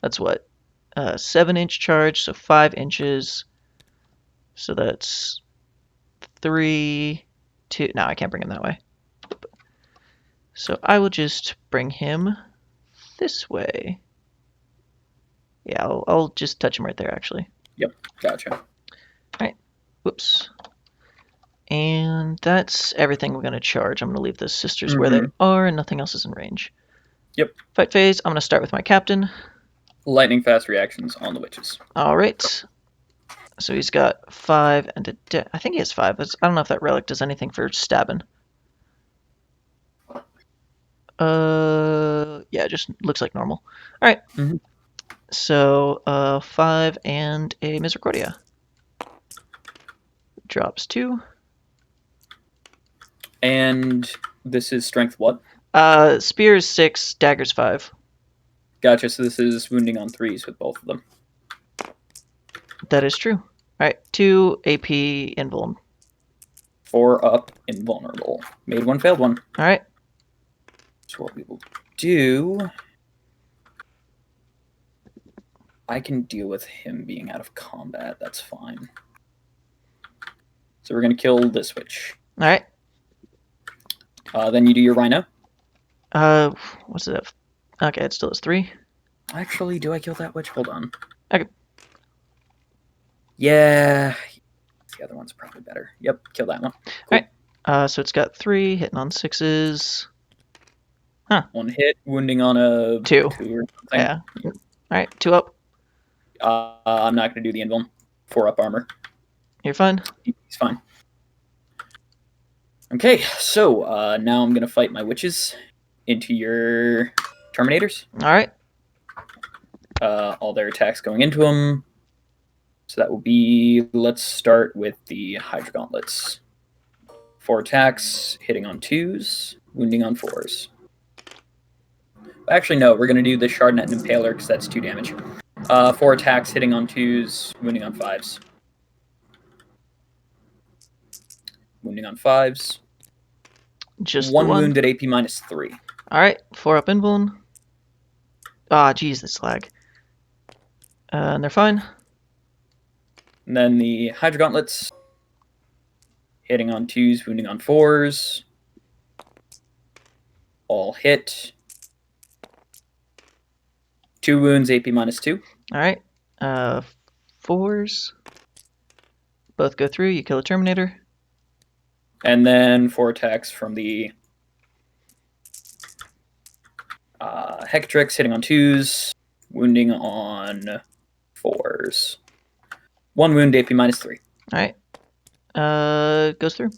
That's what? 7-inch charge, so 5 inches. So that's 3, 2. No, I can't bring him that way. So I will just bring him this way. Yeah, I'll just touch him right there, actually. Yep. Gotcha. Whoops. And that's everything we're going to charge. I'm going to leave the sisters where they are, and nothing else is in range. Yep. Fight phase, I'm going to start with my captain. Lightning fast reactions on the witches. All right. So he's got 5 and I think he has 5. I don't know if that relic does anything for stabbing. Yeah, it just looks like normal. All right. So 5 and a Misericordia. Drops 2. And this is strength what? Spears 6, daggers 5. Gotcha. So this is wounding on 3s with both of them. That is true. All right, 2 AP invuln. 4 up, invulnerable. Made 1, failed 1. All right. So what we will do... I can deal with him being out of combat. That's fine. So we're going to kill this witch. All right. Then you do your rhino. What's it? Okay, it still has 3. Actually, do I kill that witch? Hold on. Okay. Yeah. The other one's probably better. Yep, kill that one. Cool. All right. So it's got 3, hitting on 6s. 1 hit, wounding on a 2. or something. Yeah. All right, 2 up. I'm not going to do the invuln. 4 up armor. You're fine. He's fine. Okay, so now I'm going to fight my witches into your Terminators. All right. All their attacks going into them. So that will be, let's start with the Hydra Gauntlets. 4 attacks, hitting on 2s, wounding on 4s. Actually, no, we're going to do the Shardnet and Impaler because that's 2 damage. 4 attacks, hitting on 2s, wounding on 5s. Wounding on 5s. Just 1 one wound at AP -3. All right, 4 up invuln. Ah, geez, this lag. And they're fine. And then the Hydra Gauntlets. Hitting on 2s, wounding on 4s. All hit. 2 wounds, AP -2. All right. 4s. Both go through. You kill a Terminator. And then 4 attacks from the Hecatrix, hitting on 2s, wounding on 4s. 1 wound, AP -3. All right. Goes through.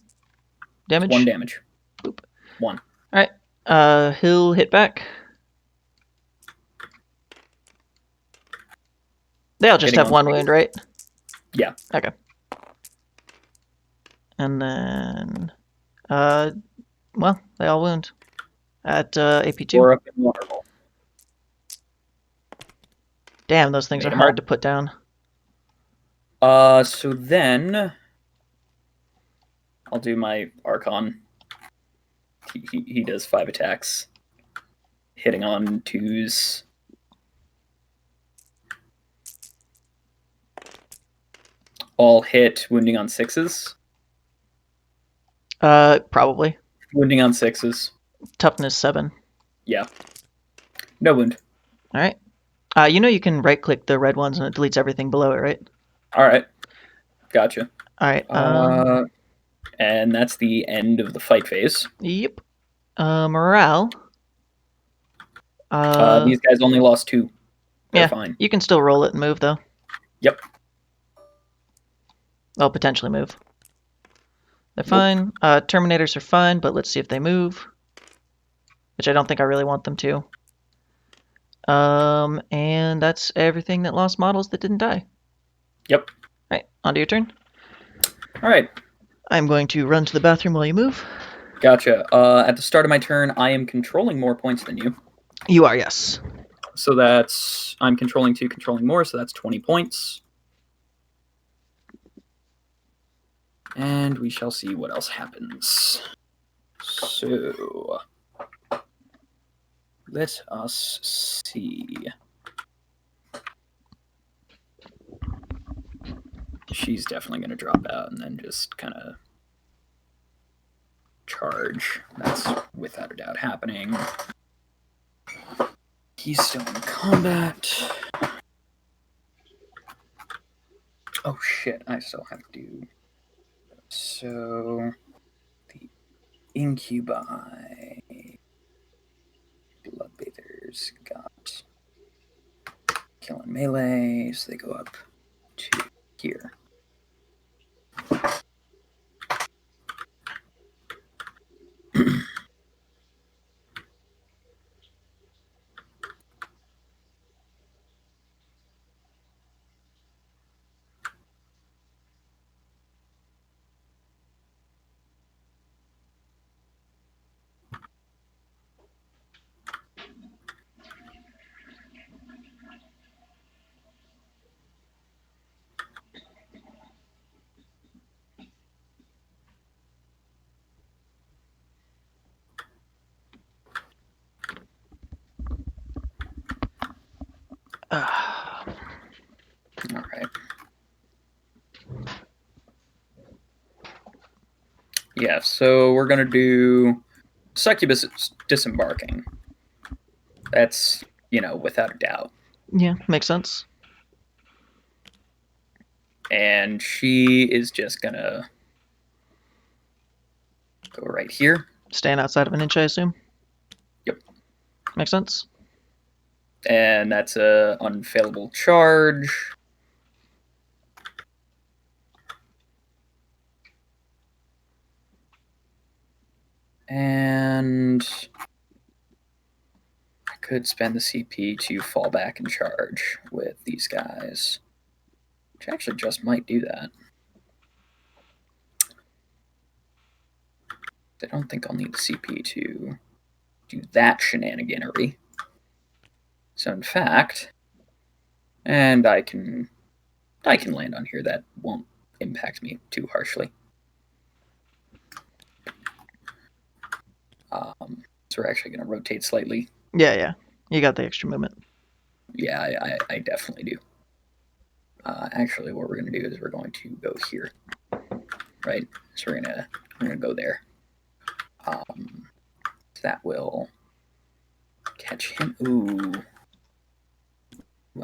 Damage. 1 damage. Boop. 1. All right. He'll hit back. They'll just Hitting have on one six. wound, right? Yeah. Okay. And then, well, they all wound at AP2. Or up in waterfall. Damn, those things Made are 'em hard all. to put down. So then I'll do my Archon. He does 5 attacks. Hitting on 2s. All hit, wounding on 6s. Probably. Wounding on 6s. Toughness 7. Yeah. No wound. All right. You know you can right-click the red ones and it deletes everything below it, right? Alright. Gotcha. All right. And that's the end of the fight phase. Yep. Morale. These guys only lost 2. They're fine. You can still roll it and move, though. Yep. Well, potentially move. They're fine. Terminators are fine, but let's see if they move. Which I don't think I really want them to. And that's everything that lost models that didn't die. Yep. Right, on to your turn. Alright. I'm going to run to the bathroom while you move. Gotcha. At the start of my turn, I am controlling more points than you. You are, yes. So that's... I'm controlling 2, controlling more, so that's 20 points. And we shall see what else happens. So... let us see. She's definitely going to drop out and then just kind of charge. That's without a doubt happening. He's still in combat. Oh shit, I still have to do... So... the incubi... Bloodbathers got... killing melee, so they go up to here. Alright. Yeah, so we're going to do Succubus disembarking. That's, without a doubt. Yeah, makes sense. And she is just going to go right here. Staying outside of an inch, I assume? Yep. Makes sense. And that's a unfailable charge. And I could spend the CP to fall back and charge with these guys. Which actually just might do that. I don't think I'll need the CP to do that shenaniganery. So in fact, and I can land on here. That won't impact me too harshly. So we're actually going to rotate slightly. Yeah. You got the extra movement. Yeah, I definitely do. Actually, what we're going to do is we're going to go here, right? So we're gonna go there. That will catch him. Ooh.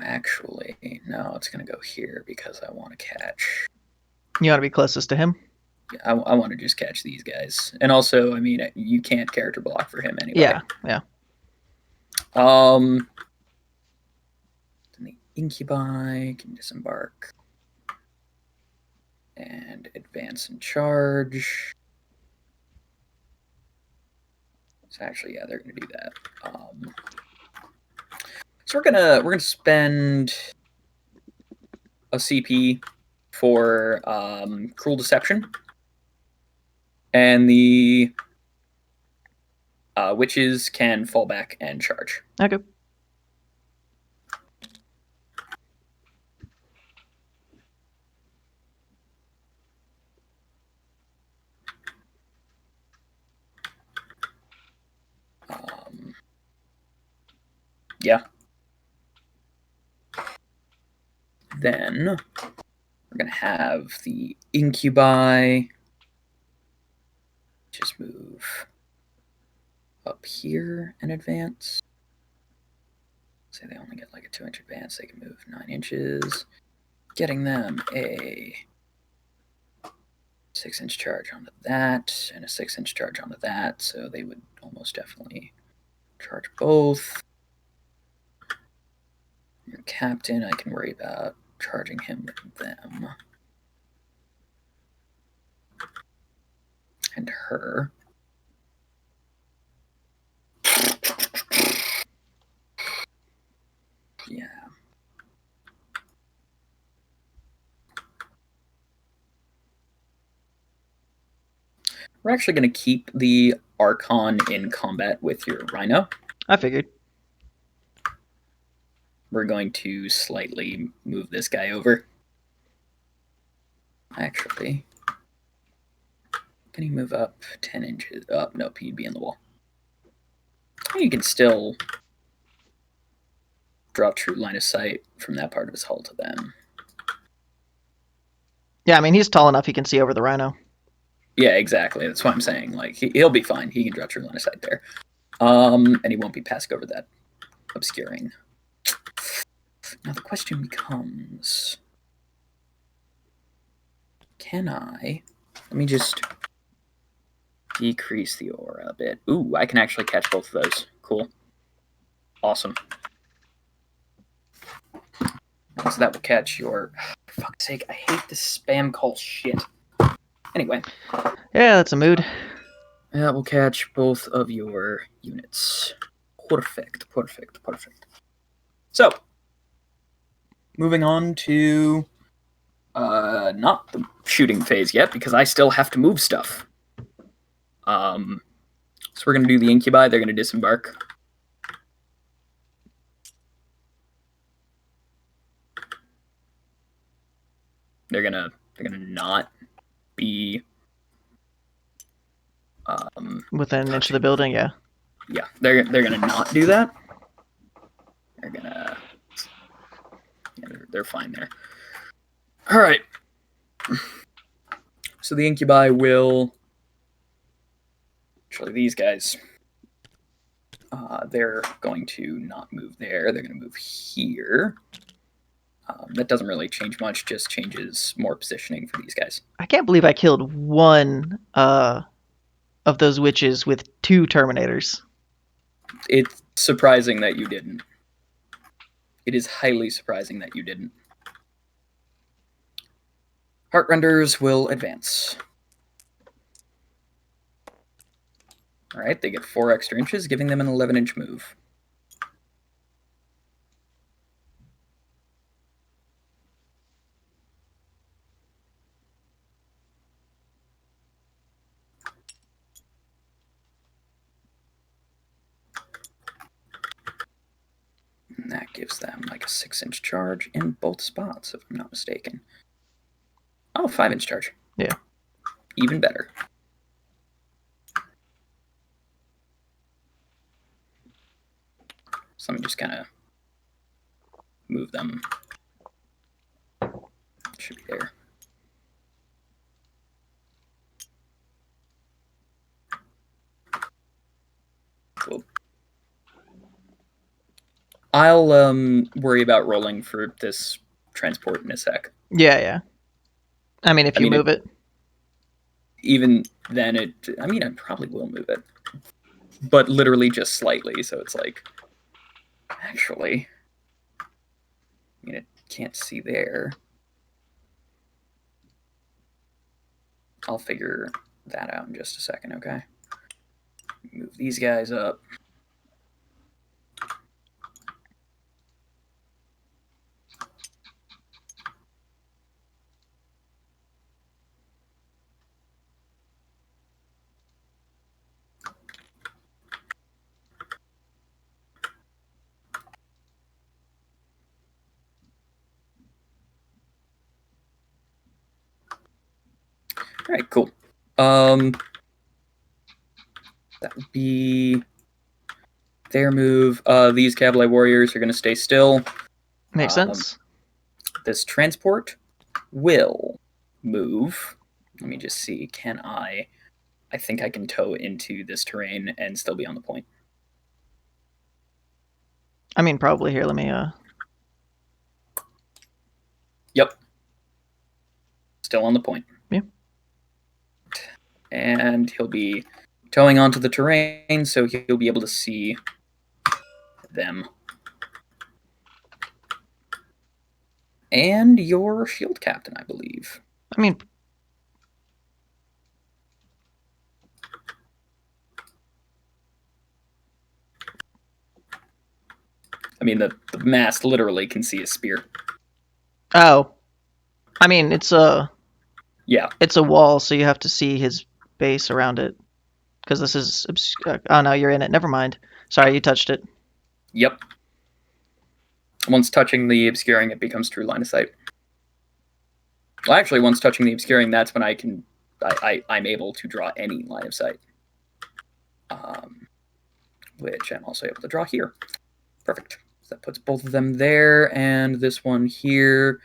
Actually, no, it's going to go here because I want to catch. You want to be closest to him? I want to just catch these guys. And also, I mean, you can't character block for him anyway. Yeah. Then the incubi can disembark. And advance and charge. So actually, yeah, they're gonna do that. So we're gonna spend a CP for Cruel Deception, and the witches can fall back and charge. Okay. Yeah. Then we're gonna have the incubi just move up here and advance. Say they only get like a 2-inch advance, they can move 9 inches, getting them a 6-inch charge onto that and a 6-inch charge onto that, so they would almost definitely charge both. Your captain, I can worry about charging him with them. And her. Yeah. We're actually going to keep the Archon in combat with your Rhino. I figured. We're going to slightly move this guy over. Actually, can he move up 10 inches? Oh, nope, he'd be in the wall. You can still draw true line of sight from that part of his hull to them. Yeah, I mean, he's tall enough he can see over the Rhino. Yeah, exactly. That's what I'm saying. Like, he'll be fine. He can draw true line of sight there. And he won't be passing over that obscuring. Now the question becomes, can I... Let me just decrease the aura a bit. Ooh, I can actually catch both of those. Cool. Awesome. So that will catch your... For fuck's sake, I hate this spam call shit. Anyway. Yeah, that's a mood. That will catch both of your units. Perfect, perfect, perfect. So, moving on to... not the shooting phase yet, because I still have to move stuff. So we're going to do the incubi. They're going to disembark. They're gonna not be Within an inch of the building, yeah. Yeah, they're gonna not do that. They're gonna... Yeah, they're fine there. All right. So the incubi will... Actually, these guys... they're going to not move there. They're going to move here. That doesn't really change much, just changes more positioning for these guys. I can't believe I killed one of those witches with 2 Terminators. It's surprising that you didn't. It is highly surprising that you didn't. Heartrenders will advance. All right, they get 4 extra inches, giving them an 11-inch move. And that gives them like a 6-inch charge in both spots, if I'm not mistaken. Oh, 5-inch charge. Yeah. Even better. So let me just kind of move them. Should be there. Cool. I'll worry about rolling for this transport in a sec. Yeah. I mean, if you move it. Even then, I probably will move it. But literally just slightly, so it's like... Actually... it can't see there. I'll figure that out in just a second, okay? Move these guys up. All right, cool. That would be their move. These cavalry warriors are going to stay still. Makes sense. This transport will move. Let me just see. Can I? I think I can tow into this terrain and still be on the point. I mean, probably here. Let me. Yep. Still on the point. Yeah. And he'll be towing onto the terrain, so he'll be able to see them. And your shield captain, I believe. I mean, the mast literally can see a spear. oh, I mean, it's a Yeah. wall, so you have to see his base around it. Because this is oh no, you're in it. Never mind. Sorry, you touched it. Yep. Once touching the obscuring, it becomes true line of sight. Well, actually, once touching the obscuring, that's when I'm able to draw any line of sight. Which I'm also able to draw here. Perfect. So that puts both of them there, and this one here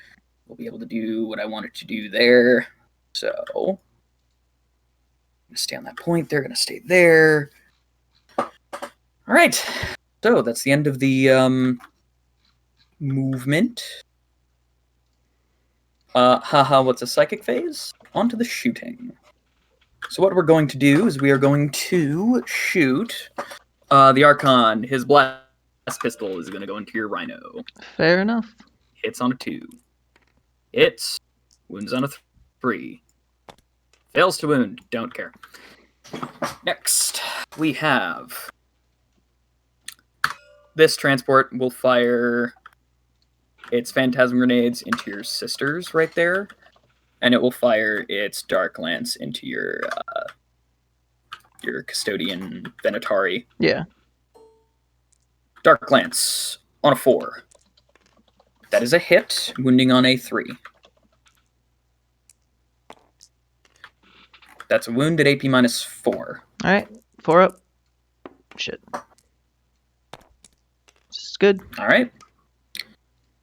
will be able to do what I wanted to do there. So, I'm going to stay on that point. They're going to stay there. All right. So, that's the end of the movement. What's a psychic phase? On to the shooting. So what we're going to do is we are going to shoot the Archon. His blast pistol is going to go into your Rhino. Fair enough. Hits on a 2. Hits. Wounds on a 3. Fails to wound. Don't care. Next, we have this transport will fire its phantasm grenades into your sisters right there, and it will fire its dark lance into your custodian Venatari. Yeah. Dark lance on a 4. That is a hit, wounding on a 3. That's a wound at AP minus 4. All right, 4 up. Shit. This is good. All right.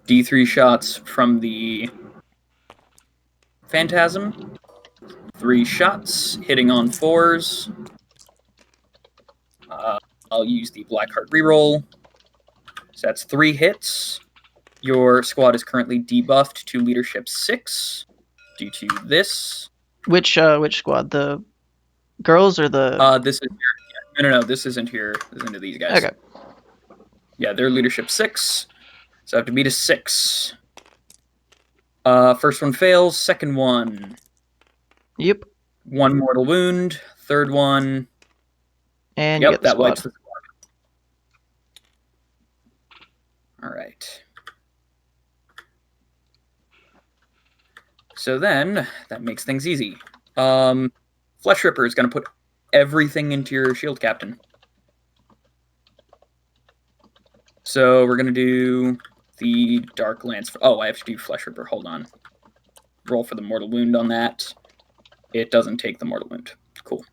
D3 shots from the Phantasm. 3 shots, hitting on 4s. I'll use the Blackheart reroll. So that's 3 hits. Your squad is currently debuffed to leadership 6 due to this. Which squad? The girls or the? This is no. This isn't here. This is into these guys. Okay. Yeah, they're leadership 6. So I have to beat a 6. First one fails. Second one. Yep. 1 mortal wound. Third one. And you Yep, get the that squad. wipes the squad. All right. So then, that makes things easy. Flesh Ripper is going to put everything into your shield captain. So we're going to do the Dark Lance. Oh, I have to do Flesh Ripper. Hold on. Roll for the mortal wound on that. It doesn't take the mortal wound. Cool.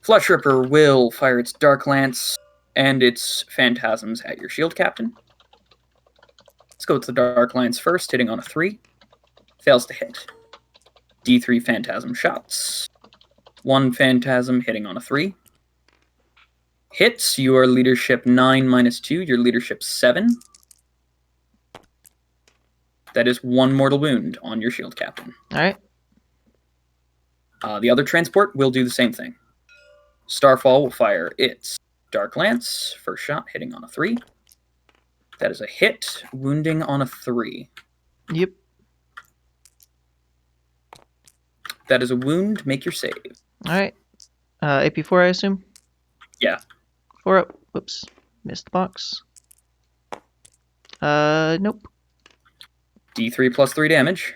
Flesh Ripper will fire its Dark Lance and its Phantasms at your shield captain. Let's go with the Dark Lance first, hitting on a 3. Fails to hit. D3 Phantasm shots. 1 Phantasm hitting on a 3. Hits. Your leadership 9 minus 2. Your leadership 7. That is 1 mortal wound on your shield captain. All right. The other transport will do the same thing. Starfall will fire its Dark Lance. First shot hitting on a 3. That is a hit. Wounding on a 3. Yep. That is a wound. Make your save. All right. AP4, I assume. Yeah. 4 up. Whoops. Missed the box. Nope. D3 plus 3 damage.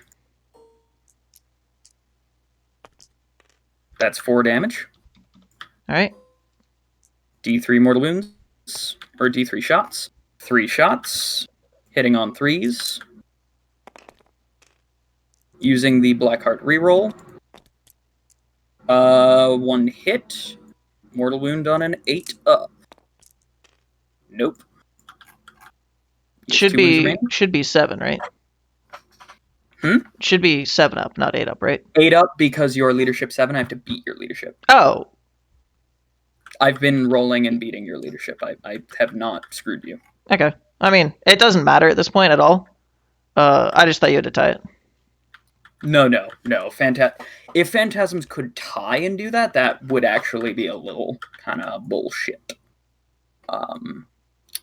That's 4 damage. Alright. D3 mortal wounds, or D3 shots. 3 shots, hitting on 3s. Using the Blackheart reroll. 1 hit. Mortal wound on an 8 up. Nope. He has 2 wounds remaining. Should be 7, right? Should be 7 up, not 8 up, right? 8 up because you're leadership 7. I have to beat your leadership. Oh. I've been rolling and beating your leadership. I have not screwed you. Okay. I mean, it doesn't matter at this point at all. I just thought you had to tie it. No. If Phantasms could tie and do that, that would actually be a little kind of bullshit.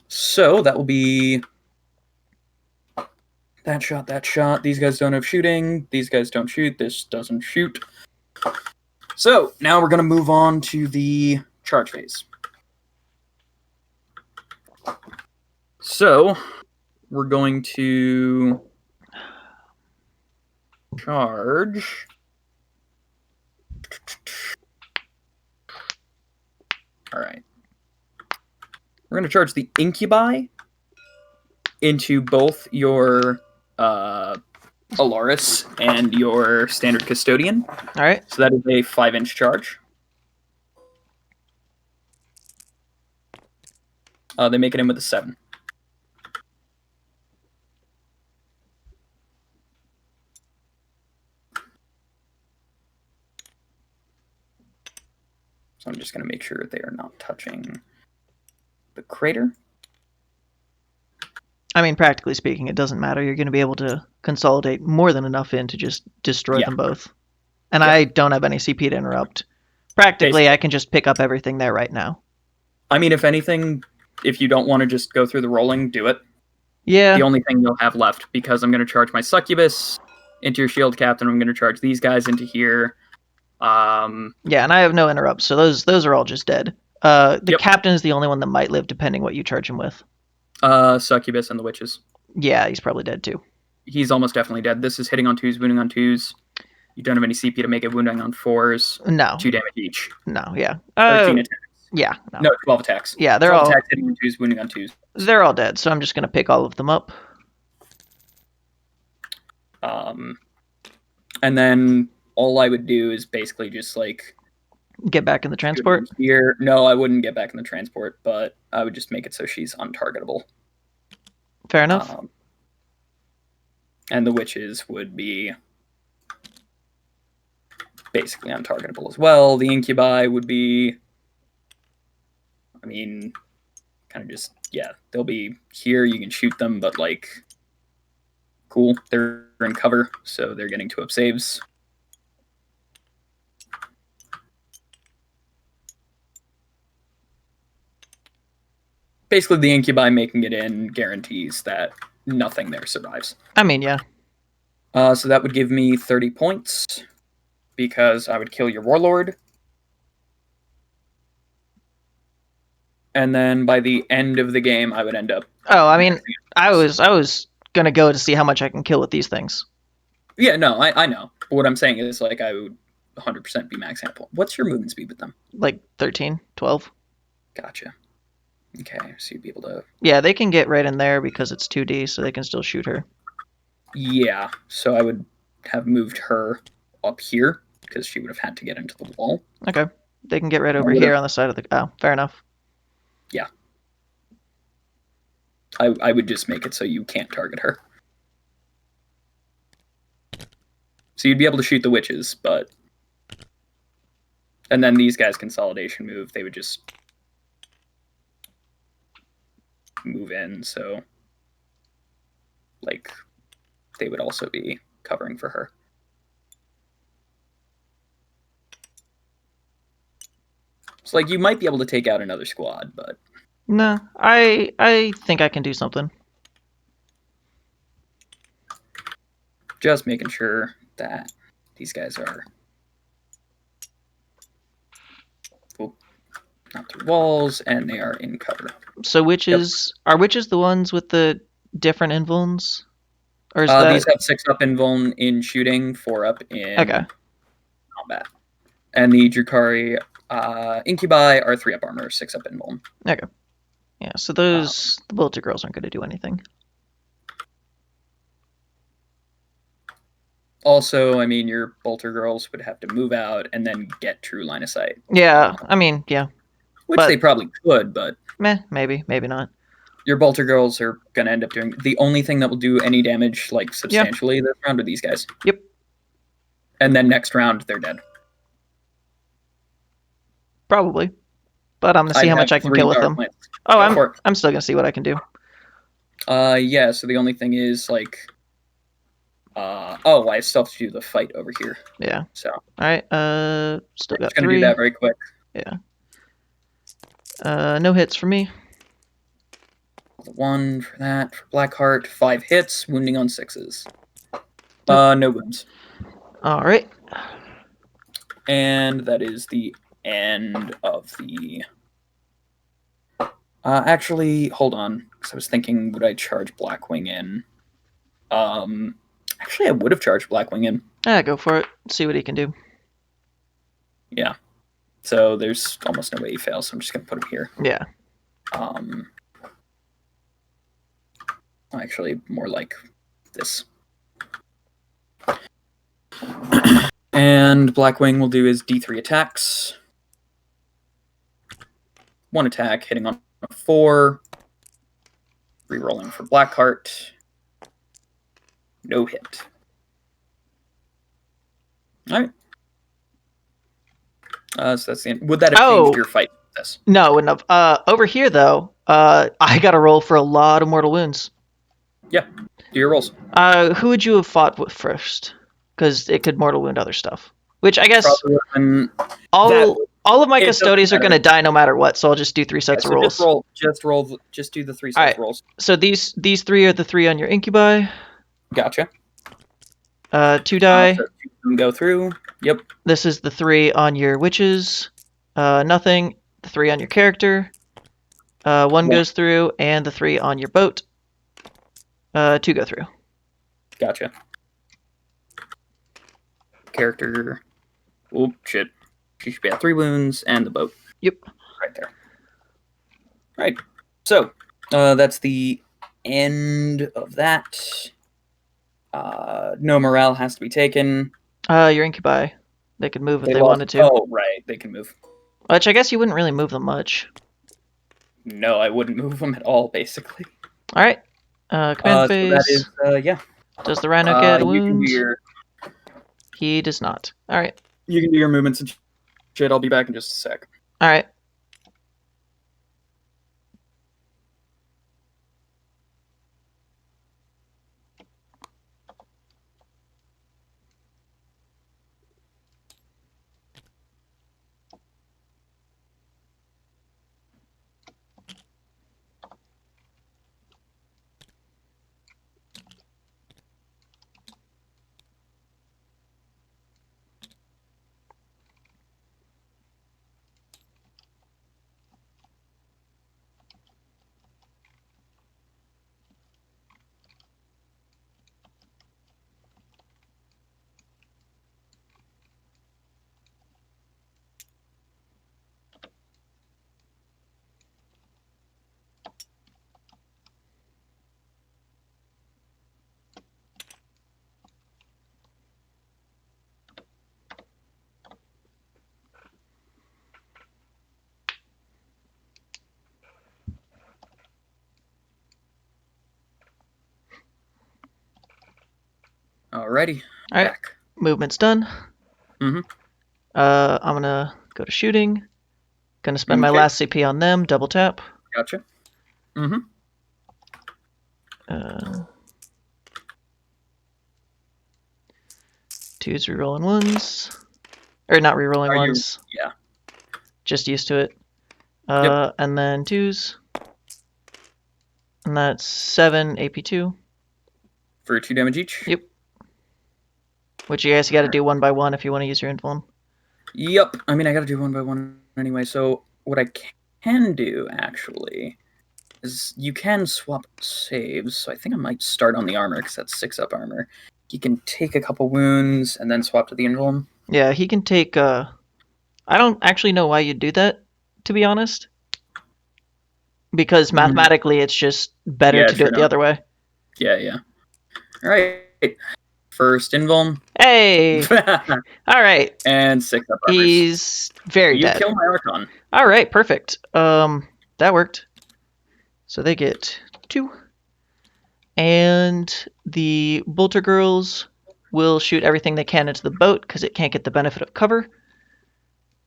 So that will be that shot. These guys don't have shooting. These guys don't shoot. This doesn't shoot. So now we're going to move on to the charge phase. So we're going to charge. All right. We're going to charge the incubi into both your Alaris and your standard custodian. All right. So that is a 5-inch charge. They make it in with a 7. So I'm just going to make sure they are not touching the crater. I mean, practically speaking, it doesn't matter. You're going to be able to consolidate more than enough in to just destroy them both. And I don't have any CP to interrupt. Practically, I can just pick up everything there right now. I mean, if anything, if you don't want to just go through the rolling, do it. Yeah. The only thing you'll have left, because I'm going to charge my succubus into your shield captain. I'm going to charge these guys into here. Yeah, and I have no interrupts, so those are all just dead. The captain is the only one that might live, depending what you charge him with. Succubus and the witches. Yeah, he's probably dead too. He's almost definitely dead. This is hitting on 2s, wounding on 2s. You don't have any CP to make it wounding on 4s. No. 2 damage each. No, yeah. 13 attacks. Yeah. No, 12 attacks. Yeah, they're 12 all attacks hitting on 2s, wounding on 2s. They're all dead, so I'm just gonna pick all of them up. And then all I would do is basically just like get back in the transport. Here, no, I wouldn't get back in the transport, but I would just make it so she's untargetable. Fair enough. And the witches would be basically untargetable as well. The incubi would be, I mean, kind of just, yeah, they'll be here. You can shoot them, but like, cool. They're in cover, so they're getting 2-up saves. Basically, the incubi making it in guarantees that nothing there survives. I mean, yeah. So that would give me 30 points, because I would kill your warlord. And then by the end of the game, I would end up... Oh, I mean, I was going to go to see how much I can kill with these things. Yeah, no, I know. But what I'm saying is, like, I would 100% be max ample. What's your movement speed with them? Like 13, 12. Gotcha. Okay, so you'd be able to... Yeah, they can get right in there because it's 2D, so they can still shoot her. Yeah, so I would have moved her up here, because she would have had to get into the wall. Okay. They can get right over here on the side of the... Oh, fair enough. Yeah. I would just make it so you can't target her. So you'd be able to shoot the witches, but... And then these guys' consolidation move, they would just move in, so... Like, they would also be covering for her. So, like, you might be able to take out another squad, but... No, I think I can do something. Just making sure that these guys are... Cool. not through walls, and they are in cover. So witches are witches the ones with the different invulns? Or is that These have 6 up invuln in shooting, 4 up in okay? combat. And the Drukari Incubi are 3 up armor, 6 up invuln. Okay. Yeah, so those the bolter girls aren't going to do anything. Also, I mean, your bolter girls would have to move out and then get true line of sight. Yeah, I mean, yeah. Which But- they probably could, but Maybe not. your bolter girls are going to end up doing... The only thing that will do any damage, like, substantially this round are these guys. Yep. And then next round, they're dead. Probably. But I'm going to see I'd how much have I can 3 kill with dark them. plants. Oh, Go for it. I'm still going to see what I can do. Yeah, so the only thing is, like... I still have to do the fight over here. Yeah. So, Alright, still I'm got just going to 3. do that very quick. Yeah. No hits for me. 1 for that. For Blackheart, 5 hits, wounding on 6s. No wounds. Alright. And that is the end of the... actually, hold on. Because I was thinking, would I charge Blackwing in? Actually, I would have charged Blackwing in. Go for it. See what he can do. Yeah. So there's almost no way he fails, so I'm just going to put him here. Yeah. Actually, more like this. And Blackwing will do his D3 attacks. 1 attack, hitting on a 4. Rerolling for Blackheart. No hit. Alright. So that's the end. Would that have changed your fight with this? No, wouldn't have. Over here, though, I got to roll for a lot of mortal wounds. Yeah. Do your rolls. Who would you have fought with first? Because it could mortal wound other stuff. Which I guess Probably would've been- all of my it doesn't Custodes are matter. going to die no matter what, so I'll just do 3 sets of rolls. Just do the 3 sets Alright. of rolls. So these 3 are the 3 on your Incubi. Gotcha. 2 die. So you can go through. Yep. This is the 3 on your Witches. Nothing. The 3 on your character. 1 goes through, and the 3 on your boat. 2 go through. Gotcha. Character. Oh, shit. She should be at 3 wounds, and the boat. Yep. Right there. Right. So, that's the end of that. No morale has to be taken. Your Incubi. They could move if they wanted to. Oh, right. They can move. Which I guess you wouldn't really move them much. No, I wouldn't move them at all, basically. Alright. Command phase. So that is, yeah. Does the Rhino get You can wounds? do your... He does not. Alright. You can do your movements and shit. I'll be back in just a sec. Alright. Alrighty. Alright. Back. Movement's done. Mhm. I'm gonna go to shooting. Gonna spend my Okay. last CP on them. Double tap. Gotcha. Mm-hmm. Twos rerolling ones. Or not rerolling Are you- ones. yeah. Just used to it. Yep. And then twos. And that's 7 AP2. For 2 damage each? Yep. Which you guys got to do 1 by 1 if you want to use your invuln. Yep. I mean, I gotta do 1 by 1 anyway, so what I can do, actually, is you can swap saves, so I think I might start on the armor, because that's 6 up armor. He can take a couple wounds and then swap to the invuln. Yeah, he can take. I don't actually know why you'd do that, to be honest. Because mathematically, it's just better Yeah, to do sure it the enough. other way. Yeah. Alright. First invuln. Hey! Alright. And 6 up armors. He's very You dead. kill my Archon. Alright, perfect. That worked. So they get 2. And the Bolter Girls will shoot everything they can into the boat because it can't get the benefit of cover.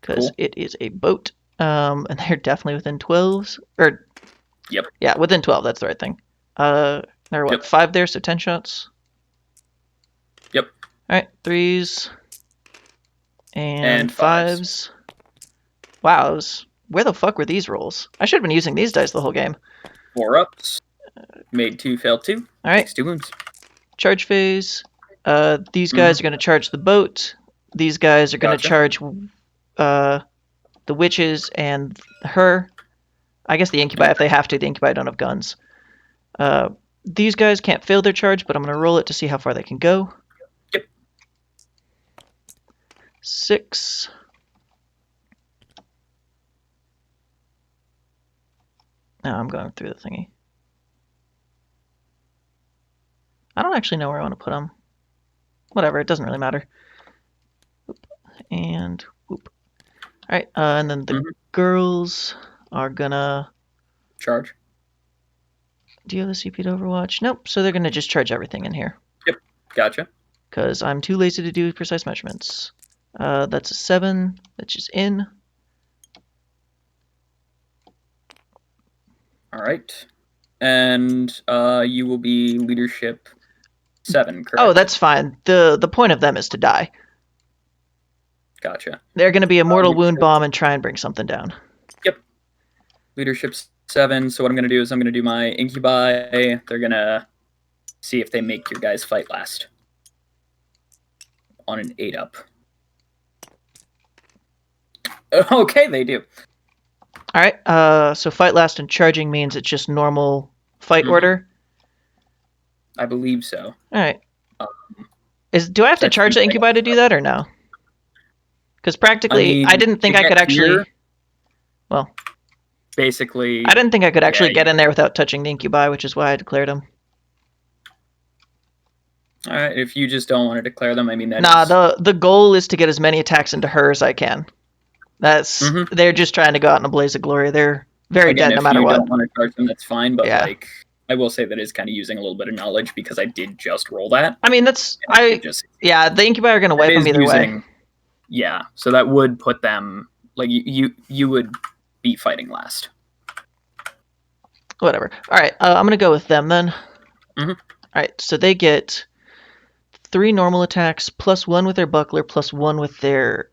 Because Cool. it is a boat. And they're definitely within 12s. Or, Yep. yeah, within 12, that's the right thing. There are, Yep. 5 there, so 10 shots? Yep. Alright, 3s. And 5s. 5s. Wow, where the fuck were these rolls? I should have been using these dice the whole game. 4 ups. Made 2, failed 2. Alright. Takes 2 wounds. Charge phase. These guys are going to charge the boat. These guys are going to charge the witches and her. I guess the incubi if they have to. The incubi don't have guns. These guys can't fail their charge, but I'm going to roll it to see how far they can go. Yep. 6. Now I'm going through the thingy. I don't actually know where I want to put them. Whatever, it doesn't really matter. Whoop. And whoop. Alright, and then the girls are gonna... Charge. Do you have the CP to Overwatch? Nope, so they're gonna just charge everything in here. Yep, gotcha. Because I'm too lazy to do precise measurements. That's a 7, that's just in. Alright. And you will be leadership 7, correct? Oh, that's fine. The point of them is to die. Gotcha. They're gonna be a mortal wound bomb and try and bring something down. Yep. Leadership 7, so what I'm gonna do is I'm gonna do my incubi. They're gonna see if they make your guys fight last. On an 8 up. Okay, they do. Alright, so fight last and charging means it's just normal fight order? I believe so. Alright. Do I have to charge the incubi to do that or no? Because practically, I didn't think I could actually... Well... Basically... I didn't think I could actually get in there without touching the incubi, which is why I declared them. Alright, if you just don't want to declare them, I mean... the goal is to get as many attacks into her as I can. That's They're just trying to go out in a blaze of glory. They're very dead no matter what. If you don't want to charge them, that's fine, but like... I will say that is kind of using a little bit of knowledge because I did just roll that. I mean, that's... Yeah, the incubi are going to wipe them either way. Yeah, so that would put them... Like, you would be fighting last. Whatever. Alright, I'm going to go with them then. Alright, so they get 3 normal attacks, plus 1 with their buckler, plus 1 with their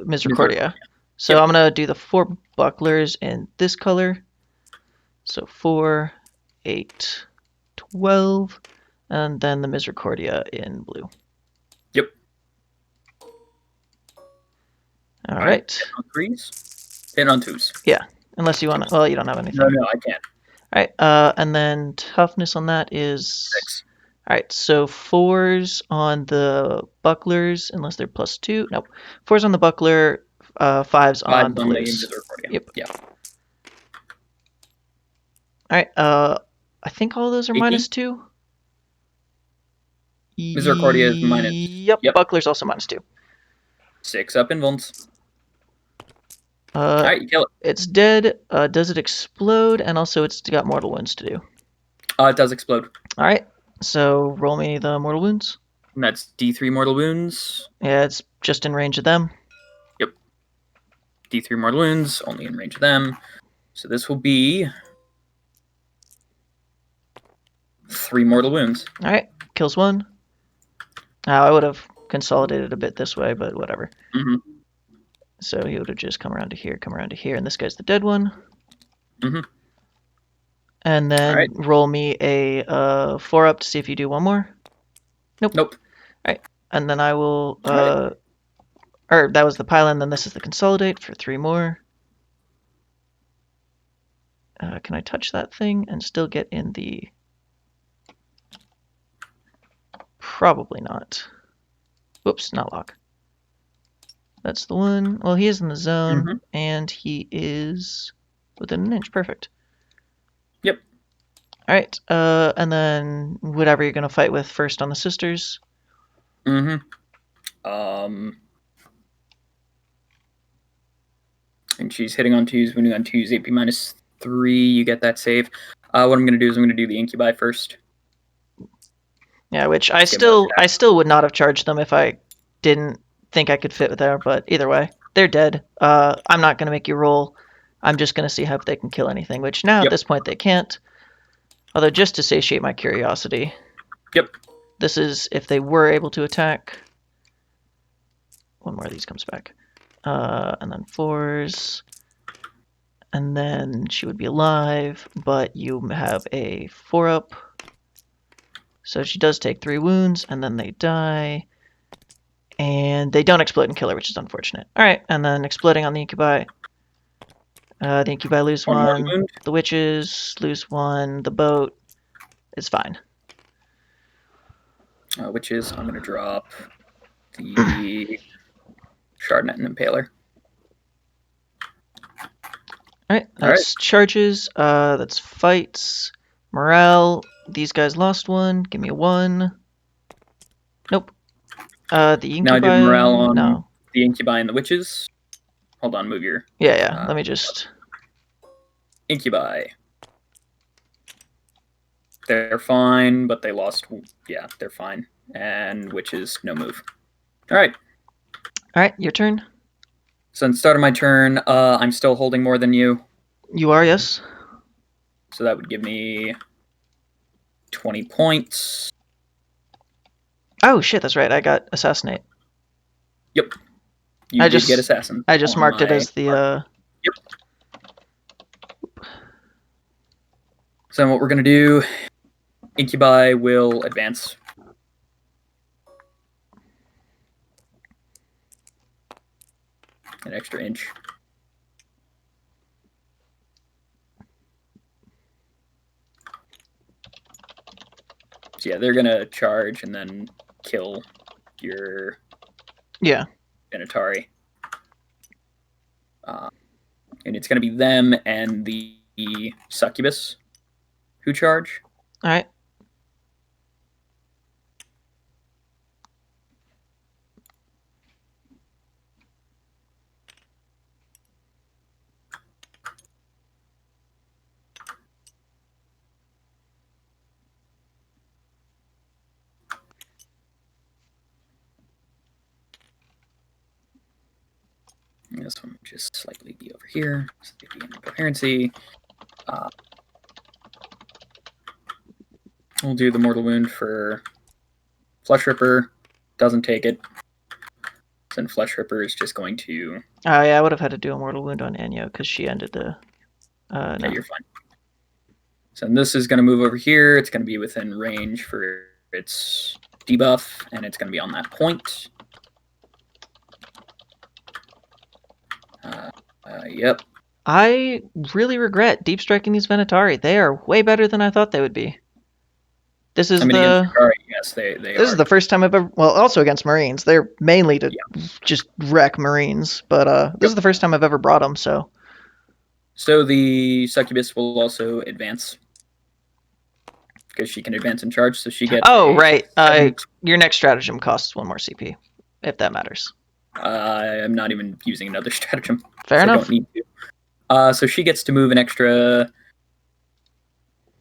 Misericordia. So I'm going to do the 4 bucklers in this color. So 4, 8, 12, and then the Misericordia in blue. Yep. Alright. Hit on 3s? Hit on 2s. Yeah, unless you want to... Well, you don't have anything. No, I can't. Alright, and then toughness on that is... 6. Alright, so 4s on the bucklers, unless they're plus 2. Nope. 4s on the buckler, 5s on the blues. Yep. Yeah. Alright, I think all of those are 18? minus 2. Misericordia is minus... Yep, buckler's also minus 2. 6 up invulns. Alright, you kill it. It's dead. Does it explode? And also it's got mortal wounds to do. It does explode. Alright, so roll me the mortal wounds. And that's D3 mortal wounds. Yeah, it's just in range of them. Yep. D3 mortal wounds, only in range of them. So this will be 3 mortal wounds. Alright, kills 1. I would have consolidated a bit this way, but whatever. So he would have just come around to here, and this guy's the dead one. And then roll me a 4 up to see if you do one more. Nope. Alright, and then I will... Or that was the pylon, then this is the consolidate for 3 more. Can I touch that thing and still get in the... Probably not. Whoops, not lock. That's the one. Well, he is in the zone, and he is within an inch. Perfect. Yep. All right, and then whatever you're going to fight with first on the sisters. And she's hitting on 2s, wounding on 2s, AP -3. You get that save. What I'm going to do is I'm going to do the Incubi first. Yeah, which I still would not have charged them if I didn't think I could fit with there, but either way, they're dead. I'm not going to make you roll. I'm just going to see if they can kill anything, which now at this point they can't. Although, just to satiate my curiosity. Yep. This is if they were able to attack. One more of these comes back. And then 4s. And then she would be alive, but you have a 4-up. So she does take 3 wounds, and then they die. And they don't explode and kill her, which is unfortunate. Alright, and then exploding on the Incubi. The Incubi lose 1. The witches lose 1. The boat is fine. Witches, I'm going to drop the Shardnet and Impaler. Alright, that's charges. That's fights. Morale. These guys lost 1. Give me a 1. Nope. The Incubi. Now I do morale on no. the Incubi and the witches. Hold on, move your... Yeah. Let me just... Incubi. They're fine, but they lost... Yeah, they're fine. And witches, no move. Alright. Alright, your turn. So at the start of my turn, I'm still holding more than you. You are, yes. So that would give me 20 points. Oh, shit, that's right. I got Assassinate. Yep. You did get Assassin. I just marked it as the... Yep. So what we're going to do, Incubi will advance. An extra inch. So yeah, they're going to charge and then kill your Minotauri. And it's going to be them and the Succubus who charge. All right. And this one will just slightly be over here, so they be in coherency. We'll do the mortal wound for Flesh Ripper. Doesn't take it. Then Flesh Ripper is just going to... Oh, yeah, I would have had to do a mortal wound on Anya because she ended the... Yeah, no. you're fine. So this is going to move over here. It's going to be within range for its debuff, and it's going to be on that point. Yep. I really regret deep striking these Venatari. They are way better than I thought they would be. This is yes, they This is the first time I've ever... Well, also against Marines. They're mainly to just wreck Marines, but this is the first time I've ever brought them, so... So the Succubus will also advance. Because she can advance and charge, so she gets... Oh, right. Your next stratagem costs 1 more CP, if that matters. I'm not even using another stratagem. Fair enough. I don't need to. So she gets to move an extra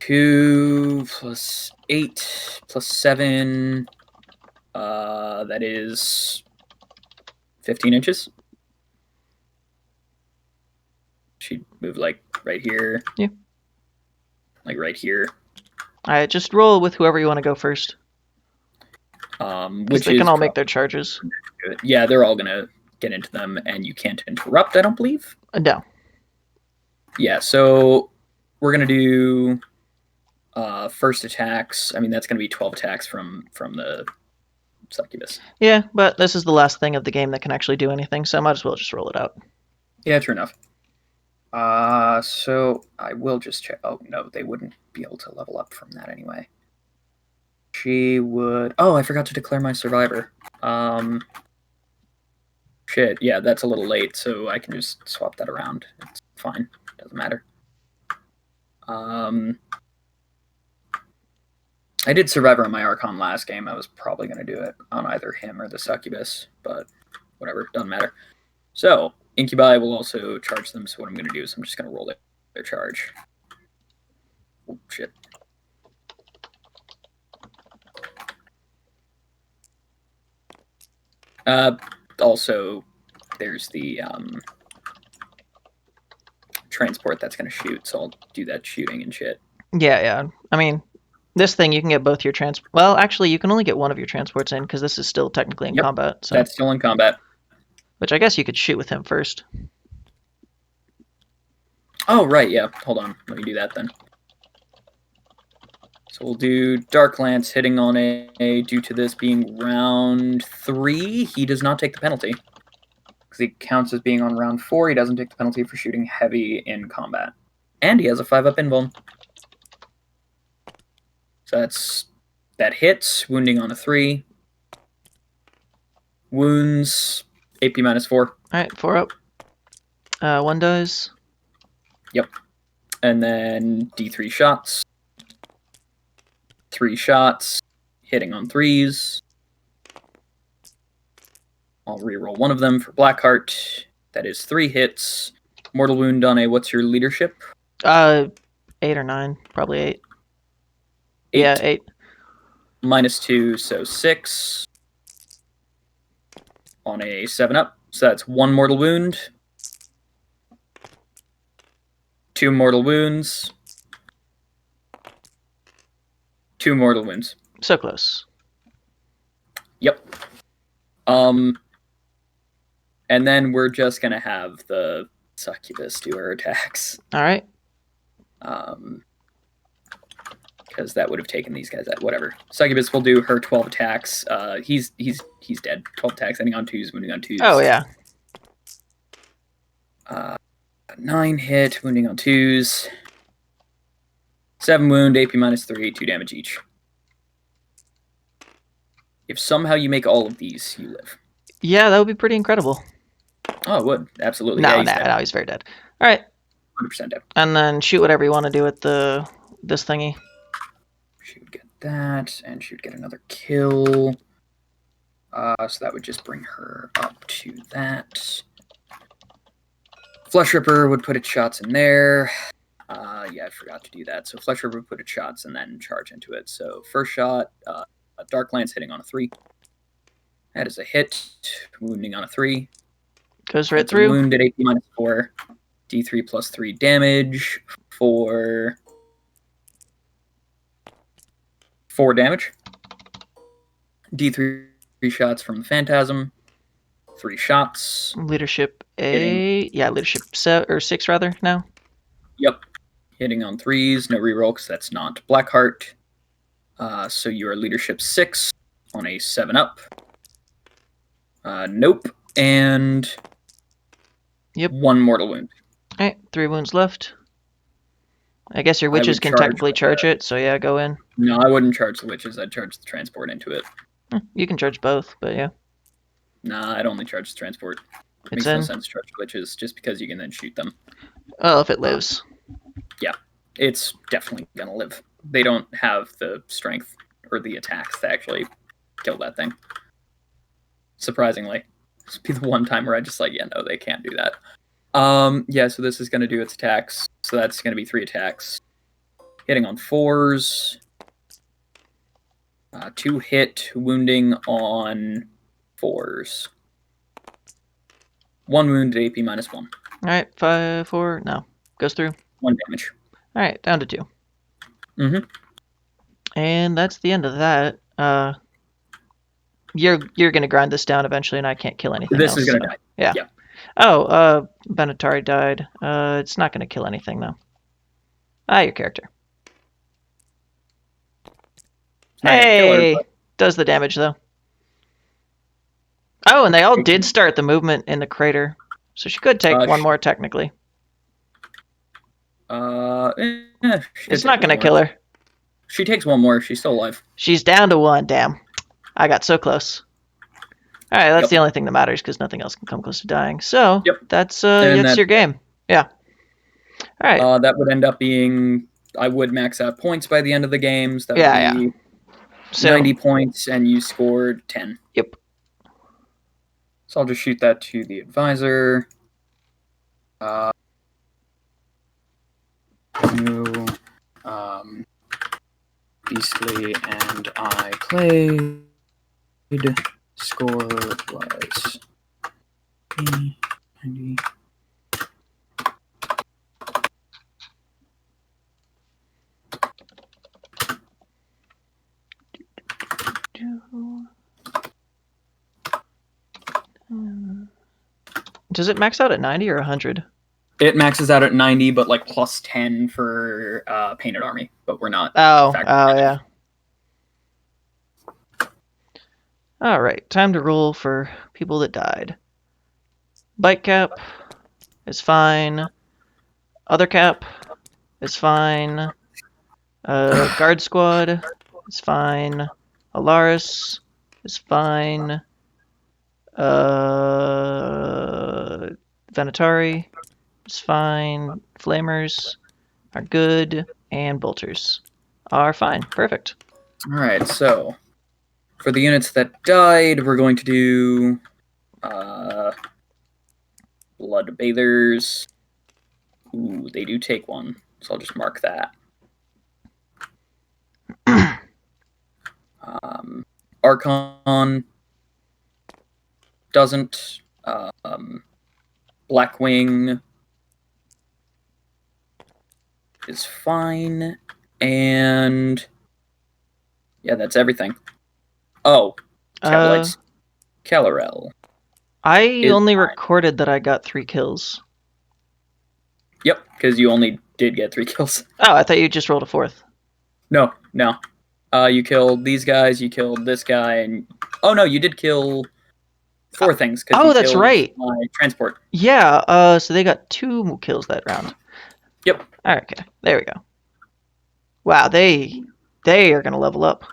2 plus 8 plus 7. That is 15 inches. She'd move like right here. Yeah. Like right here. Alright, just roll with whoever you want to go first. Which they can all make their charges. Good. Yeah, they're all gonna get into them, and you can't interrupt, I don't believe. No. Yeah, so we're gonna do first attacks. I mean, that's gonna be 12 attacks from the Succubus. Yeah, but this is the last thing of the game that can actually do anything, so I might as well just roll it out. Yeah, true enough. So I will just check. Oh no, they wouldn't be able to level up from that anyway. She would. Oh, I forgot to declare my survivor. Shit. Yeah, that's a little late, so I can just swap that around. It's fine. Doesn't matter. I did survivor on my Archon last game. I was probably going to do it on either him or the Succubus, but whatever, doesn't matter. So Incubi will also charge them. So what I'm going to do is I'm just going to roll their charge. Oh shit. Also, there's the transport that's going to shoot, so I'll do that shooting and shit. Yeah. I mean, this thing you can get both your Well, actually, you can only get one of your transports in because this is still technically in combat. So that's still in combat. Which I guess you could shoot with him first. Oh right, yeah. Hold on, let me do that then. So we'll do Dark Lance hitting on a. Due to this being round 3, he does not take the penalty. Because he counts as being on round 4, he doesn't take the penalty for shooting heavy in combat. And he has a 5-up invuln. So that hits, wounding on a 3. Wounds, AP -4. Alright, 4 up. 1 dies. Yep. And then D3 shots. 3 shots, hitting on 3s. I'll reroll one of them for Blackheart. That is 3 hits. Mortal wound on a. What's your leadership? 8 or 9, probably 8. 8. Yeah, 8. -2, so 6. On a 7-up, so that's 1 mortal wound. 2 mortal wounds. 2 mortal wounds. So close. Yep. And then we're just gonna have the Succubus do her attacks. All right. Because that would have taken these guys out. Whatever. Succubus will do her 12 attacks. He's dead. 12 attacks, ending on 2s, wounding on 2s. Oh yeah. 9 hit, wounding on 2s. 7 wound, AP -3, 2 damage each. If somehow you make all of these, you live. Yeah, that would be pretty incredible. Oh, it would. Absolutely. No, Yeah, no, he's very dead. All right. 100% dead. And then shoot whatever you want to do with this thingy. She would get that, and she would get another kill. So that would just bring her up to that. Flesh Ripper would put its shots in there. Yeah, I forgot to do that. So Flesh Ripper would put its shots and then charge into it. So first shot, a Dark Lance hitting on a 3. That is a hit, wounding on a 3. Goes right That's through. Wound at AP -4. D3 plus 3 damage for 4 damage. D3 shots from the Phantasm. 3 shots. Leadership 8. Yeah, leadership 6 rather now. Yep. Hitting on 3s. No reroll because that's not Blackheart. So you are leadership 6 on a 7-up. Nope. And Yep. 1 mortal wound. All right, 3 wounds left. I guess your witches can technically charge it, so yeah, go in. No, I wouldn't charge the witches. I'd charge the transport into it. You can charge both, but yeah. Nah, I'd only charge the transport. It It's makes no in. sense to charge witches just because you can then shoot them. Oh, if it lives. Yeah, it's definitely gonna live. They don't have the strength or the attacks to actually kill that thing. Surprisingly. This would be the one time where I just like, yeah, no, they can't do that. Yeah, so this is gonna do its attacks. So that's gonna be 3 attacks. Hitting on 4s. 2 hit, wounding on 4s. 1 wound at AP -1. All right, 5, 4, no. Goes through. 1 damage. All right, down to 2. Mm-hmm. And that's the end of that. You're gonna grind this down eventually, and I can't kill anything This else. is gonna so- die. Yeah. Yeah. Oh, Benatari died. It's not gonna kill anything though. Your character. It's not gonna kill her, Hey, but does the damage though. Oh, and they all did start the movement in the crater, so she could take one more technically. It's not gonna kill her. She takes one more. She's still alive. She's down to 1. Damn. I got so close. All right, that's Yep. the only thing that matters because nothing else can come close to dying. So Yep. that's And your game. Yeah. All right. That would end up being, I would max out points by the end of the games. That would Yeah, be So 90 points, and you scored 10. Yep. So I'll just shoot that to the advisor. New, Beastly and I played. Score was 90. Does it max out at 90 or 100? It maxes out at 90, but like plus 10 for Painted Army, but we're not. Oh, factoring yeah. All right, time to roll for people that died. Bite cap is fine. Other cap is fine. Guard squad is fine. Alaris is fine. Venatari is fine. Flamers are good. And bolters are fine. Perfect. All right, so for the units that died, we're going to do Blood Bathers. Ooh, they do take one, so I'll just mark that. Archon doesn't. Blackwing is fine, and yeah, that's everything. Oh, Tabloids. Calorel. I only recorded that I got 3 kills. Yep, because you only did get 3 kills. Oh, I thought you just rolled a 4th. No. You killed these guys, you killed this guy, and... Oh, no, you did kill 4 things. Oh, that's right. My transport. Yeah, so they got 2 kills that round. Yep. All right, okay. There we go. Wow, they are going to level up.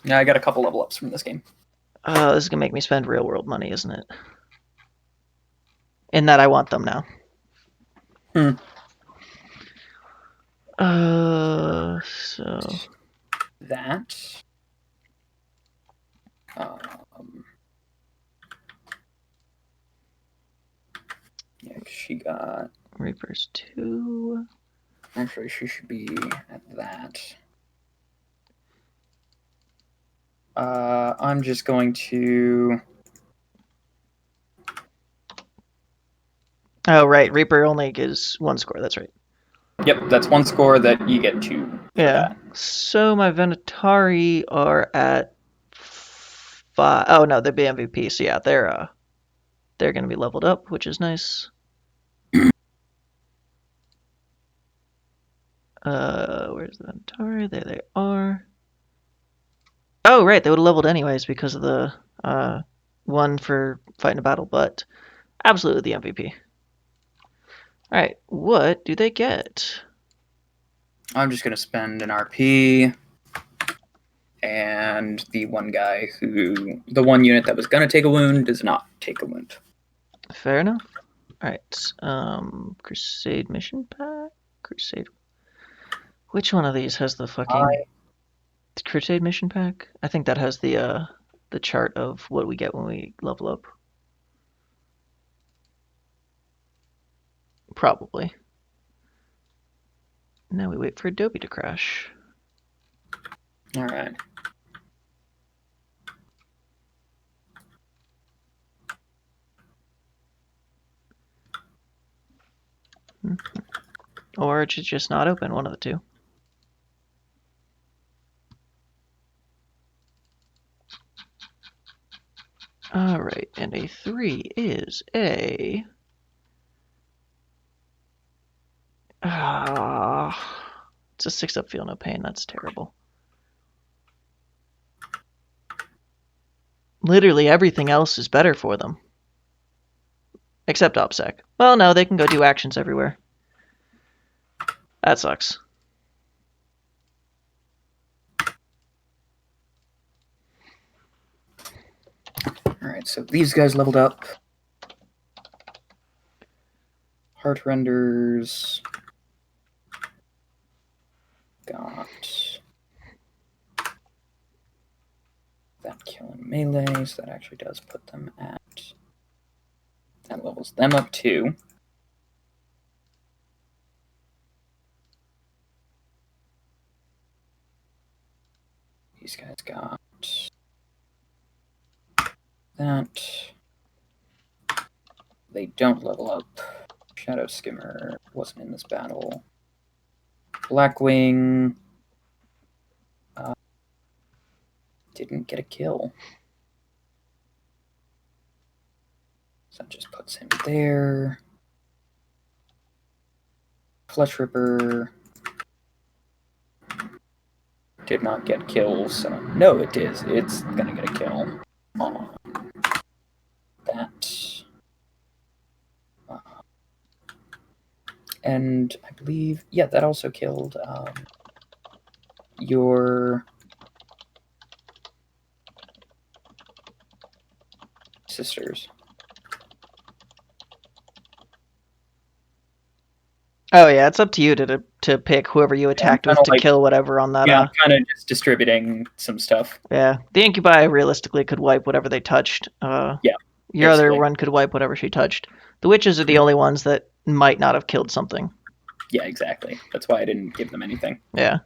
Yeah, I got a couple level ups from this game. This is going to make me spend real world money, isn't it? In that I want them now. So... That. Yeah, she got... Reapers 2. Actually, she should be at that. I'm just going to... Oh, right. Reaper only gives 1 score. That's right. Yep, that's 1 score that you get 2. Yeah. So my Venatari are at 5. Oh, no, they'd be MVP. So yeah, they're going to be leveled up, which is nice. Where's the Venatari? There they are. Oh, right. They would have leveled anyways because of the 1 for fighting a battle, but absolutely the MVP. All right, what do they get? I'm just going to spend an RP, and the one unit that was going to take a wound does not take a wound. Fair enough. All right, Crusade mission pack? Crusade. Which one of these has the fucking Crusade mission pack? I think that has the chart of what we get when we level up. Probably. Now we wait for Adobe to crash. All right. Or it should just not open, one of the two. Alright, and a 3 is a... it's a 6-up feel no pain, that's terrible. Literally everything else is better for them. Except OPSEC. Well, no, they can go do actions everywhere. That sucks. Alright, so these guys leveled up. Heart renders. Got that killing melee, so that actually does put them at... That levels them up too. These guys got that. They don't level up. Shadow Skimmer wasn't in this battle. Blackwing didn't get a kill. So that just puts him there. Flesh Ripper did not get kills. So no, it is. It's gonna get a kill on that. And I believe, yeah, that also killed your sisters. Oh yeah, it's up to you to pick whoever you attacked with to kill whatever on that. Yeah, I'm kind of just distributing some stuff. Yeah, the Incubi realistically could wipe whatever they touched. Yeah, your other one could wipe whatever she touched. The witches are the only ones that might not have killed something. Yeah, exactly. That's why I didn't give them anything. Yeah.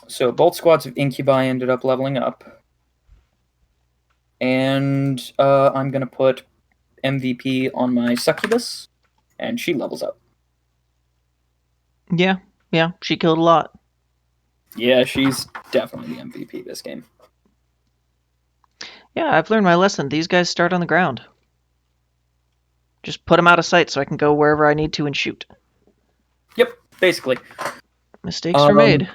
So both squads of Incubi ended up leveling up. And I'm going to put MVP on my Succubus, and she levels up. Yeah, she killed a lot. Yeah, she's definitely the MVP this game. Yeah, I've learned my lesson. These guys start on the ground. Just put them out of sight so I can go wherever I need to and shoot. Yep, basically. Mistakes are made.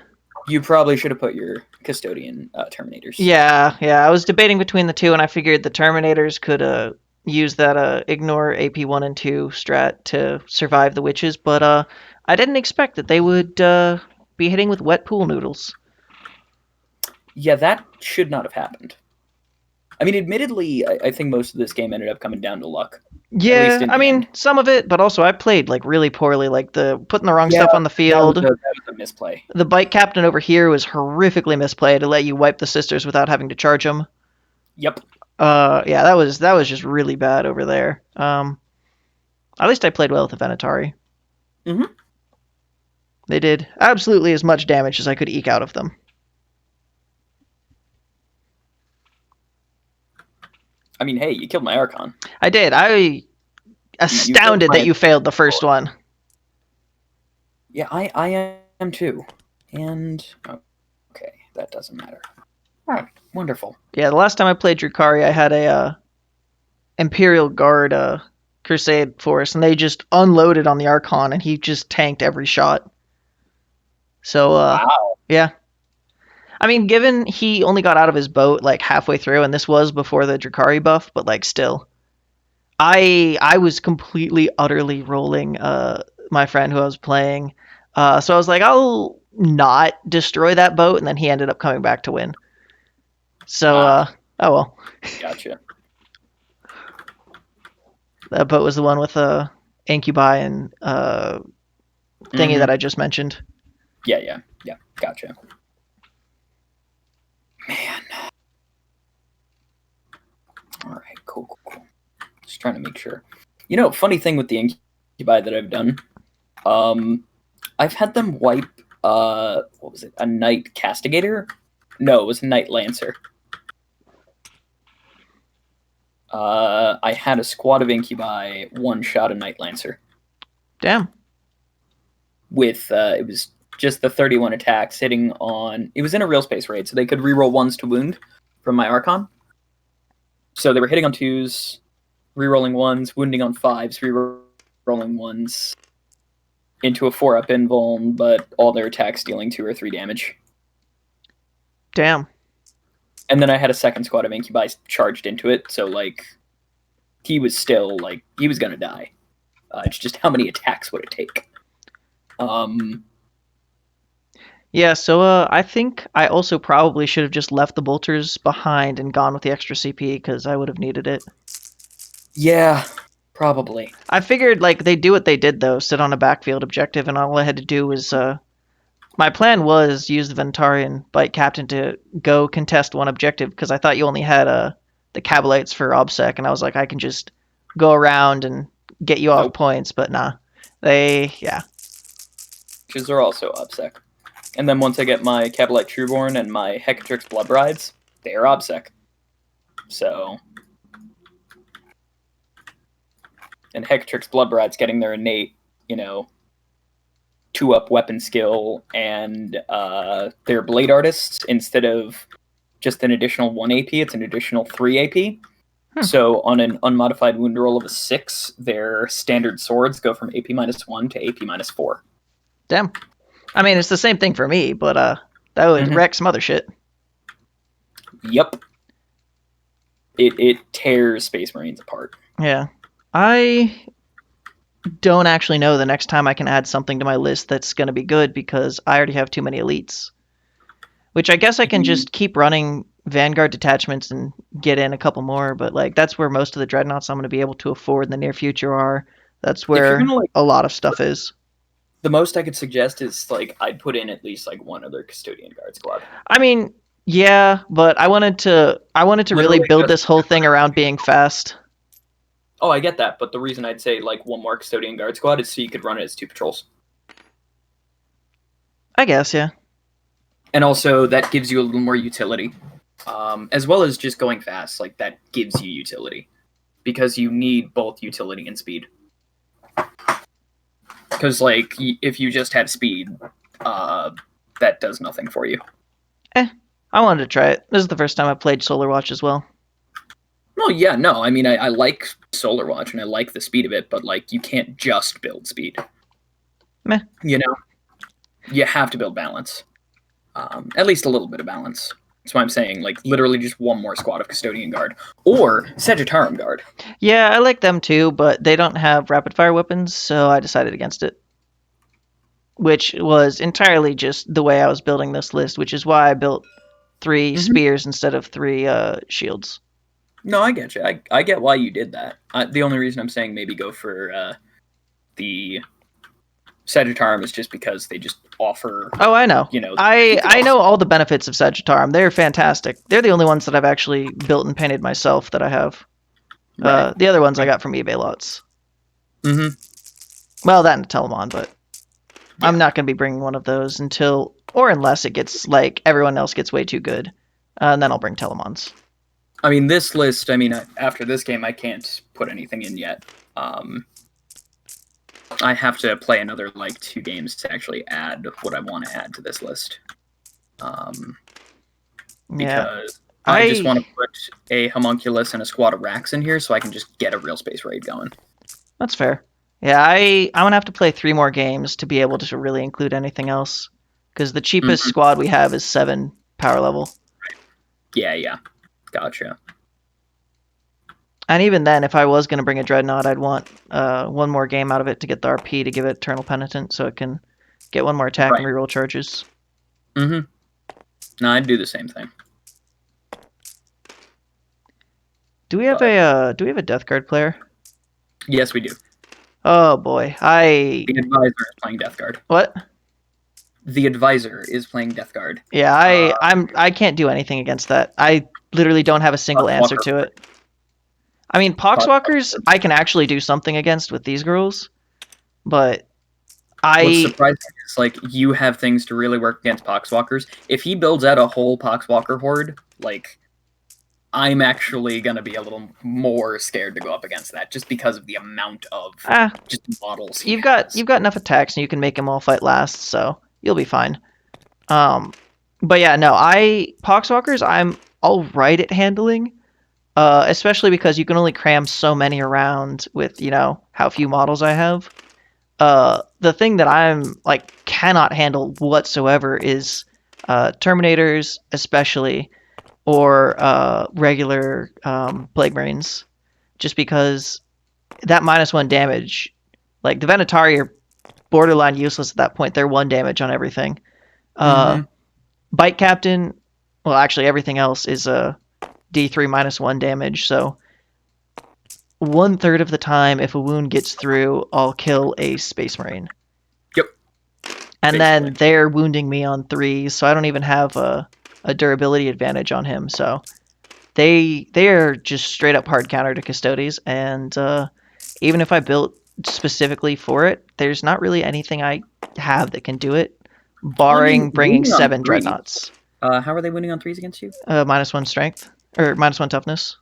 You probably should have put your Custodian Terminators. Yeah. I was debating between the two, and I figured the Terminators could use that ignore AP 1 and 2 strat to survive the witches, but I didn't expect that they would be hitting with wet pool noodles. Yeah, that should not have happened. I mean, admittedly, I think most of this game ended up coming down to luck. Yeah, I mean, some of it, but also I played like really poorly, like putting the wrong stuff on the field. That was a misplay. The bike captain over here was horrifically misplayed to let you wipe the sisters without having to charge them. Yep. Yeah, that was just really bad over there. At least I played well with the Venatari. Mm-hmm. They did absolutely as much damage as I could eke out of them. I mean, hey, you killed my Archon. I did. I astounded that you failed the first one. Yeah, I am too. And okay, that doesn't matter. All right, wonderful. Yeah, the last time I played Drukhari, I had a Imperial Guard Crusade force, and they just unloaded on the Archon, and he just tanked every shot. So, wow. Yeah. I mean, given he only got out of his boat like halfway through, and this was before the Drukhari buff, but like still, I was completely utterly rolling my friend who I was playing. So I was like, I'll not destroy that boat, and then he ended up coming back to win. So oh well. Gotcha. That boat was the one with Incubi and thingy that I just mentioned. Yeah. Gotcha. Man. All right, cool. Just trying to make sure. You know, funny thing with the Incubi that I've done, I've had them wipe, what was it, a Knight Castigator? No, it was a Knight Lancer. I had a squad of Incubi one-shot a Knight Lancer. Damn. With, it was just the 31 attacks hitting on... It was in a real space raid, so they could reroll 1s to wound from my Archon. So they were hitting on 2s, rerolling 1s, wounding on 5s, rerolling 1s into a 4-up invuln, but all their attacks dealing 2 or 3 damage. Damn. And then I had a second squad of Incubi charged into it, so, like, he was still, like, he was gonna die. It's just how many attacks would it take. Yeah, so I think I also probably should have just left the bolters behind and gone with the extra CP because I would have needed it. Yeah, probably. I figured like they do what they did though, sit on a backfield objective, and all I had to do was my plan was use the Ventarian Bite Captain to go contest one objective because I thought you only had the Cabalites for OBSEC, and I was like I can just go around and get you off Nope. points, but nah, yeah. Which are also OBSEC. And then once I get my Cabalite Trueborn and my Hecatrix Blood Brides, they are OBSEC. So. And Hecatrix Blood Brides getting their innate, 2-up weapon skill and their Blade Artists, instead of just an additional 1 AP, it's an additional 3 AP. So on an unmodified wound roll of a 6, their standard swords go from AP -1 to AP -4. Damn. I mean, it's the same thing for me, but that would wreck some other shit. Yep. It tears Space Marines apart. Yeah. I don't actually know the next time I can add something to my list that's going to be good because I already have too many elites. Which I guess I can just keep running Vanguard detachments and get in a couple more, but like that's where most of the dreadnoughts I'm going to be able to afford in the near future are. That's where a lot of stuff is. The most I could suggest is like I'd put in at least like one other Custodian Guard squad. I mean, yeah, but I wanted to really build this whole thing around being fast. Oh, I get that, but the reason I'd say like one more Custodian Guard squad is so you could run it as 2 patrols. I guess, yeah. And also that gives you a little more utility, as well as just going fast. Like that gives you utility because you need both utility and speed. Because like if you just have speed, that does nothing for you. I wanted to try it. This is the first time I played Solar Watch as well. Well, yeah, no. I mean, I like Solar Watch and I like the speed of it, but like you can't just build speed. Meh. You have to build balance. At least a little bit of balance. That's why I'm saying, like, literally just one more squad of Custodian Guard. Or Sagittarium Guard. Yeah, I like them too, but they don't have rapid-fire weapons, so I decided against it. Which was entirely just the way I was building this list, which is why I built 3 spears instead of 3 shields. No, I get you. I get why you did that. The only reason I'm saying maybe go for the Sagittarium is just because they just offer. Oh, I know. I know all the benefits of Sagittarium. They're fantastic. They're the only ones that I've actually built and painted myself that I have. Right. The other ones I got from eBay lots. Mm-hmm. Well, that and Telemon, but yeah. I'm not going to be bringing one of those unless it gets like everyone else gets way too good, and then I'll bring Telemons. I mean, this list. After this game, I can't put anything in yet. I have to play another 2 games to actually add what I want to add to this list. Because I just want to put a homunculus and a squad of racks in here so I can just get a real space raid going. That's fair. Yeah, I'm going to have to play 3 more games to be able to really include anything else. Because the cheapest squad we have is 7 power level. Yeah. Gotcha. And even then, if I was going to bring a Dreadnought, I'd want 1 more game out of it to get the RP to give it Eternal Penitent so it can get 1 more attack and reroll charges. Mm-hmm. No, I'd do the same thing. Do we have a Death Guard player? Yes, we do. Oh boy, The Advisor is playing Death Guard. What? The Advisor is playing Death Guard. Yeah, I can't do anything against that. I literally don't have a single answer to it. I mean, Poxwalkers, I can actually do something against with these girls, but What's surprising is, you have things to really work against Poxwalkers. If he builds out a whole Poxwalker horde, I'm actually going to be a little more scared to go up against that, just because of the amount of just models you've got enough attacks, and you can make them all fight last, so you'll be fine. But yeah, no, Poxwalkers, I'm all right at handling. Especially because you can only cram so many around with, how few models I have. The thing that I'm, cannot handle whatsoever is Terminators, especially, or regular Plague Marines. Just because that -1 damage Like, the Venatari are borderline useless at that point. They're 1 damage on everything. Mhm. Bite Captain, well, actually, everything else is a D3 -1 damage, so 1/3 of the time, if a wound gets through, I'll kill a Space Marine. Yep. And then Basically. they're wounding me on 3s, so I don't even have a durability advantage on him, so they are just straight up hard counter to Custodes, and even if I built specifically for it, there's not really anything I have that can do it, Well, I mean, barring bringing wounding on 7 3s. Dreadnoughts. How are they winning on 3s against you? -1 strength, or -1 toughness.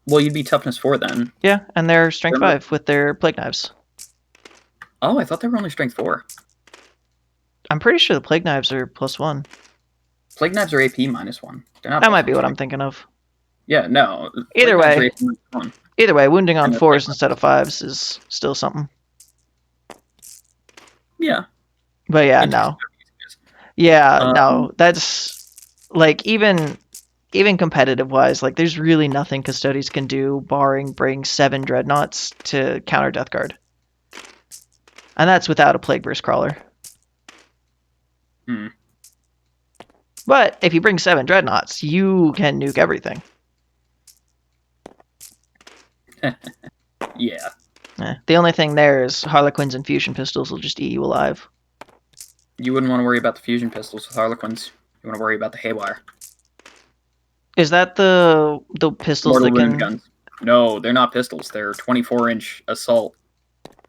Well, you'd be toughness 4 then. Yeah, and they're strength They're- 5 with their plague knives. Oh, I thought they were only strength 4. I'm pretty sure the plague knives are +1. Plague knives are AP -1. They're not. That might be +1 what I'm strength. thinking of. Yeah, no. Either Plague knives are way, AP -1. Either way, wounding on And they're 4s plague instead of 5s is still something. Yeah. But yeah, Interesting. no. Yeah, Um, no. That's like even competitive wise, like there's really nothing Custodes can do barring bring 7 dreadnoughts to counter Death Guard. And that's without a Plague Burst Crawler. Hmm. But if you bring 7 dreadnoughts, you can nuke everything. Yeah. The only thing there is Harlequins and Fusion Pistols will just eat you alive. You wouldn't want to worry about the fusion pistols with Harlequins. You want to worry about the Haywire. Is that the pistols Mortal that can... wound guns. No, they're not pistols. They're 24-inch assault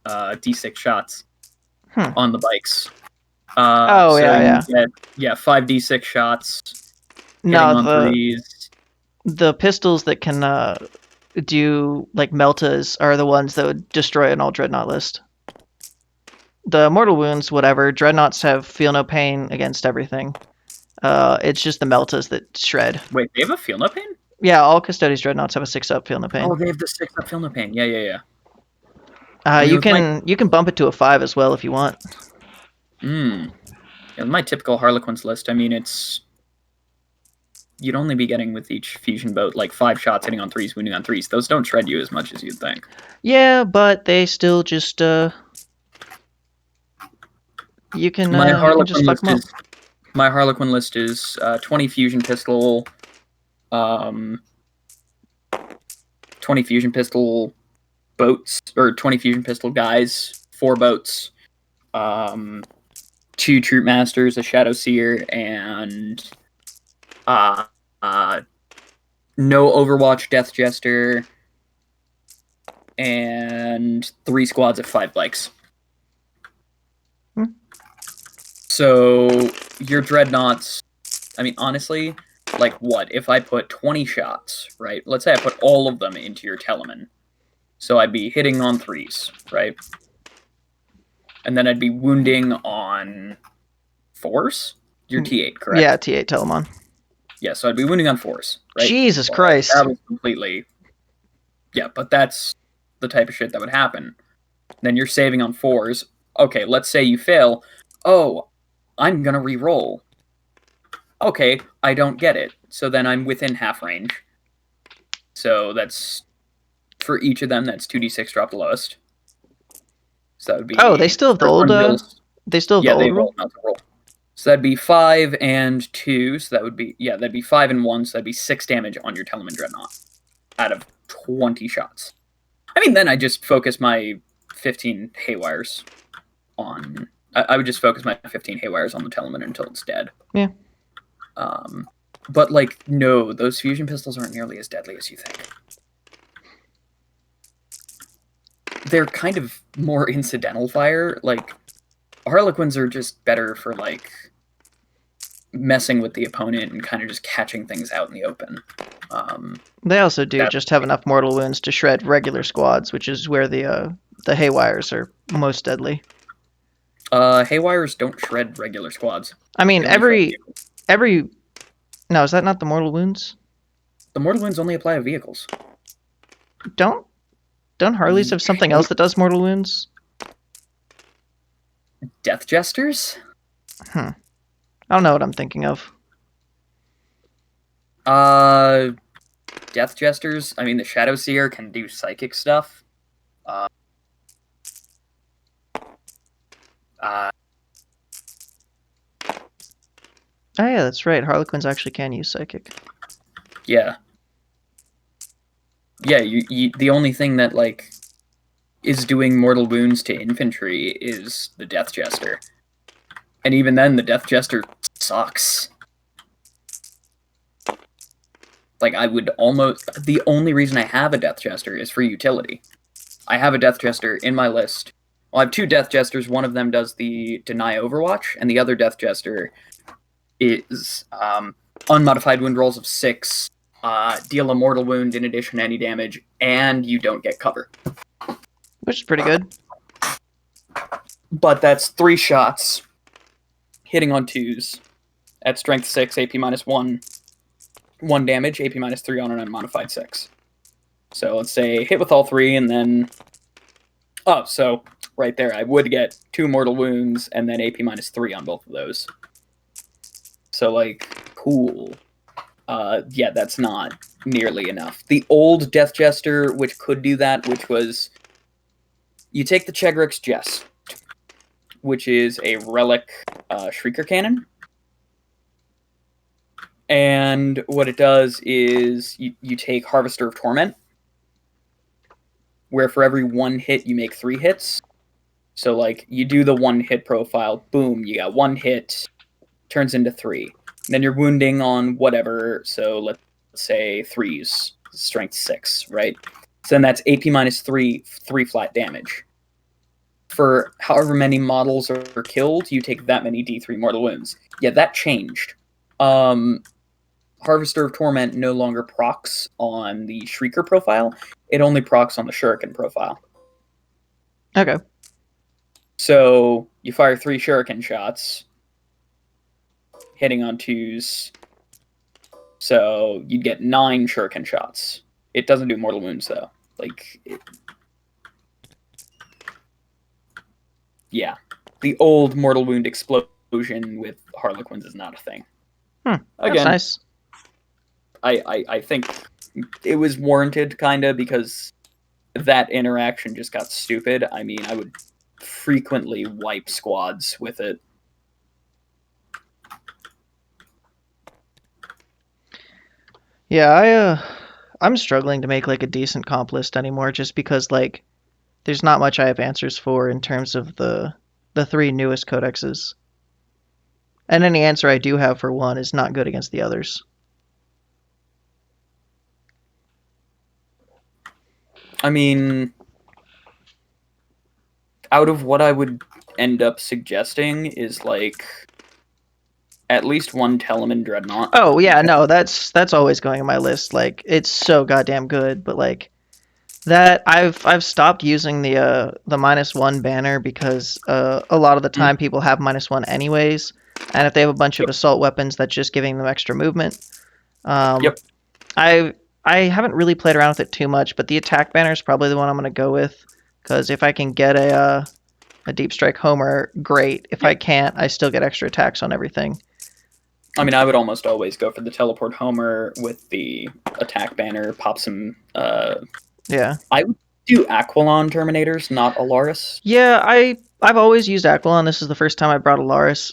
D6 shots on the bikes. Oh, so yeah. You get 5d6 shots hitting No, on 3s. the pistols that can do like meltas are the ones that would destroy an all dreadnought list. The mortal wounds, whatever. Dreadnoughts have feel no pain against everything. It's just the meltas that shred. Wait, they have a feel no pain? Yeah, all Custodes dreadnoughts have a 6-up feel no pain. Oh, they have the 6-up feel no pain. Yeah. You can bump it to a 5 as well if you want. Yeah, my typical Harlequins list, I mean, you'd only be getting with each fusion boat like 5 shots hitting on 3s, wounding on 3s. Those don't shred you as much as you'd think. Yeah, but they still just you can just fuck them up. My Harlequin list is 20 fusion pistol, 20 fusion pistol boats, or 20 fusion pistol guys, 4 boats, 2 troop masters, a shadow seer, and no Overwatch Death Jester, and 3 squads of 5 bikes. So your dreadnoughts, I mean, honestly, like what? If I put 20 shots, right? Let's say I put all of them into your Telemann. So I'd be hitting on 3s, right? And then I'd be wounding on 4s? Your T8, correct? Yeah, T8 Telemon. Yeah, so I'd be wounding on 4s, right? Jesus Christ. That was completely... Yeah, but that's the type of shit that would happen. Then you're saving on 4s. Okay, let's say you fail. Oh, I'm gonna re-roll. Okay, I don't get it. So then I'm within half range. So that's... For each of them, that's 2d6 drop the lowest. So that would be... Oh, they still have the old... They still have the old rule? Not the roll. So that'd be 5 and 2. So that would be... Yeah, that'd be 5 and 1. So that'd be 6 damage on your Telemann Dreadnought. Out of 20 shots. I mean, then I just focus my 15 Haywires on... I would just focus my 15 Haywires on the Telemann until it's dead. Yeah. But, like, no, those fusion pistols aren't nearly as deadly as you think. They're kind of more incidental fire. Like, Harlequins are just better for, like, messing with the opponent and kind of just catching things out in the open. They also do just have enough mortal wounds to shred regular squads, which is where the Haywires are most deadly. Haywires don't shred regular squads. I mean, every... No, is that not the mortal wounds? The mortal wounds only apply to vehicles. Don't Harleys have something else that does mortal wounds? Death Jesters? I don't know what I'm thinking of. Death Jesters, I mean, the Shadow Seer can do psychic stuff. Oh yeah, that's right. Harlequins actually can use psychic. Yeah. Yeah, you the only thing that, like, is doing mortal wounds to infantry is the Death Jester. And even then, the Death Jester sucks. Like, I would almost... The only reason I have a Death Jester is for utility. I have a Death Jester in my list. Well, I have two Death Jesters. One of them does the Deny Overwatch, and the other Death Jester is unmodified wound rolls of 6, deal a mortal wound in addition to any damage, and you don't get cover. Which is pretty good. But that's 3 shots, hitting on 2s, at strength 6, AP minus 1, 1 damage, AP minus 3 on an unmodified 6. So let's say hit with all 3, and then... Oh, so right there, I would get 2 mortal wounds, and then AP minus 3 on both of those. So, like, cool. Yeah, that's not nearly enough. The old Death Jester, which could do that, which was... You take the Chegrik's Jest, which is a relic Shrieker Cannon. And what it does is you take Harvester of Torment, where for every 1 hit, you make 3 hits. So, like, you do the 1 hit profile, boom, you got 1 hit, turns into 3. Then you're wounding on whatever, so let's say 3s, strength 6, right? So then that's AP minus 3, 3 flat damage. For however many models are killed, you take that many D3 mortal wounds. Yeah, that changed. Harvester of Torment no longer procs on the Shrieker profile. It only procs on the Shuriken profile. Okay. So you fire 3 Shuriken shots, hitting on 2s. So you'd get 9 Shuriken shots. It doesn't do mortal wounds, though. Like, yeah. The old mortal wound explosion with Harlequins is not a thing. That's Again, nice. I think it was warranted, kind of, because that interaction just got stupid. I mean, I would frequently wipe squads with it. Yeah, I'm struggling to make like a decent comp list anymore, just because like there's not much I have answers for in terms of the 3 newest codexes, and any answer I do have for one is not good against the others. I mean, out of what I would end up suggesting is, like, at least 1 Telemann Dreadnought. Oh yeah, no, that's always going on my list. Like, it's so goddamn good, but like that I've stopped using the -1 banner because a lot of the time people have -1 anyways, and if they have a bunch of assault weapons, that's just giving them extra movement. Yep. I haven't really played around with it too much, but the attack banner is probably the one I'm going to go with, because if I can get a Deep Strike Homer, great. If I can't, I still get extra attacks on everything. I mean, I would almost always go for the Teleport Homer with the attack banner, pop some... Yeah. I would do Aquilon Terminators, not Alaris. Yeah, I've always used Aquilon. This is the first time I brought Alaris.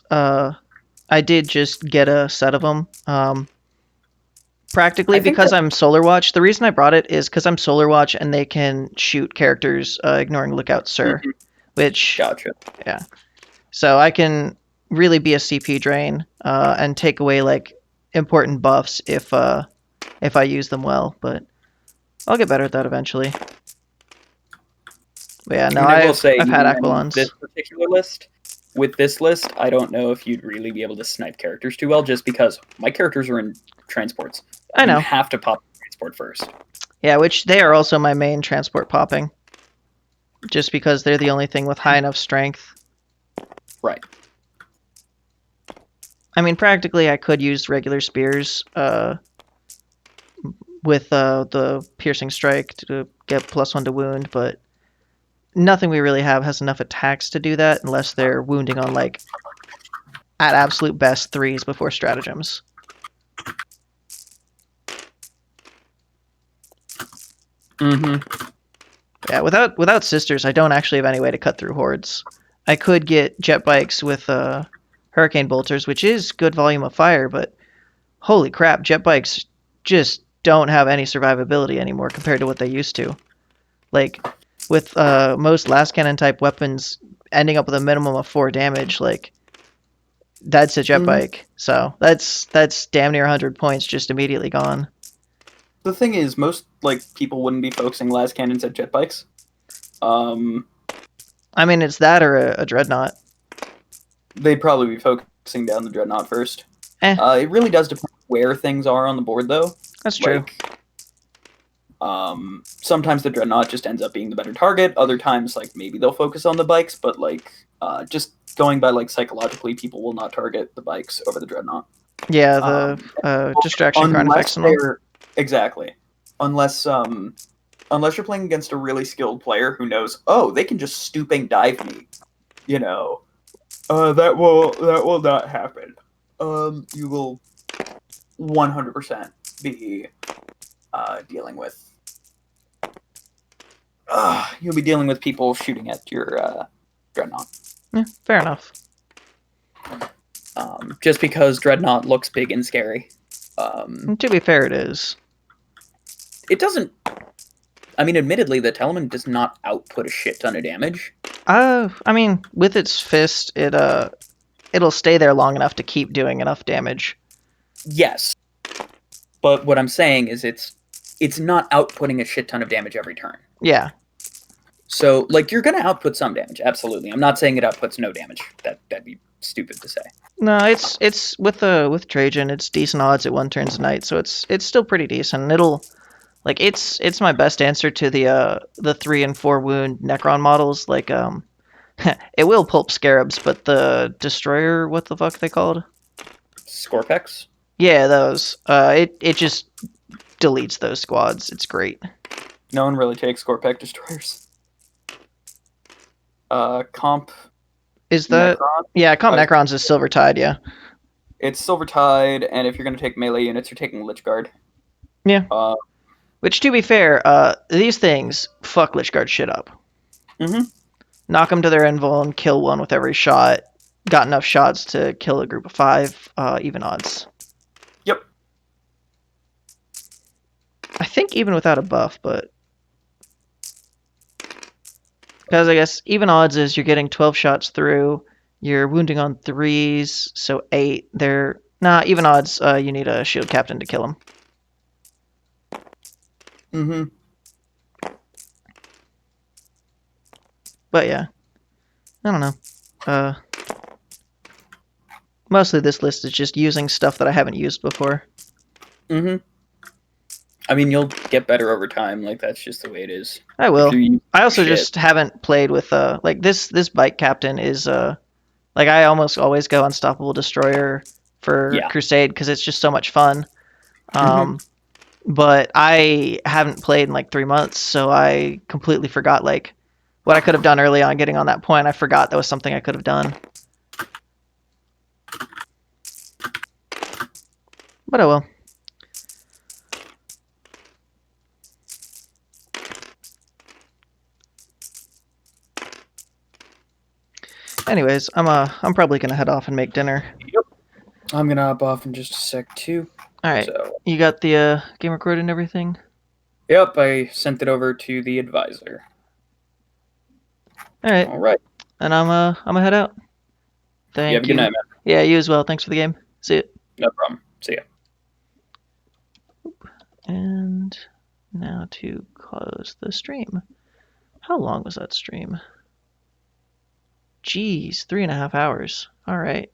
I did just get a set of them. Practically because I'm Solar Watch. The reason I brought it is because I'm Solar Watch and they can shoot characters ignoring Lookout Sir, which... Gotcha. Yeah. So I can really be a CP drain and take away like important buffs if I use them well, but I'll get better at that eventually. But yeah, no, I will say, I've had even Aquilons. This particular list, with this list, I don't know if you'd really be able to snipe characters too well, just because my characters are in transports. I know. You have to pop the transport first. Yeah, which they are also my main transport popping. Just because they're the only thing with high enough strength. Right. I mean, practically I could use regular spears with the piercing strike to get +1 to wound, but nothing we really have has enough attacks to do that unless they're wounding on, like, at absolute best 3s before stratagems. Mm-hmm. Yeah, without sisters, I don't actually have any way to cut through hordes. I could get jet bikes with hurricane bolters, which is good volume of fire, but holy crap, jet bikes just don't have any survivability anymore compared to what they used to. Like with most last cannon type weapons ending up with a minimum of 4 damage, like that's a jet bike. So that's damn near 100 points just immediately gone. The thing is, most people wouldn't be focusing las cannons at jet bikes. I mean, it's that or a dreadnought. They'd probably be focusing down the dreadnought first. It really does depend where things are on the board, though. That's true. Sometimes the dreadnought just ends up being the better target. Other times, maybe they'll focus on the bikes, but just going by psychologically, people will not target the bikes over the dreadnought. Yeah, the distraction ground effects and all. Exactly. Unless you're playing against a really skilled player who knows, oh, they can just stooping dive me. That will not happen. You will 100% be dealing with. You'll be dealing with people shooting at your dreadnought. Yeah, fair enough. Just because dreadnought looks big and scary. To be fair, it is. It doesn't. I mean, admittedly, the Telemann does not output a shit ton of damage. I mean, with its fist, it'll stay there long enough to keep doing enough damage. Yes, but what I'm saying is it's not outputting a shit ton of damage every turn. Yeah. So, you're gonna output some damage, absolutely. I'm not saying it outputs no damage. That'd be stupid to say. No, it's with Trajan, it's decent odds at 1 turn's a night, so it's still pretty decent. It'll it's my best answer to the 3 and 4 wound Necron models. It will pulp scarabs, but the destroyer, what the fuck are they called? Scorpex? Yeah, those. It just deletes those squads. It's great. No one really takes Scorpec destroyers. Comp. Is that Necron? Yeah? Comp Necrons is Silver Tide. Yeah. It's Silver Tide, and if you're gonna take melee units, you're taking Lich Guard. Yeah. Which, to be fair, these things fuck Lich Guard shit up. Mm-hmm. Knock them to their invul and kill one with every shot. Got enough shots to kill a group of 5. Even odds. Yep. I think even without a buff, but because I guess even odds is you're getting 12 shots through. You're wounding on 3s, so 8. Even odds. You need a shield captain to kill them. Mm-hmm. But yeah, I don't know. Mostly this list is just using stuff that I haven't used before. Mm-hmm. I mean, you'll get better over time. That's just the way it is. I will. I also just haven't played with this bike captain is I almost always go Unstoppable Destroyer for Crusade because it's just so much fun. But I haven't played in 3 months, so I completely forgot what I could have done early on getting on that point. I forgot that was something I could have done. But oh well. Anyways, I'm probably gonna head off and make dinner. Yep. I'm gonna hop off in just a sec too. All right. So. You got the game recorded and everything? Yep, I sent it over to the advisor. All right. All right. And I'm gonna head out. Thank you. Have a good night, man. Yeah, you as well. Thanks for the game. See you. No problem. See ya. And now to close the stream. How long was that stream? Jeez, 3.5 hours. All right.